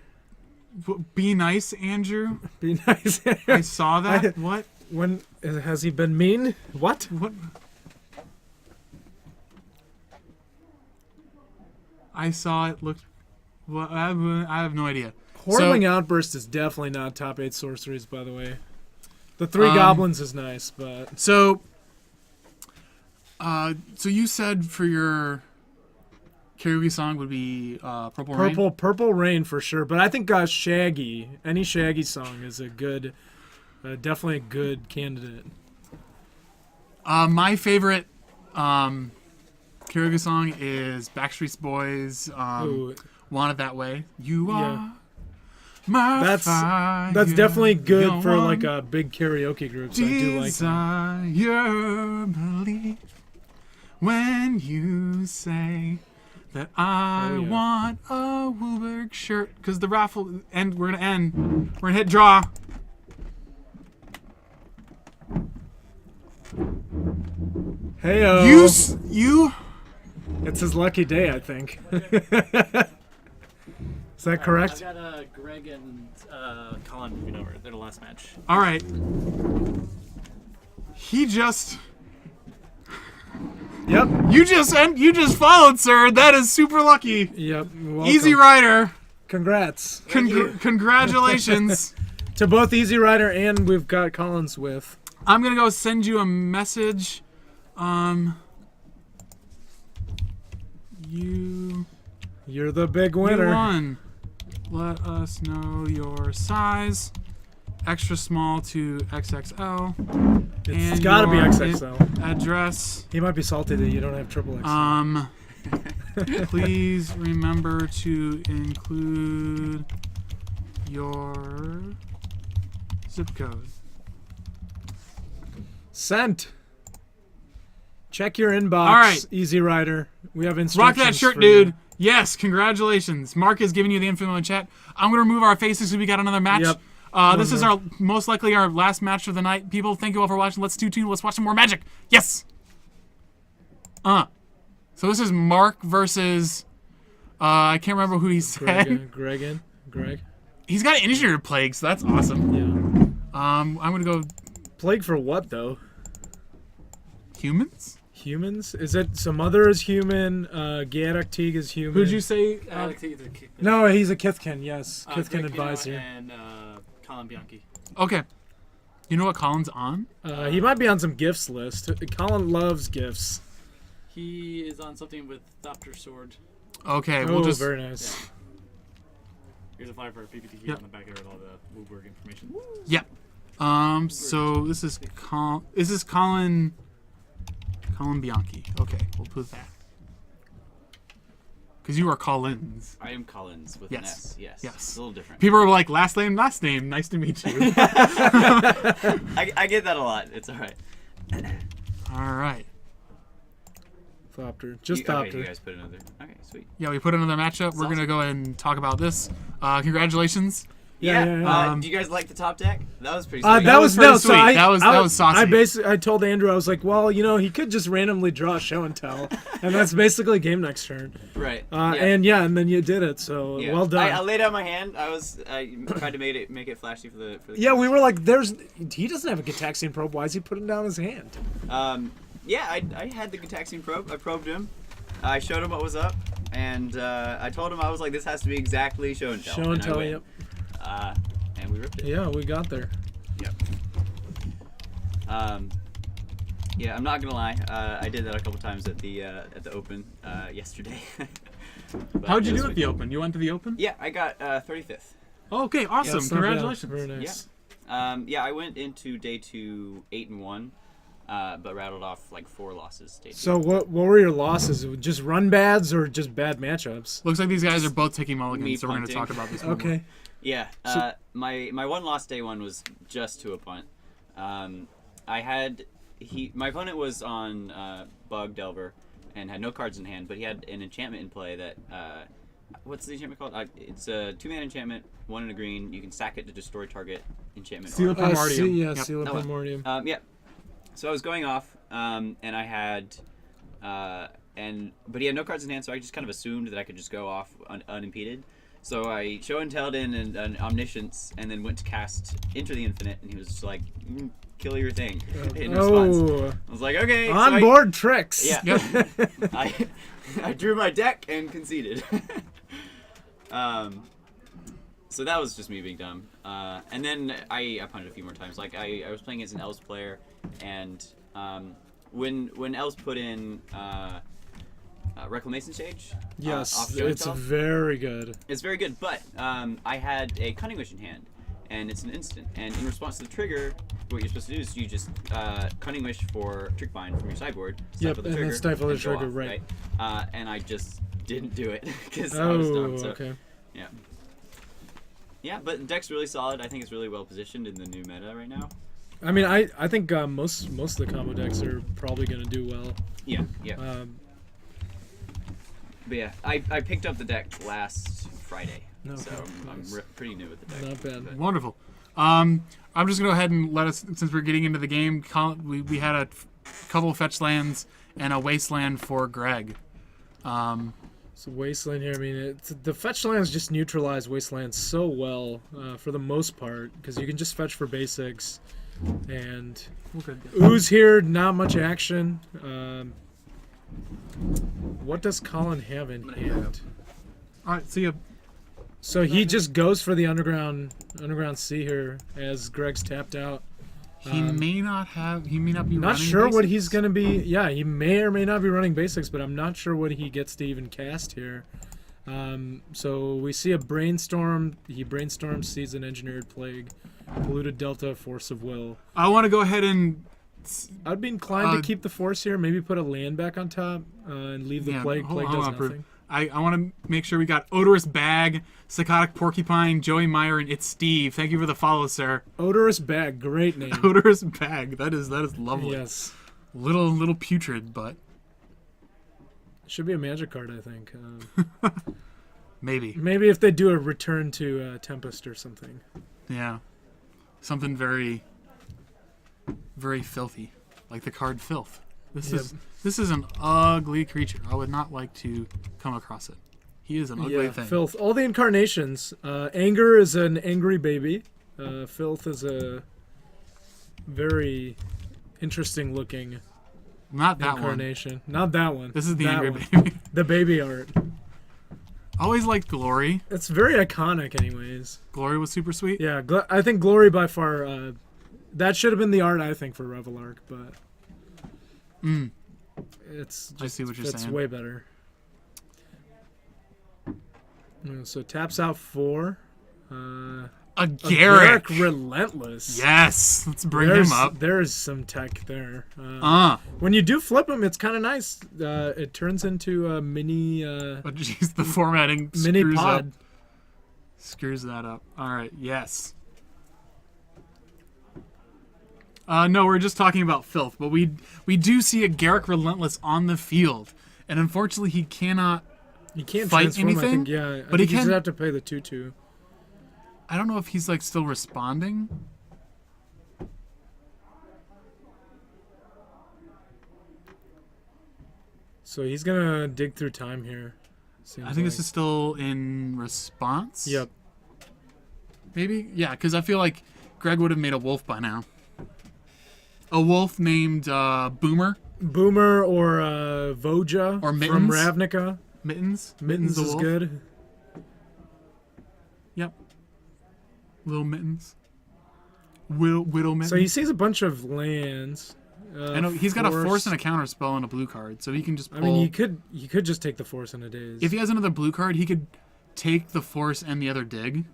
Be nice, Andrew. Be nice. I saw that. What? When has he been mean? What? What? I saw it. Looked. Well, I have no idea. Whirling Outburst is definitely not top 8 sorceries, by the way. The 3 goblins is nice, but so you said for your karaoke song would be Purple Rain? Purple Rain for sure. But I think Shaggy, any Shaggy song is a good, definitely a good candidate. My favorite karaoke song is Backstreet Boys' Want It That Way. You are my fire. That's definitely good for like a big karaoke group. So I do like that. Desire, believe when you say that I want a WUBRG shirt, because the raffle we're gonna hit draw. Heyo. You. It's his lucky day, I think. Is that correct? I've got Greg and Colin moving over. They're the last match. All right. He just. Yep. You just followed, sir. That is super lucky. Yep. Welcome. Easy Rider. Congrats. Congratulations. To both Easy Rider and we've got Collins with. I'm gonna go send you a message. You're the big winner. You won. Let us know your size. Extra small to XXL. It's got to be XXL. Address. He might be salty that you don't have triple XL. Please remember to include your zip code. Sent. Check your inbox. All right. Easy Rider. We have instructions. Rock that shirt, for dude. you. Yes, congratulations. Mark is giving you the info in the chat. I'm going to remove our faces because we got another match. Yep. This is our most likely our last match of the night. People, thank you all for watching. Let's do two. Let's watch some more magic. Yes. So this is Mark versus I can't remember who he said. Greg. He's got an engineer plague, so that's awesome. Yeah. I'm gonna go Plague for what though? humans. Humans? Is it some other is human? Gaddock Teague is human. Who'd you say? No, he's a Kithkin. Yes, Kithkin Greg advisor. and Colin Bianchi. Okay. You know what Colin's on? He might be on some gifts list. Colin loves gifts. He is on something with Thopter Sword. Okay, we'll just. Very nice. Yeah. Here's a flyer for PPTQ Yep. on the back there with all the WUBRG information. Yep. So this is Colin Bianchi. Okay, we'll put that. Because you are Collins. I am Collins with an S. Yes. It's a little different. People are like, last name. Nice to meet you. I get that a lot. It's all right. All right. Thopter. Just Okay, Thopter. you guys put another. Okay, sweet. Yeah, we put another matchup. We're going to go ahead and talk about this. Congratulations. Yeah. Do you guys like the top deck? That was pretty sweet. That was pretty sweet. So That was saucy. I told Andrew, I was like, well, he could just randomly draw a show and tell, and that's basically game next turn. Right. And then you did it. So well done. I laid out my hand. I tried to make it flashy for the Yeah, we were like, he doesn't have a Gitaxian probe. Why is he putting down his hand? Yeah, I had the Gitaxian probe. I probed him. I showed him what was up, and I told him I was like, this has to be exactly show and tell. Show and tell, yep. And we ripped it. Yeah, we got there. Yep. Yeah, I'm not gonna lie. I did that a couple times at the Open yesterday. How'd you do at the Open? You went to the Open? Yeah, I got 35th. Oh, okay, awesome! Yeah, Congratulations. Very nice. Yeah, I went into day 2 8-1, but rattled off like 4 losses. Day 2. So what were your losses? Just run bads or just bad matchups? Looks like these guys are both taking mulligans, so we're going to punting. talk about this more. Okay. Yeah, my one loss day 1 was just to a punt. My opponent was on Bug Delver and had no cards in hand, but he had an enchantment in play that what's the enchantment called? It's a 2-mana enchantment, 1 in a green. You can sack it to destroy target enchantment. Seal of Primordium. Seal of Primordium. Yeah. So I was going off, and I had, but he had no cards in hand, so I just kind of assumed that I could just go off unimpeded. So I show and telled in an Omniscience, and then went to cast Enter the Infinite, and he was just like, kill your thing in response. I was like, okay. Onboard tricks. Yeah. Yep. I drew my deck and conceded. So that was just me being dumb. And then I punted a few more times. Like I was playing as an Elves player, and when Elves put in Reclamation Stage, Yes, it's very good. It's very good, but I had a Cunning Wish in hand, and it's an instant. And in response to the trigger, what you're supposed to do is you just Cunning Wish for Trick Bind from your sideboard. Yep, and then stifle the trigger, off, right? And I just didn't do it because I was dumb. So, okay. Yeah. Yeah, but the deck's really solid. I think it's really well positioned in the new meta right now. I mean, I think most of the combo decks are probably going to do well. Yeah. But yeah, I picked up the deck last Friday, so I'm pretty new with the deck. Not bad. But Wonderful. I'm just going to go ahead and let us, since we're getting into the game, we had a couple of fetch lands and a wasteland for Greg. So Wasteland here, I mean, the fetch lands just neutralize Wasteland so well for the most part, because you can just fetch for basics. And Ooze here, not much action. What does Colin have in hand? All right, see you. So he just goes for the underground sea here as Greg's tapped out. He may not be Not running sure what basics. he's going to be. Yeah, he may or may not be running basics, but I'm not sure what he gets to even cast here. So we see a brainstorm. He brainstorms, sees an engineered plague, polluted delta, force of will. I want to go ahead and... I'd be inclined to keep the force here, maybe put a land back on top and leave the plague. Plague does nothing. I want to make sure we got Odorous Bag, Psychotic Porcupine, Joey Meyer, and It's Steve. Thank you for the follow, sir. Odorous Bag, great name. Odorous Bag, that is lovely. Yes. Little putrid, but should be a magic card, I think. maybe. Maybe if they do a return to Tempest or something. Yeah, something very, very filthy, like the card Filth. This is an ugly creature. I would not like to come across it. He is an ugly thing. Filth. All the incarnations. Anger is an angry baby. Filth is a very interesting looking Not that incarnation. one. Not that one. This is the that angry one. baby. The baby art. Always liked Glory. It's very iconic, anyways. Glory was super sweet. Yeah, I think Glory by far. That should have been the art, I think, for Revelark, but it's just, I see what you're it's saying. way better. So taps out 4. A Garrick. Relentless. Yes, let's bring him up. There's some tech there. When you do flip him, it's kind of nice. It turns into a mini. But jeez, the formatting mini screws pod. up. Screws that up. All right. Yes. No, we're just talking about filth. But we do see a Garrick Relentless on the field, and unfortunately, he cannot. He can't fight transform, anything. I think, yeah, but he just can have to pay the 2/2. I don't know if he's like still responding. So he's gonna dig through time here. I think this is still in response. Yep. Maybe, yeah, because I feel like Greg would have made a wolf by now. A wolf named Boomer. Boomer or Voja Or from Mittens. Ravnica. Mittens. Mittens the is wolf. good. Yep. Little Mittens. Widow Mittens. So he sees a bunch of lands. I know he's got a force and a counter spell and a blue card, so he can just pull. I mean, he could just take the force in a daze. If he has another blue card, he could take the force and the other dig.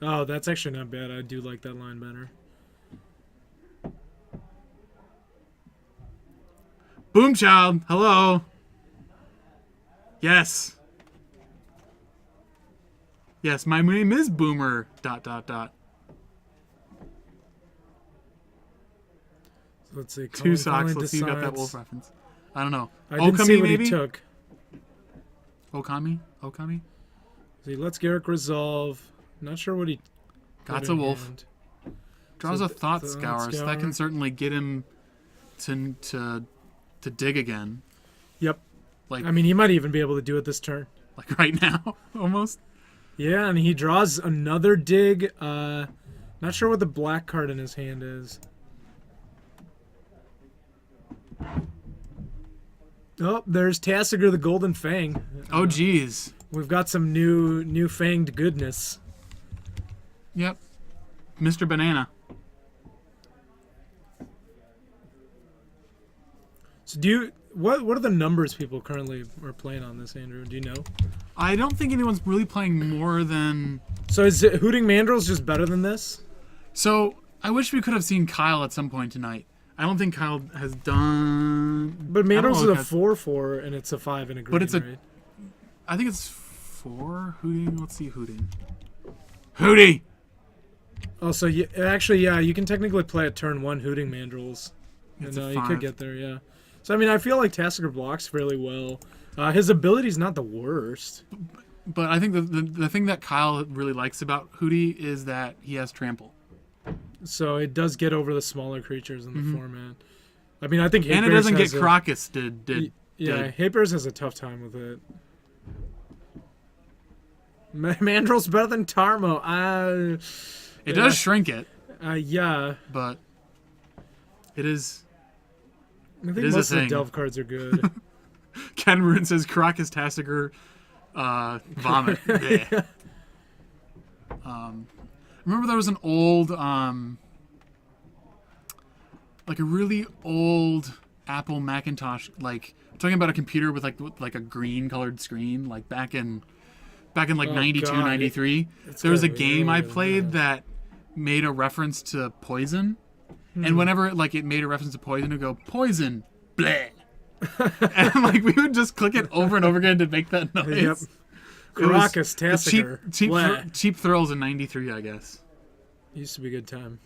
Oh, that's actually not bad. I do like that line better. Boom child, hello. Yes. Yes, my name is Boomer. ... Let's see. Two Colin socks. finally Let's see who got that decides- wolf reference. I don't know. I didn't see what maybe? he took. Okami? See, let's Garrick resolve. Not sure what he. Got put a in wolf. hand. Draws So a Thought Thought Scour, so that can Scour. certainly get him to dig again. Yep. Like, I mean, he might even be able to do it this turn. like right now, almost. Yeah, and he draws another dig. Not sure what the black card in his hand is. Oh, there's Tassiger the Golden Fang. Oh, geez. We've got some new fanged goodness. Yep. Mr. Banana. So do you what are the numbers people currently are playing on this, Andrew? Do you know? I don't think anyone's really playing more than... So is it Hooting Mandrels just better than this? So, I wish we could have seen Kyle at some point tonight. I don't think Kyle has done... But I don't Mandrels is know a if that's- 4/4 and it's a 5 and a green, But it's a- right? I think it's 4 Hooting. Let's see Hooting. Hootie! Oh, so actually, yeah, you can technically play at turn 1 Hooting Mandrels. It's And a you 5. could get there, yeah. So, I mean, I feel like Tassiger blocks fairly well. His ability's not the worst. But I think the thing that Kyle really likes about Hootie is that he has trample. So it does get over the smaller creatures in the format. I mean, I think And it Hapears doesn't get has a- Crocus did. Yeah, Hapears has a tough time with it. Mandrel's better than Tarmo. It does shrink it, Yeah. but it is... I think is a most of the thing. Delve cards are good. Ken Maroon says Crocus Tassiger vomit. Bleh. Remember there was an old, like a really old Apple Macintosh, like talking about a computer with like a green colored screen, like back in like Oh, 92, God. 93. It's There was a gotta be game I older than played that. that made a reference to poison. And whenever it made a reference to poison, it would go, poison, bleh. And like we would just click it over and over again to make that noise. Yep. It was Crocus, the Tassiger. Blah. cheap thrills in 93, I guess. Used to be a good time.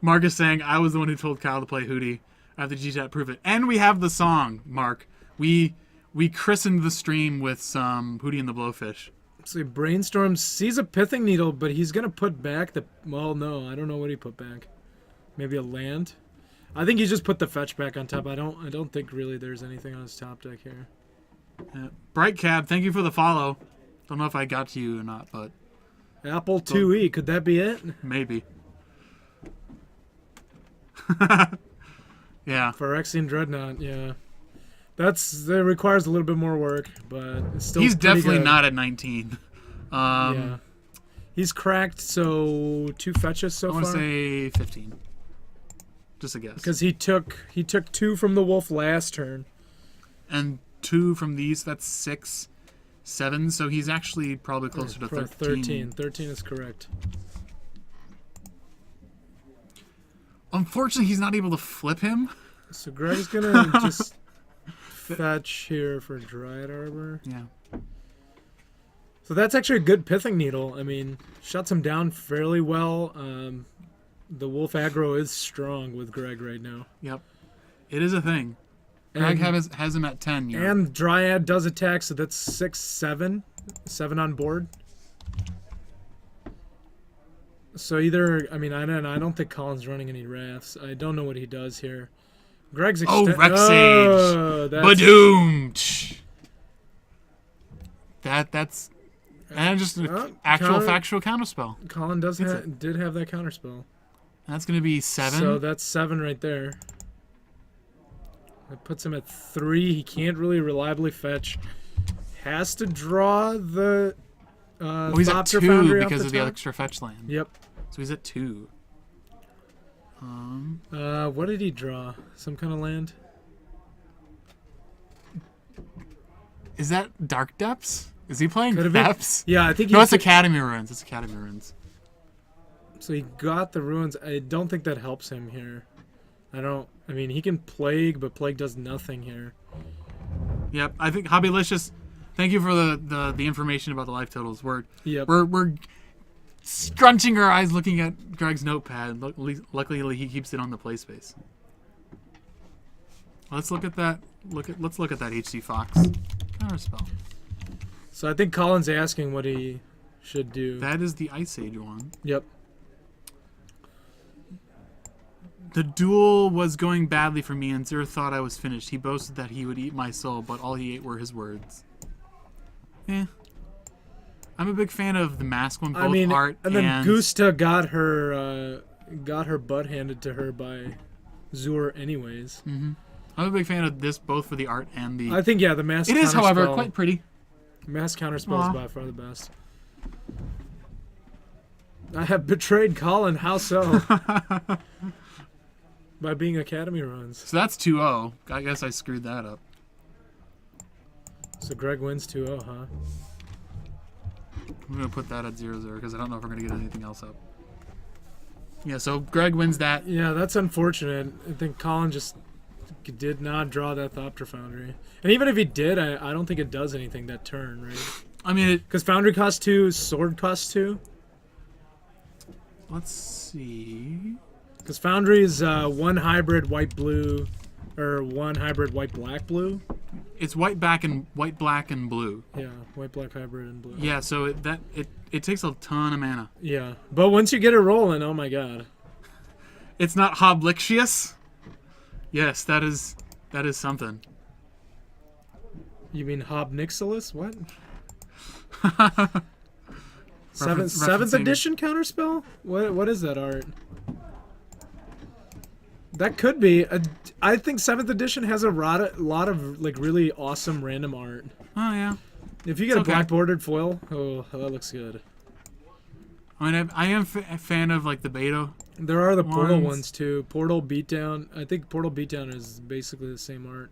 Mark is saying, I was the one who told Kyle to play Hootie. I have the G-Chat prove it. And we have the song, Mark. We christened the stream with some Hootie and the Blowfish. So he brainstorms, sees a pithing needle, but he's gonna put back the. Well, no, I don't know what he put back. Maybe a land. I think he just put the fetch back on top. I don't think really there's anything on his top deck here. Bright Cab, thank you for the follow. Don't know if I got to you or not, but Apple 2E, could that be it? maybe. Yeah. Phyrexian Dreadnought, yeah. That requires a little bit more work, but it's still He's pretty definitely good. not at 19. Yeah. He's cracked, so 2 fetches so I want far. to say 15. Just a guess. Because he took 2 from the wolf last turn. And 2 from these, that's 6, 7. So he's actually probably closer to 13. 13 is correct. Unfortunately, he's not able to flip him. So Greg's gonna just fetch here for Dryad Arbor. Yeah. So that's actually a good pithing needle. I mean, shuts him down fairly well. The wolf aggro is strong with Greg right now. Yep. It is a thing. Greg has him at 10. And Dryad does attack, so that's 6, 7. 7 on board. So either, I mean, I don't think Colin's running any Wraths. I don't know what he does here. Greg's Rec Sage. Badoomed. That's just an factual counterspell. Colin did have that counterspell. That's going to be 7. So that's 7 right there. That puts him at 3. He can't really reliably fetch. Has to draw the he's at Thopter 2 Foundry because off of the the top. extra fetch land. Yep. So he's at 2. What did he draw? Some kind of land? Is that Dark Depths? Is he playing Could have been. Depths? Yeah, I think No, it's Academy Ruins. It's Academy Ruins. So he got the ruins. I don't think that helps him here. I mean, he can Plague, but Plague does nothing here. Yep, I think Hobbylicious. Thank you for the information about the life totals. We're scrunching our eyes looking at Greg's notepad. Luckily, he keeps it on the play space. Let's look at that. Let's look at that HC Fox counterspell. So I think Colin's asking what he should do. That is the Ice Age one. Yep. The duel was going badly for me, and Zir thought I was finished. He boasted that he would eat my soul, but all he ate were his words. I'm a big fan of the mask one, both art and then Gusta got her butt handed to her by Zur anyways. Mm-hmm. I'm a big fan of this, both for the art and the... I think, the mask It is, however, quite pretty. Mask counterspell is by far the best. I have betrayed Colin. How so? By being Academy Ruins. So that's 2-0. I guess I screwed that up. So Greg wins 2-0, huh? I'm going to put that at 0-0 because I don't know if we're going to get anything else up. Yeah, so Greg wins that. Yeah, that's unfortunate. I think Colin just did not draw that Thopter Foundry. And even if he did, I don't think it does anything that turn, right? I mean, because Foundry costs 2, Sword costs 2. Let's see. Because Foundry is 1 hybrid white-blue, or 1 hybrid white-black-blue. It's white, black, and blue. Yeah, white-black hybrid and blue. Yeah, so it takes a ton of mana. Yeah, but once you get it rolling, oh my god. It's not Hoblicious? Yes, that is something. You mean Hobnixilis? What? Referencing Seventh edition counterspell? What is that art? That could be. I think 7th edition has a lot of like really awesome random art. Oh yeah. If you get a black bordered foil, oh, that looks good. I mean, I am a fan of like the beta. There are the Portal ones too. Portal Beatdown. I think Portal Beatdown is basically the same art.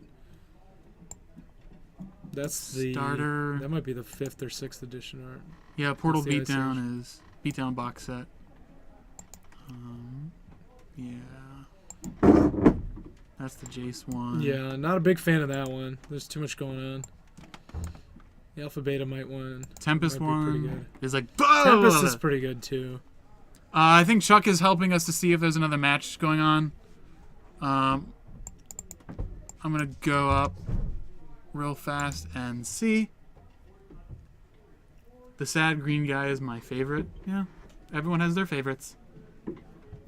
That's the starter. That might be the 5th or 6th edition art. Yeah, Portal Beatdown is Beatdown box set. Yeah. That's the Jace one. Yeah, not a big fan of that one. There's too much going on. The Alpha Beta might win. Tempest one is like... Tempest is pretty good too. I think Chuck is helping us to see if there's another match going on. I'm going to go up real fast and see. The sad green guy is my favorite. Yeah, everyone has their favorites.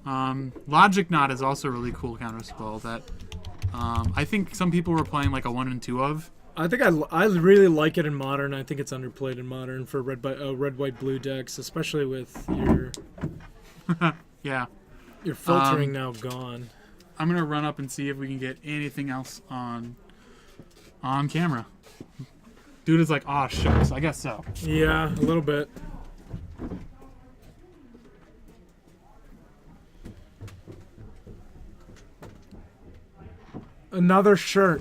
Logic Knot is also a really cool counterspell that I think some people were playing like a 1 and 2 of. I think I really like it in Modern. I think it's underplayed in Modern for red, white, blue decks, especially with your your filtering now gone. I'm gonna run up and see if we can get anything else on camera. Dude is like, oh shucks, I guess so. Yeah, a little bit. Another shirt.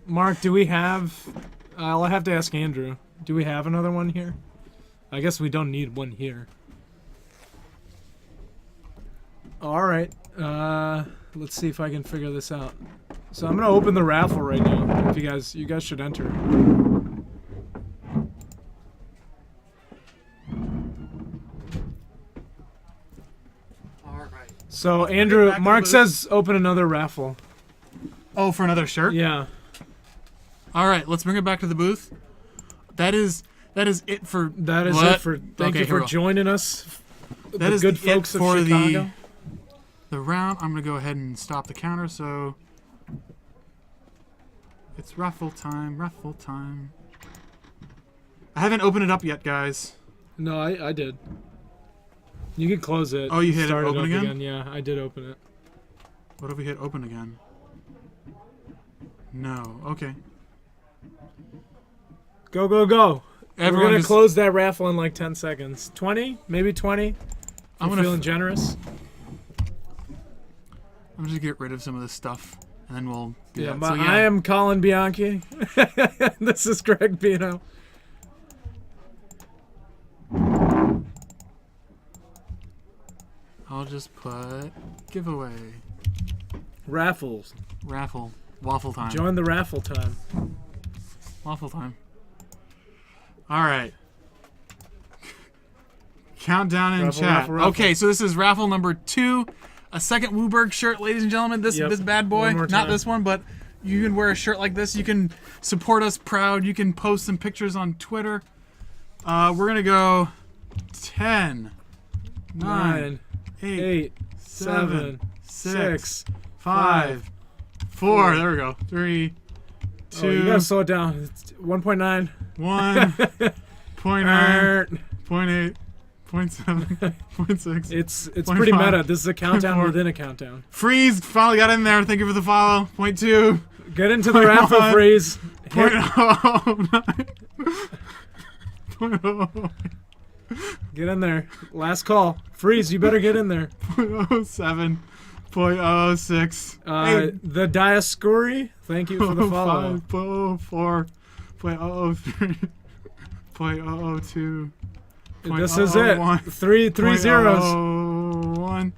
Mark, do we have... I'll have to ask Andrew. Do we have another one here? I guess we don't need one here. Alright. Let's see if I can figure this out. So I'm going to open the raffle right now. If you guys should enter. So Andrew, back to Mark the- says open another raffle. Oh, for another shirt? Yeah. All right, let's bring it back to the booth. That is it for That is what? it for. Thank Okay, you here for we go. joining us. That the is good it folks of for Chicago. the round. I'm gonna go ahead and stop the counter. So it's raffle time. Raffle time. I haven't opened it up yet, guys. No, I did. You can close it. Oh, you hit it Start open up again? Yeah, I did open it. What if we hit open again? No. Okay. Go, go, go. Everyone We're going to just- close that raffle in like 10 seconds. 20? Maybe 20? I'm I'm gonna feeling generous. I'm just gonna get rid of some of this stuff, and then we'll. Do Yeah, that. So, I am Colin Bianchi. This is Greg Bino. I'll just put giveaway, Raffles. raffle, waffle time. Join the raffle time. Waffle time. All right. Countdown in Raffle, chat. raffle, raffle. Okay, so this is raffle number 2. A second WUBRG shirt, ladies and gentlemen. This Yep. this bad boy, One more not time. this one, but you can wear a shirt like this. You can support us proud. You can post some pictures on Twitter. We're gonna go 10, 9, 8, 8, 7, 6, 6. 5, 4. There we go. 3, 2, Oh, you gotta slow it down. It's 1.9. 1, 0.9, 0.8, 0.7, 0.6. It's Point pretty five. meta. This is a countdown Point four. within a countdown. Freeze finally got in there. Thank you for the follow. 0.2, Get into the Point raffle one. freeze. Hit 0.09, 0.0, Get in there. Last call. Freeze, you better get in there. 0.07, 0.06, The Dioscuri, thank you for the follow. 0.04, 0.003, 0.002. This is it. 0.001, Three zeros. 0.001,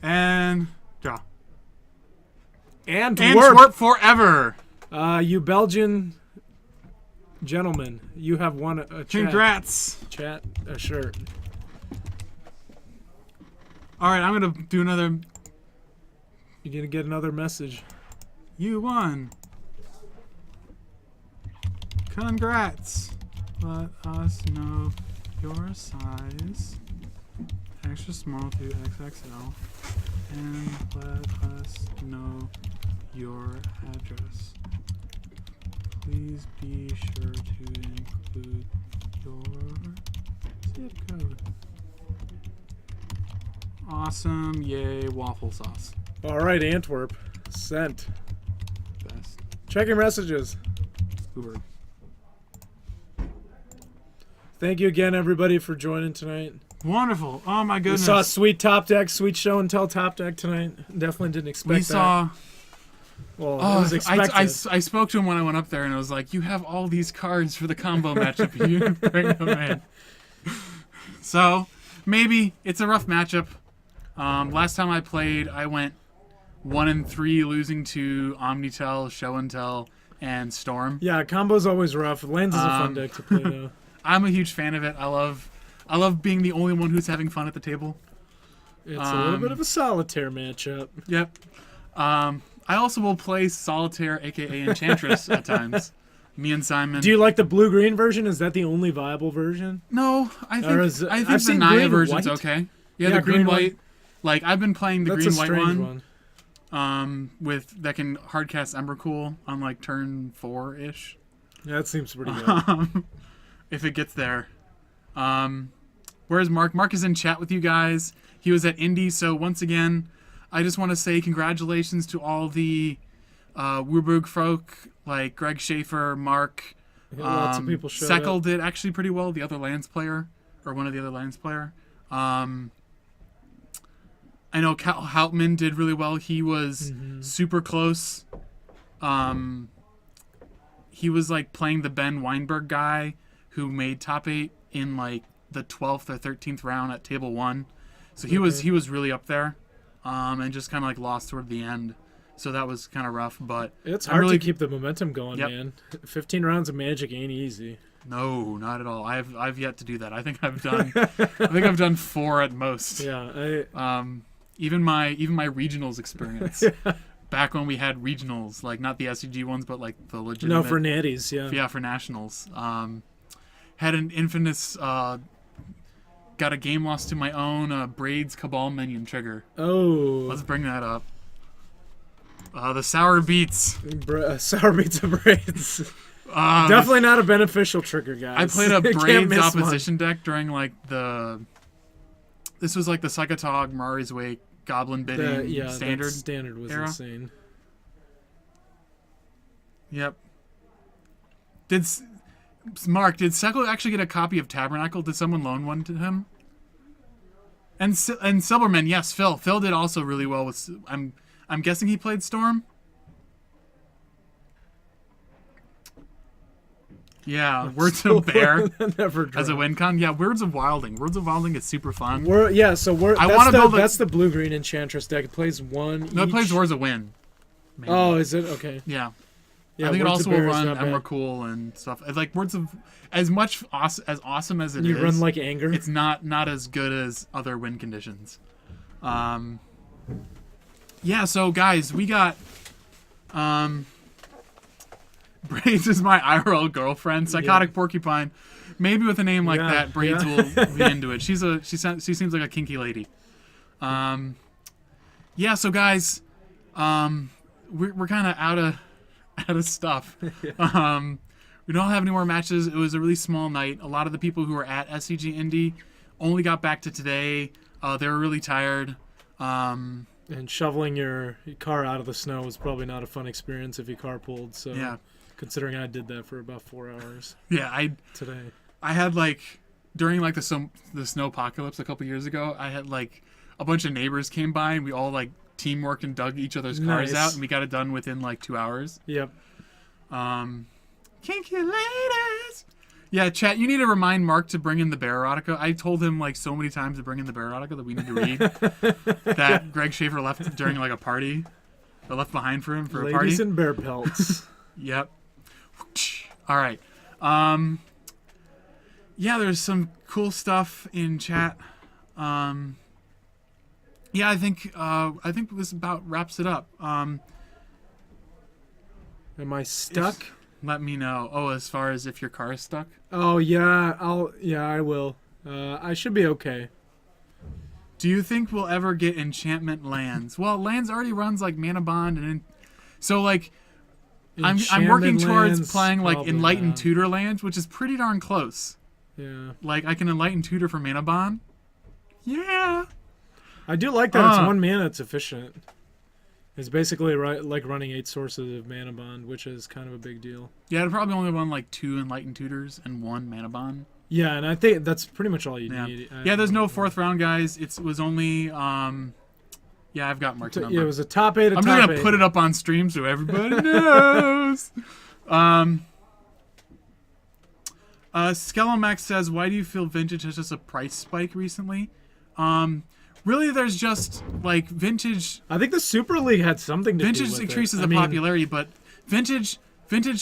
and draw. Antwerp. Antwerp forever. You Belgian gentlemen, you have won a Congrats. a shirt. All right, I'm gonna do another. You're gonna get another message. You won. Congrats. Let us know your size. Extra small to XXL. And let us know your address. Please be sure to include your zip code. Awesome. Yay, waffle sauce. All right, Antwerp. Sent. Best. Check your messages. Uber. Thank you again, everybody, for joining tonight. Wonderful. Oh my We goodness. saw a sweet top deck, sweet show and tell top deck tonight. Definitely didn't expect We that. saw. Well, Oh, it was expected. I spoke to him when I went up there, and I was like, "You have all these cards for the combo matchup. You didn't bring them in." So maybe it's a rough matchup. Last time I played, I went 1-3, losing to Omnitell, Show and Tell, and Storm. Yeah, combo's always rough. Lands is a fun deck to play, though. I'm a huge fan of it. I love being the only one who's having fun at the table. It's a little bit of a solitaire matchup. Yep. I also will play Solitaire, aka Enchantress, at times. Me and Simon. Do you like the blue-green version? Is that the only viable version? No, I Or is think it- I I've think the seen Naya green version's white. okay. Yeah, Yeah, the green green white. Like I've been playing the That's green a white strange one. one. With that can hardcast Embercool on like turn 4-ish. Yeah, that seems pretty good. If it gets there. Where's Mark? Mark is in chat with you guys. He was at Indy, so once again, I just want to say congratulations to all the WUBRG folk, like Greg Schaefer, Mark. Lots of people showed Seckle up. did actually pretty well, the other Lands player, or one of the other Lands player. I know Cal Houtman did really well. He was super close. He was like playing the Ben Weinberg guy who made top 8 in like the 12th or 13th round at table 1. So he was really up there, and just kind of like lost toward the end. So that was kind of rough, but It's I'm hard really to keep the momentum going, Yep. man. 15 rounds of Magic ain't easy. No, not at all. I've yet to do that. I think I've done 4 at most. Yeah, even my regionals experience. Back when we had regionals, like not the SCG ones, but like the legitimate. No, for natties, yeah. Yeah, for nationals. Had an infamous. Got a game loss to my own Braids Cabal minion trigger. Oh. Let's bring that up. The sour beats. Sour beats of Braids. Definitely not a beneficial trigger, guys. I played a Braids opposition deck during like this was like the Psychotog, Mari's Wake, Goblin Bidding standard. Standard was era. Insane. Yep. Mark, did Seckle actually get a copy of Tabernacle? Did someone loan one to him? And Silberman, yes, Phil. Phil did also really well with. I'm guessing he played Storm. Yeah, Words of Bear as a win con. Yeah, Words of Wilding. Words of Wilding is super fun. That's the blue-green Enchantress deck. It plays one. No, it plays Words of Win. Maybe. Oh, is it? Okay. Yeah. I think it also will run Emrakul and stuff. It's like Words of as awesome as it is. You run like Anger. It's not as good as other win conditions. Yeah. So guys, we got Braids is my IRL girlfriend. Psychotic Porcupine. Maybe with a name like that, Braids will be into it. She seems like a kinky lady. Yeah. So guys, we're kind of out of stuff. We don't have any more matches. It was a really small night. A lot of the people who were at SCG Indy only got back to today. They were really tired. And shoveling your car out of the snow was probably not a fun experience if you carpooled. So yeah. Considering I did that for about 4 hours. Yeah, today. I had like during like the snow apocalypse a couple years ago. I had like a bunch of neighbors came by and we all like teamworked and dug each other's cars out, and we got it done within like 2 hours. Yep. Kinky ladies. Yeah, chat. You need to remind Mark to bring in the Bear Erotica. I told him like so many times to bring in the Bear Erotica that we need to read. That Greg Schaefer left during like a party, or left behind for him for a party. Ladies in bear pelts. Yep. All right. Yeah, there's some cool stuff in chat. Yeah, I think this about wraps it up. Am I stuck? Let me know. Oh, as far as if your car is stuck? Oh yeah, I will. I should be okay. Do you think we'll ever get enchantment lands? Well, lands already runs like Mana Bond so like I'm working towards playing like Enlightened Tutor lands, which is pretty darn close. Yeah. Like I can Enlighten Tutor for Mana Bond. Yeah. I do like that it's 1 mana, it's efficient. It's basically like running 8 sources of Mana Bond, which is kind of a big deal. Yeah, I'd probably only run like 2 Enlightened Tutors and 1 Mana Bond. Yeah, and I think that's pretty much all you need. Yeah, there's no 4th round, guys. It was only yeah, I've got Mark's number. Yeah, it was a top 8. I'm just gonna put it up on stream so everybody knows. Skellomax says, "Why do you feel Vintage has just a price spike recently?" Really, there's just like Vintage. I think the Super League had something to do with it. Vintage increases the popularity, but Vintage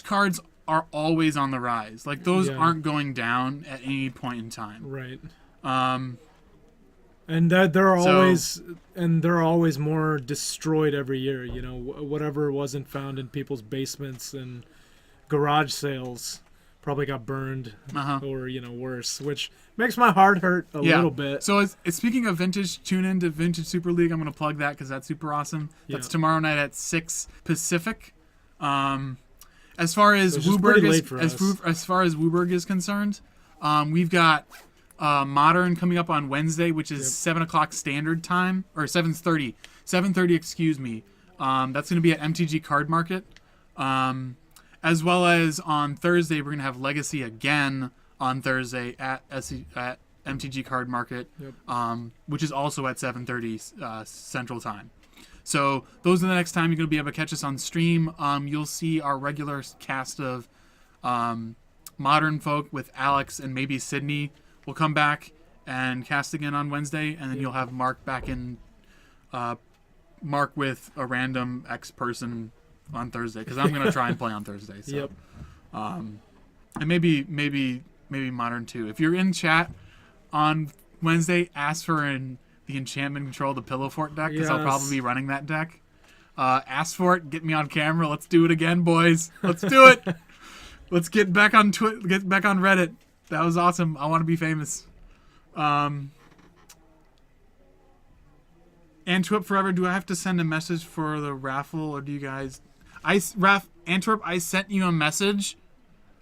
cards are always on the rise. Like those aren't going down at any point in time. Right. And they're always more destroyed every year. You know, whatever wasn't found in people's basements and garage sales probably got burned or worse, which makes my heart hurt a little bit. So speaking of Vintage, tune in to Vintage Super League. I'm going to plug that because that's super awesome. That's tomorrow night at 6 Pacific. As far as WUBRG is concerned, we've got Modern coming up on Wednesday, which is 7 o'clock standard time, or 7:30. 7:30, excuse me. That's going to be at MTG Card Market. As well as on Thursday, we're going to have Legacy again on Thursday at MTG Card Market, which is also at 7:30 Central Time. So those are the next time you're going to be able to catch us on stream. You'll see our regular cast of Modern folk with Alex and maybe Sydney will come back and cast again on Wednesday, and then you'll have Mark back in, Mark with a random X person on Thursday, because I'm going to try and play on Thursday. So. And maybe Modern too. If you're in chat on Wednesday, ask for the the enchantment control the pillow fort deck because I'll Yes. probably be running that deck. Ask for it. Get me on camera. Let's do it again, boys. Let's do it. Let's get back on get back on Reddit. That was awesome. I want to be famous. Antwerp Forever. Do I have to send a message for the raffle, or do you guys? Antwerp, I sent you a message.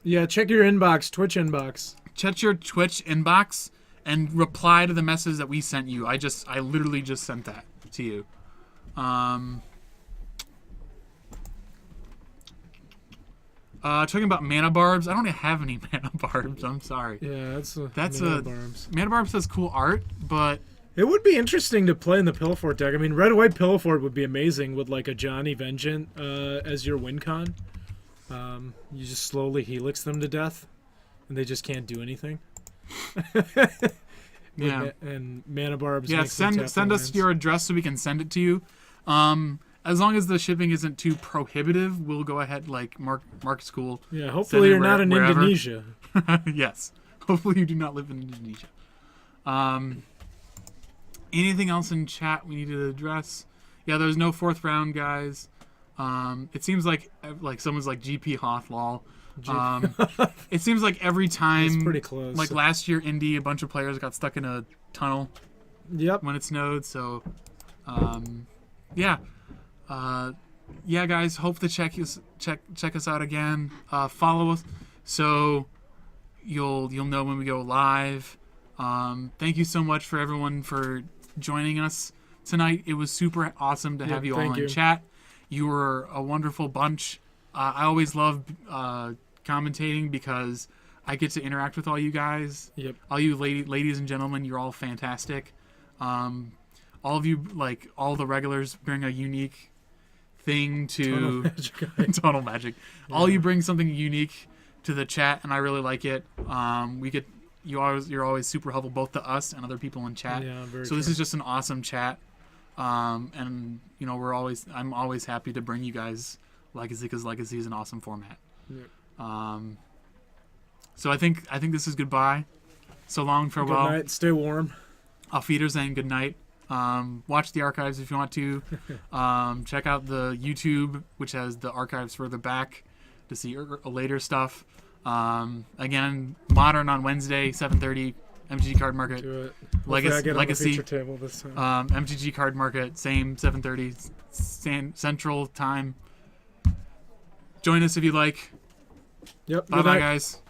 Yeah, check your inbox, Twitch inbox. Check your Twitch inbox and reply to the message that we sent you. I literally just sent that to you. Talking about mana barbs. I don't have any mana barbs. I'm sorry. Yeah, that's Mana barbs has cool art, but it would be interesting to play in the Pillow Fort deck. I mean, red white Pillow Fort would be amazing with like a Johnny Vengeant as your win con. You just slowly helix them to death, and they just can't do anything. yeah. And mana barbs. Yeah, makes them tap send their us lands. your address so we can send it to you. As long as the shipping isn't too prohibitive, we'll go ahead. Like Mark is cool. Yeah, Send hopefully it you're not in wherever. Indonesia. Yes. Hopefully you do not live in Indonesia. Anything else in chat we need to address? Yeah, there's no fourth round, guys. It seems like someone's like GP Hoth lol. It seems like every time, It's pretty close. like last year, Indy, a bunch of players got stuck in a tunnel Yep. when it snowed. So, yeah, yeah, guys. Hope to check us out again. Follow us so you'll know when we go live. Thank you so much for everyone for joining us tonight. It was super awesome to have you all in chat. You were a wonderful bunch. I always love commentating because I get to interact with all you guys. Yep. All you ladies and gentlemen, you're all fantastic. All of you, like all the regulars, bring a unique thing to Tunnel Magic. Yeah. All you bring something unique to the chat, and I really like it. You're always super helpful both to us and other people in chat. Yeah, very so true. This is just an awesome chat. And you know I'm always happy to bring you guys Legacy because Legacy is an awesome format. Yeah. So I think this is goodbye. So long, farewell. Good night. Stay warm. Auf Wiedersehen. Good night. Watch the archives if you want to. Check out the YouTube, which has the archives further back to see later stuff. Again, Modern on Wednesday, 7:30. MTG Card Market. Do it. Legacy. Table this time. MTG Card Market, same 7:30 Central Time. Join us if you like. Yep. Bye, guys.